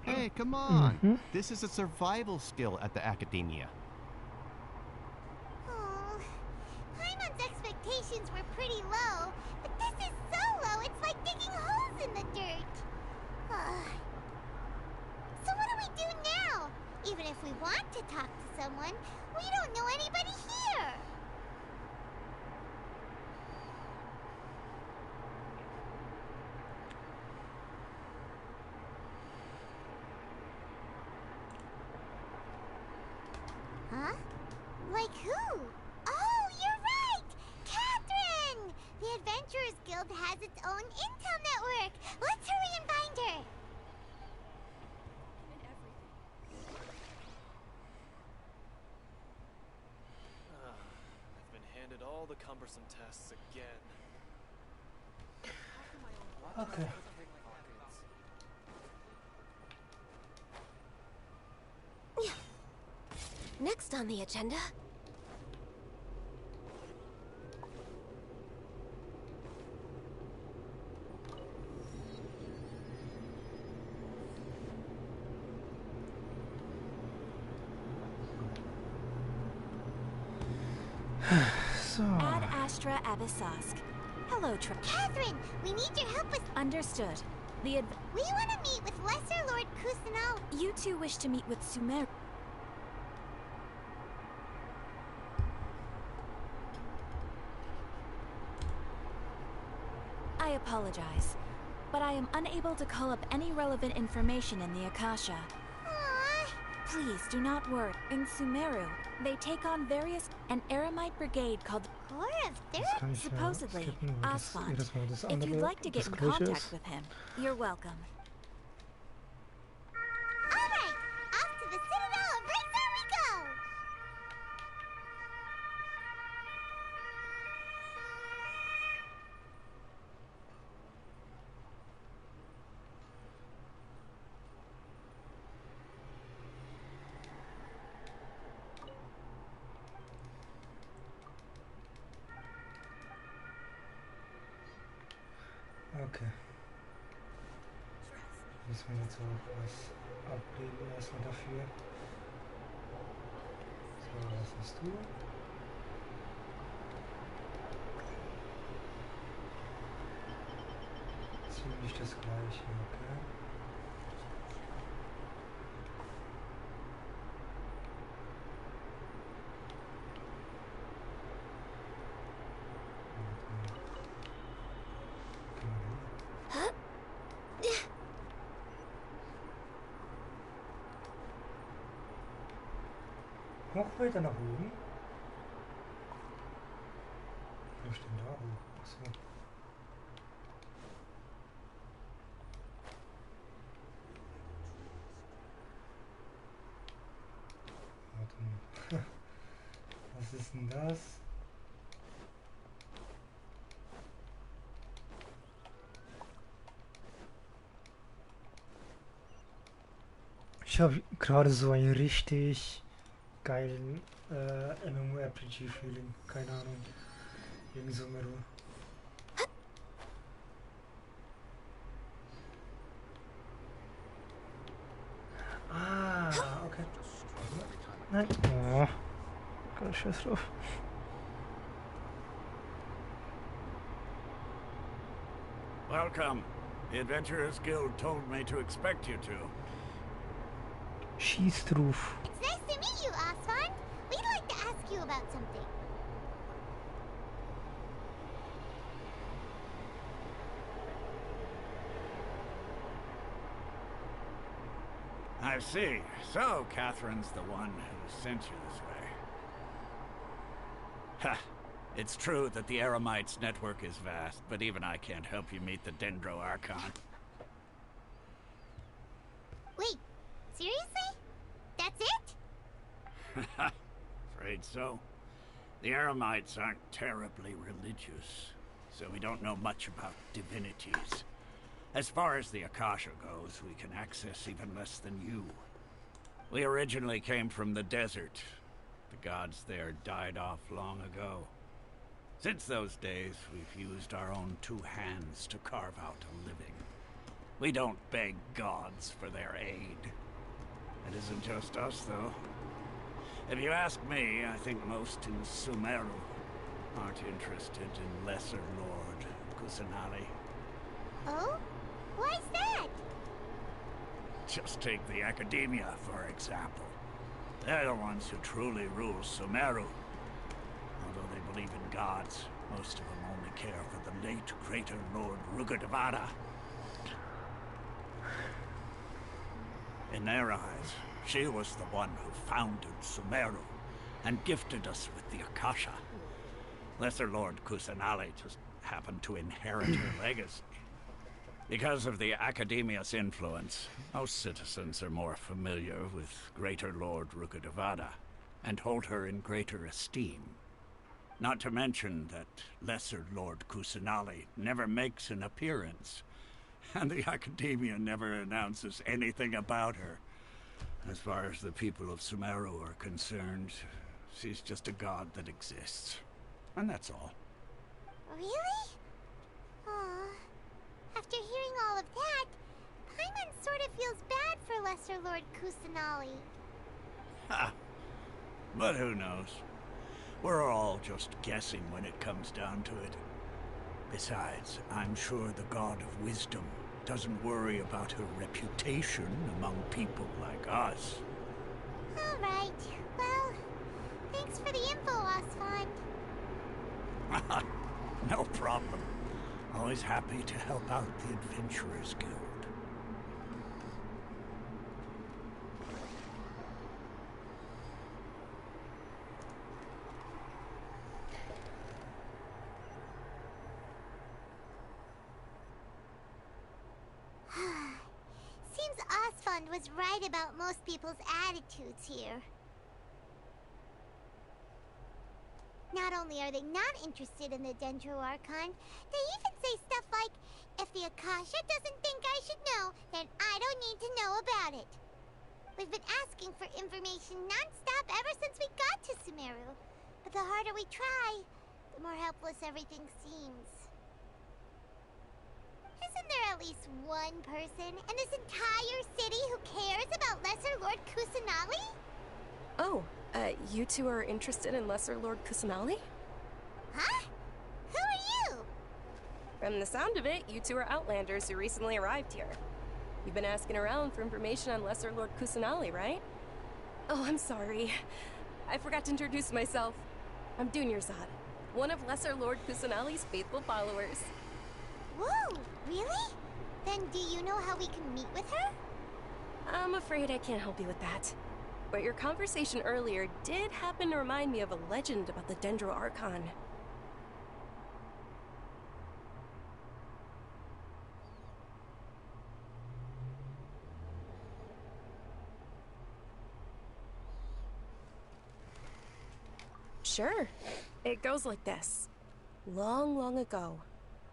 Hey, come on. This is a survival skill at the academia. Oh, Paimon's expectations were pretty low, but this is so low it's like digging holes in the dirt. So what do we do now? Even if we want to talk to someone, we don't know anybody here. Huh? Like who? Oh, you're right! Catherine! The Adventurers Guild has its own intel network. Let's hurry and find her. I've been handed all the cumbersome tests again. Okay. Next on the agenda. So. Ad Astra Abyssosque. Hello, Catherine, we need your help with... Understood. We want to meet with Lesser Lord Kusanao. You two wish to meet with Sumeruu. I apologize, but I am unable to call up any relevant information in the Akasha. Please do not worry. In Sumeruu, they take on an Eremite brigade called Corps of Third? Supposedly, Asphalt. If you'd like to get in contact with him, you're welcome. Alright, off to the Citadel of Razor we go! Okay. Müssen wir jetzt auch was abgeben erstmal dafür. So, was hast du? Ziemlich das gleiche, okay. Noch weiter nach oben? Wo ist denn da hoch? Achso. Warte mal. Was ist denn das? Ich habe gerade so ein richtig geilen MMORPG-Feeling, keine Ahnung, wegen Sumeruu. Ah, okay. Nein. Oh, keine Scheiß drauf. Welcome. The Adventurers Guild told me to expect you two. Schieß drauf. It's nice to meet you, Asvan. We'd like to ask you about something. I see. So, Catherine's the one who sent you this way. Ha! It's true that the Eremites' network is vast, but even I can't help you meet the Dendro Archon. Wait, seriously? That's it? Afraid so. The Eremites aren't terribly religious, so we don't know much about divinities. As far as the Akasha goes, we can access even less than you. We originally came from the desert. The gods there died off long ago. Since those days, we've used our own two hands to carve out a living. We don't beg gods for their aid. It isn't just us, though. If you ask me, I think most in Sumeru aren't interested in Lesser Lord Kusanali. Oh? Why's that? Just take the Academia, for example. They're the ones who truly rule Sumeru. Although they believe in gods, most of them only care for the late Greater Lord Rugudevada. In their eyes, she was the one who founded Sumeru and gifted us with the Akasha. Lesser Lord Kusanali just happened to inherit her legacy. Because of the Academia's influence, most citizens are more familiar with Greater Lord Rugudevada and hold her in greater esteem. Not to mention that Lesser Lord Kusanali never makes an appearance, and the Academia never announces anything about her. As far as the people of Sumeru are concerned, she's just a god that exists. And that's all. Really? Aw. After hearing all of that, Paimon sort of feels bad for Lesser Lord Kusanali. Ha! But who knows? We're all just guessing when it comes down to it. Besides, I'm sure the God of Wisdom doesn't worry about her reputation among people like us. All right. Well, thanks for the info, Osfond. No problem. Always happy to help out the Adventurers Guild. Seems Osfond was right about most people's attitudes here. Not only are they not interested in the Dendro Archon, they even say stuff like, if the Akasha doesn't think I should know, then I don't need to know about it. We've been asking for information non-stop ever since we got to Sumeru. But the harder we try, the more helpless everything seems. Isn't there at least one person in this entire city who cares about Lesser Lord Kusanali? Oh, you two are interested in Lesser Lord Kusanali? Huh? Who are you? From the sound of it, you two are Outlanders who recently arrived here. You've been asking around for information on Lesser Lord Kusanali, right? Oh, I'm sorry. I forgot to introduce myself. I'm Dunyarzad, one of Lesser Lord Kusanali's faithful followers. Whoa, really? Then do you know how we can meet with her? I'm afraid I can't help you with that. But your conversation earlier did happen to remind me of a legend about the Dendro Archon. Sure. It goes like this. Long, long ago,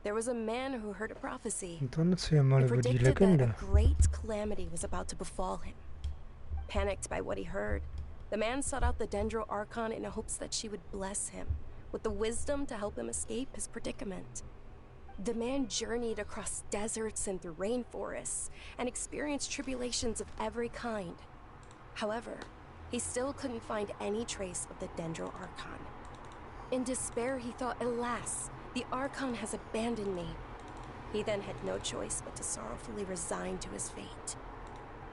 there was a man who heard a prophecy. Então se chamava It de predicted that legenda. a great calamity was about to befall him. Panicked by what he heard, the man sought out the Dendro Archon in hopes that she would bless him with the wisdom to help him escape his predicament. The man journeyed across deserts and through rainforests and experienced tribulations of every kind. However, he still couldn't find any trace of the Dendro Archon. In despair, he thought, alas, the Archon has abandoned me. He then had no choice but to sorrowfully resign to his fate.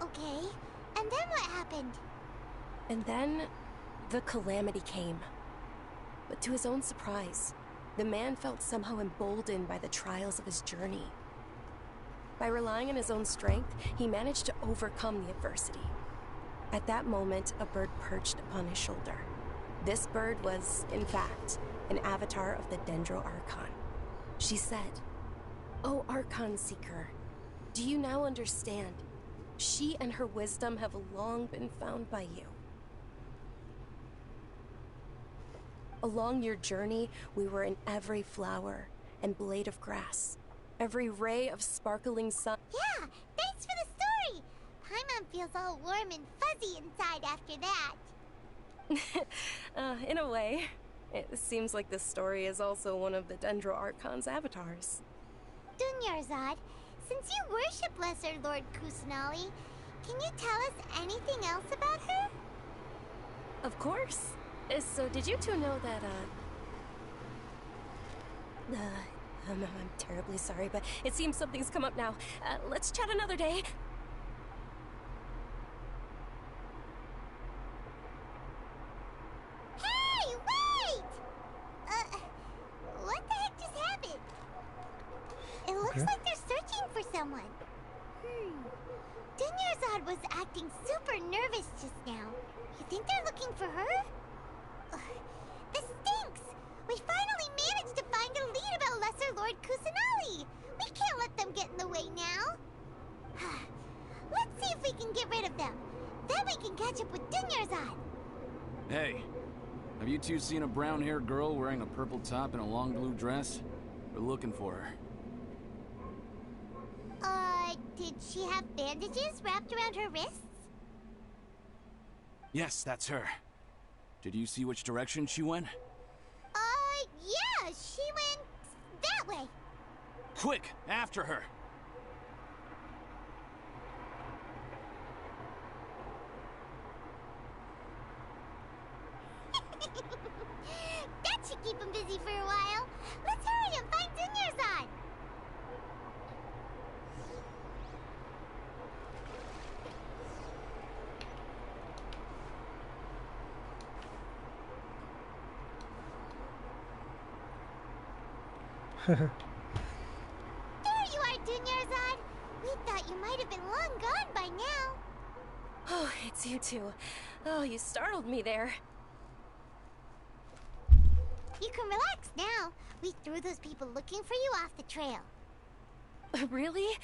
Okay, and then what happened? And then, the calamity came. But to his own surprise, the man felt somehow emboldened by the trials of his journey. By relying on his own strength, he managed to overcome the adversity. At that moment, a bird perched upon his shoulder. This bird was, in fact, an avatar of the Dendro Archon. She said, "Oh, Archon Seeker, do you now understand? She and her wisdom have long been found by you. Along your journey, we were in every flower and blade of grass, every ray of sparkling sun." Yeah, thanks for the story! Paimon feels all warm and fuzzy inside after that. In a way. It seems like this story is also one of the Dendro Archon's avatars. Dunyarzad, since you worship Lesser Lord Kusanali, can you tell us anything else about her? Of course. So did you two know that, I'm terribly sorry, but it seems something's come up now. Let's chat another day. Hey, wait! What the heck just happened? It looks like they're searching for someone. Dunyarzad was acting super nervous just now. You think they're looking for her? This stinks! We finally managed to find a lead about Lesser Lord Kusanali! We can't let them get in the way now! Let's see if we can get rid of them. Then we can catch up with Dunyarzad! Hey, have you two seen a brown-haired girl wearing a purple top and a long blue dress? We're looking for her. Did she have bandages wrapped around her wrists? Yes, that's her. Did you see which direction she went? Yeah, she went that way. Quick, after her! That should keep him busy for a while. Let's hurry and find Dunyarzad. There you are, Dunyarzad. We thought you might have been long gone by now. Oh, it's you two. Oh, you startled me there. You can relax now. We threw those people looking for you off the trail. Really?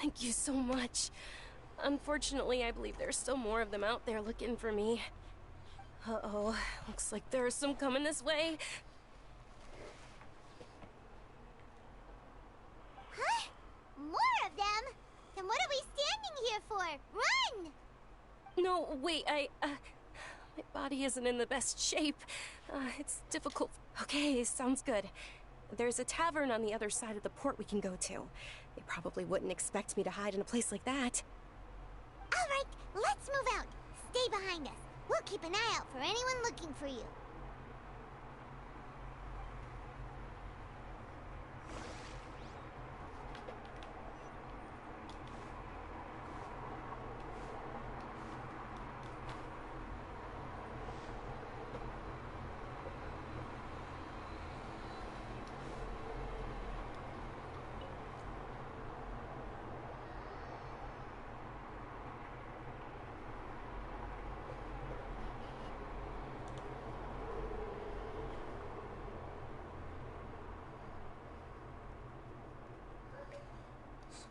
Thank you so much. Unfortunately, I believe there's still more of them out there looking for me. Uh-oh, looks like there are some coming this way. Huh? More of them? Then what are we standing here for? Run! No, wait, my body isn't in the best shape. It's difficult. Okay, sounds good. There's a tavern on the other side of the port we can go to. They probably wouldn't expect me to hide in a place like that. All right, let's move out. Stay behind us. We'll keep an eye out for anyone looking for you.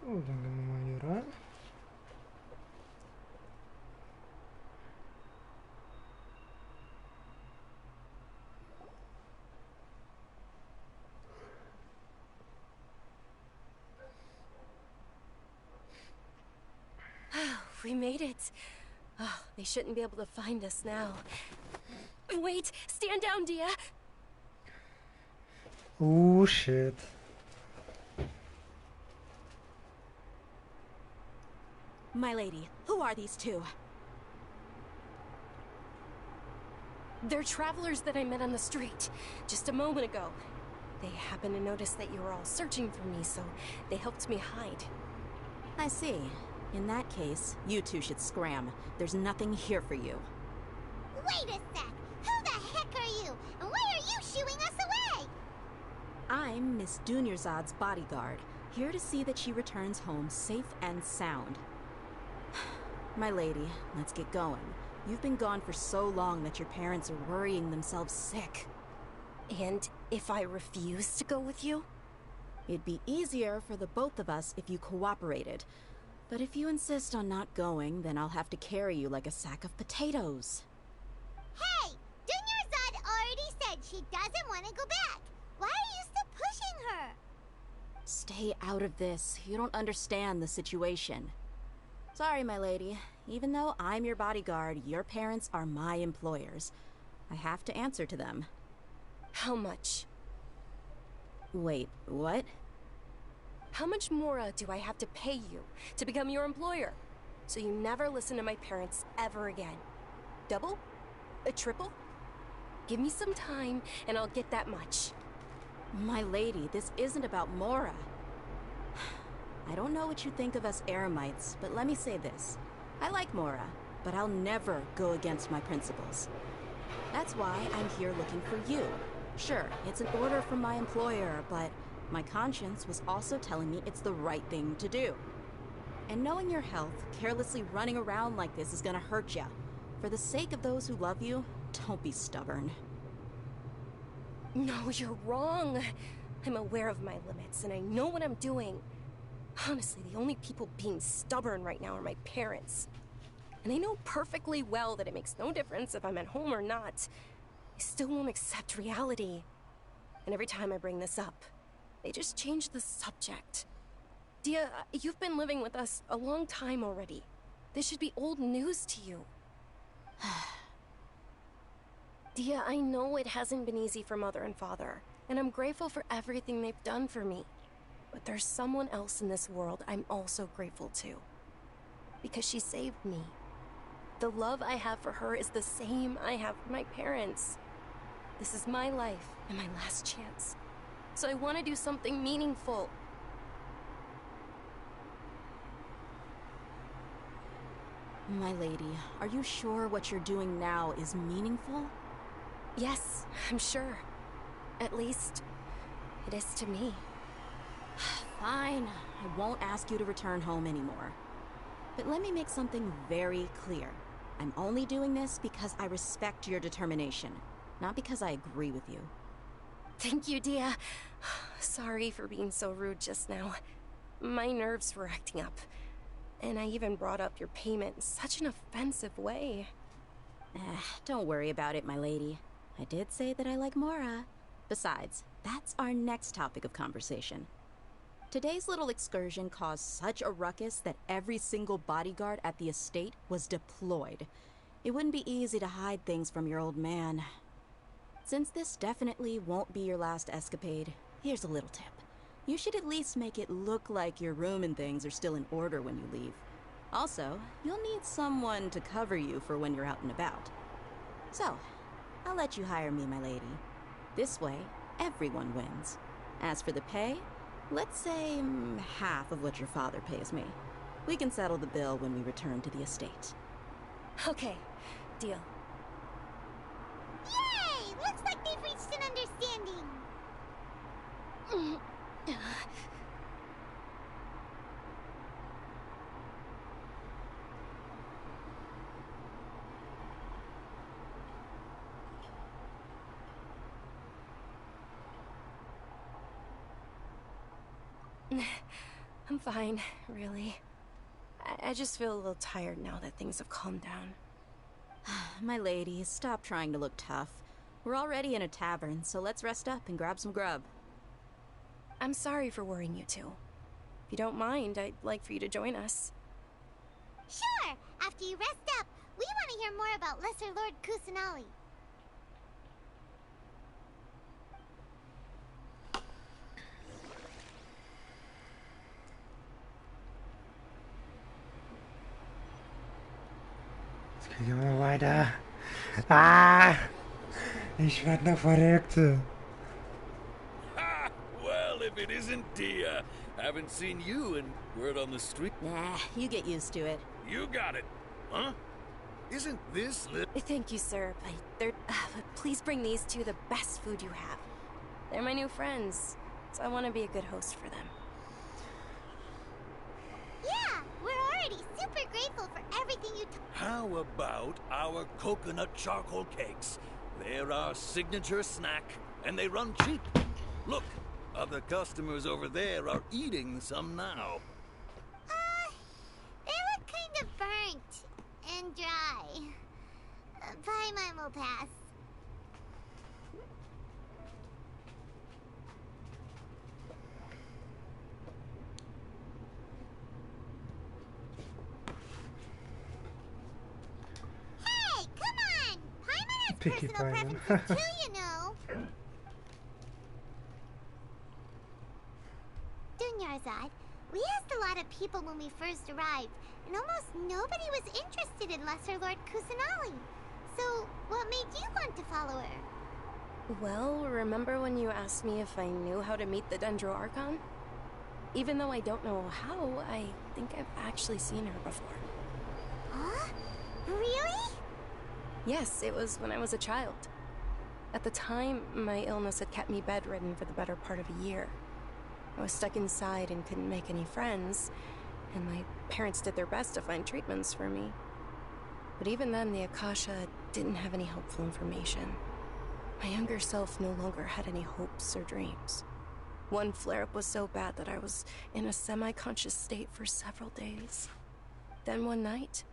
So, dann gehen wir mal hier rein. We made it. Oh, they shouldn't be able to find us now. Wait, stand down, Dia. Oh shit. My lady, who are these two? They're travelers that I met on the street just a moment ago. They happened to notice that you were all searching for me, so they helped me hide. I see. In that case, you two should scram. There's nothing here for you. Wait a sec! Who the heck are you? And why are you shooing us away? I'm Miss Dunyarzad's bodyguard, here to see that she returns home safe and sound. My lady, let's get going. You've been gone for so long that your parents are worrying themselves sick. And if I refuse to go with you? It'd be easier for the both of us if you cooperated. But if you insist on not going, then I'll have to carry you like a sack of potatoes. Hey! Dunyarzad already said she doesn't want to go back. Why are you still pushing her? Stay out of this. You don't understand the situation. Sorry, my lady. Even though I'm your bodyguard, your parents are my employers. I have to answer to them. How much? Wait, what? How much more do I have to pay you to become your employer? So you never listen to my parents ever again. Double? A triple? Give me some time and I'll get that much. My lady, this isn't about Mora. I don't know what you think of us Eremites, but let me say this. I like Mora, but I'll never go against my principles. That's why I'm here looking for you. Sure, it's an order from my employer, but my conscience was also telling me it's the right thing to do. And knowing your health, carelessly running around like this is gonna hurt ya. For the sake of those who love you, don't be stubborn. No, you're wrong. I'm aware of my limits, and I know what I'm doing. Honestly, the only people being stubborn right now are my parents. And they know perfectly well that it makes no difference if I'm at home or not. They still won't accept reality. And every time I bring this up, they just change the subject. Dia, you've been living with us a long time already. This should be old news to you. Dia, I know it hasn't been easy for Mother and Father, and I'm grateful for everything they've done for me. But there's someone else in this world I'm also grateful to. Because she saved me. The love I have for her is the same I have for my parents. This is my life and my last chance. So I want to do something meaningful. My lady, are you sure what you're doing now is meaningful? Yes, I'm sure. At least, it is to me. Fine. I won't ask you to return home anymore. But let me make something very clear. I'm only doing this because I respect your determination, not because I agree with you. Thank you, Dia. Sorry for being so rude just now. My nerves were acting up. And I even brought up your payment in such an offensive way. Don't worry about it, my lady. I did say that I like Mora. Besides, that's our next topic of conversation. Today's little excursion caused such a ruckus that every single bodyguard at the estate was deployed. It wouldn't be easy to hide things from your old man. Since this definitely won't be your last escapade, here's a little tip. You should at least make it look like your room and things are still in order when you leave. Also, you'll need someone to cover you for when you're out and about. So, I'll let you hire me, my lady. This way, everyone wins. As for the pay, let's say half of what your father pays me. We can settle the bill when we return to the estate. Okay, deal. Yay! Looks like they've reached an understanding. I'm fine, really. I just feel a little tired now that things have calmed down. My lady, stop trying to look tough. We're already in a tavern, so let's rest up and grab some grub. I'm sorry for worrying you two. If you don't mind, I'd like for you to join us. Sure! After you rest up, we want to hear more about Lesser Lord Kusanali. Gehen wir weiter. Ah! Ich werd noch verrückt. Ha! Well, if it isn't Dia. Haven't seen you in word on the street. Nah, you get used to it. You got it. Huh? Isn't this Thank you, sir, but please bring these two the best food you have. They're my new friends, so I want to be a good host for them. Yeah, we're already super grateful for everything you How about our coconut charcoal cakes? They're our signature snack. and they run cheap. Look, other customers over there are eating some now. They look kind of burnt and dry. Paimon will pass. Hey, come on! Paimon has Picky personal Paimon. preferences too, you know. Dunyarzad, we asked a lot of people when we first arrived, and almost nobody was interested in Lesser Lord Kusanali. So, what made you want to follow her? Well, remember when you asked me if I knew how to meet the Dendro Archon? Even though I don't know how, I think I've actually seen her before. Huh? Really? Yes, it was when I was a child. At the time, my illness had kept me bedridden for the better part of a year. I was stuck inside and couldn't make any friends, and my parents did their best to find treatments for me. But even then, the Akasha didn't have any helpful information. My younger self no longer had any hopes or dreams. One flare-up was so bad that I was in a semi-conscious state for several days. Then one night,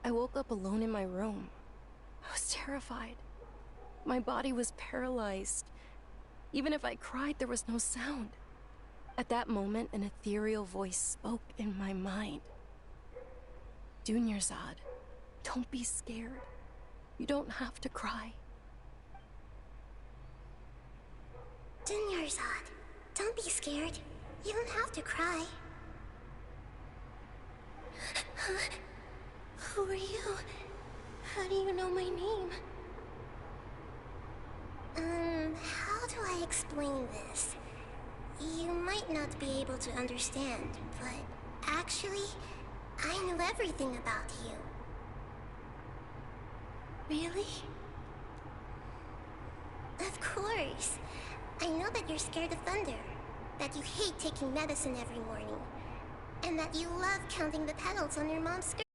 I woke up alone in my room. I was terrified. My body was paralyzed. Even if I cried, there was no sound. At that moment, an ethereal voice spoke in my mind. Dunyarzad, don't be scared. You don't have to cry. Dunyarzad, don't be scared. You don't have to cry. Who are you? How do you know my name? How do I explain this? You might not be able to understand, but actually, I know everything about you. Really? Of course. I know that you're scared of thunder, that you hate taking medicine every morning, and that you love counting the petals on your mom's skirt.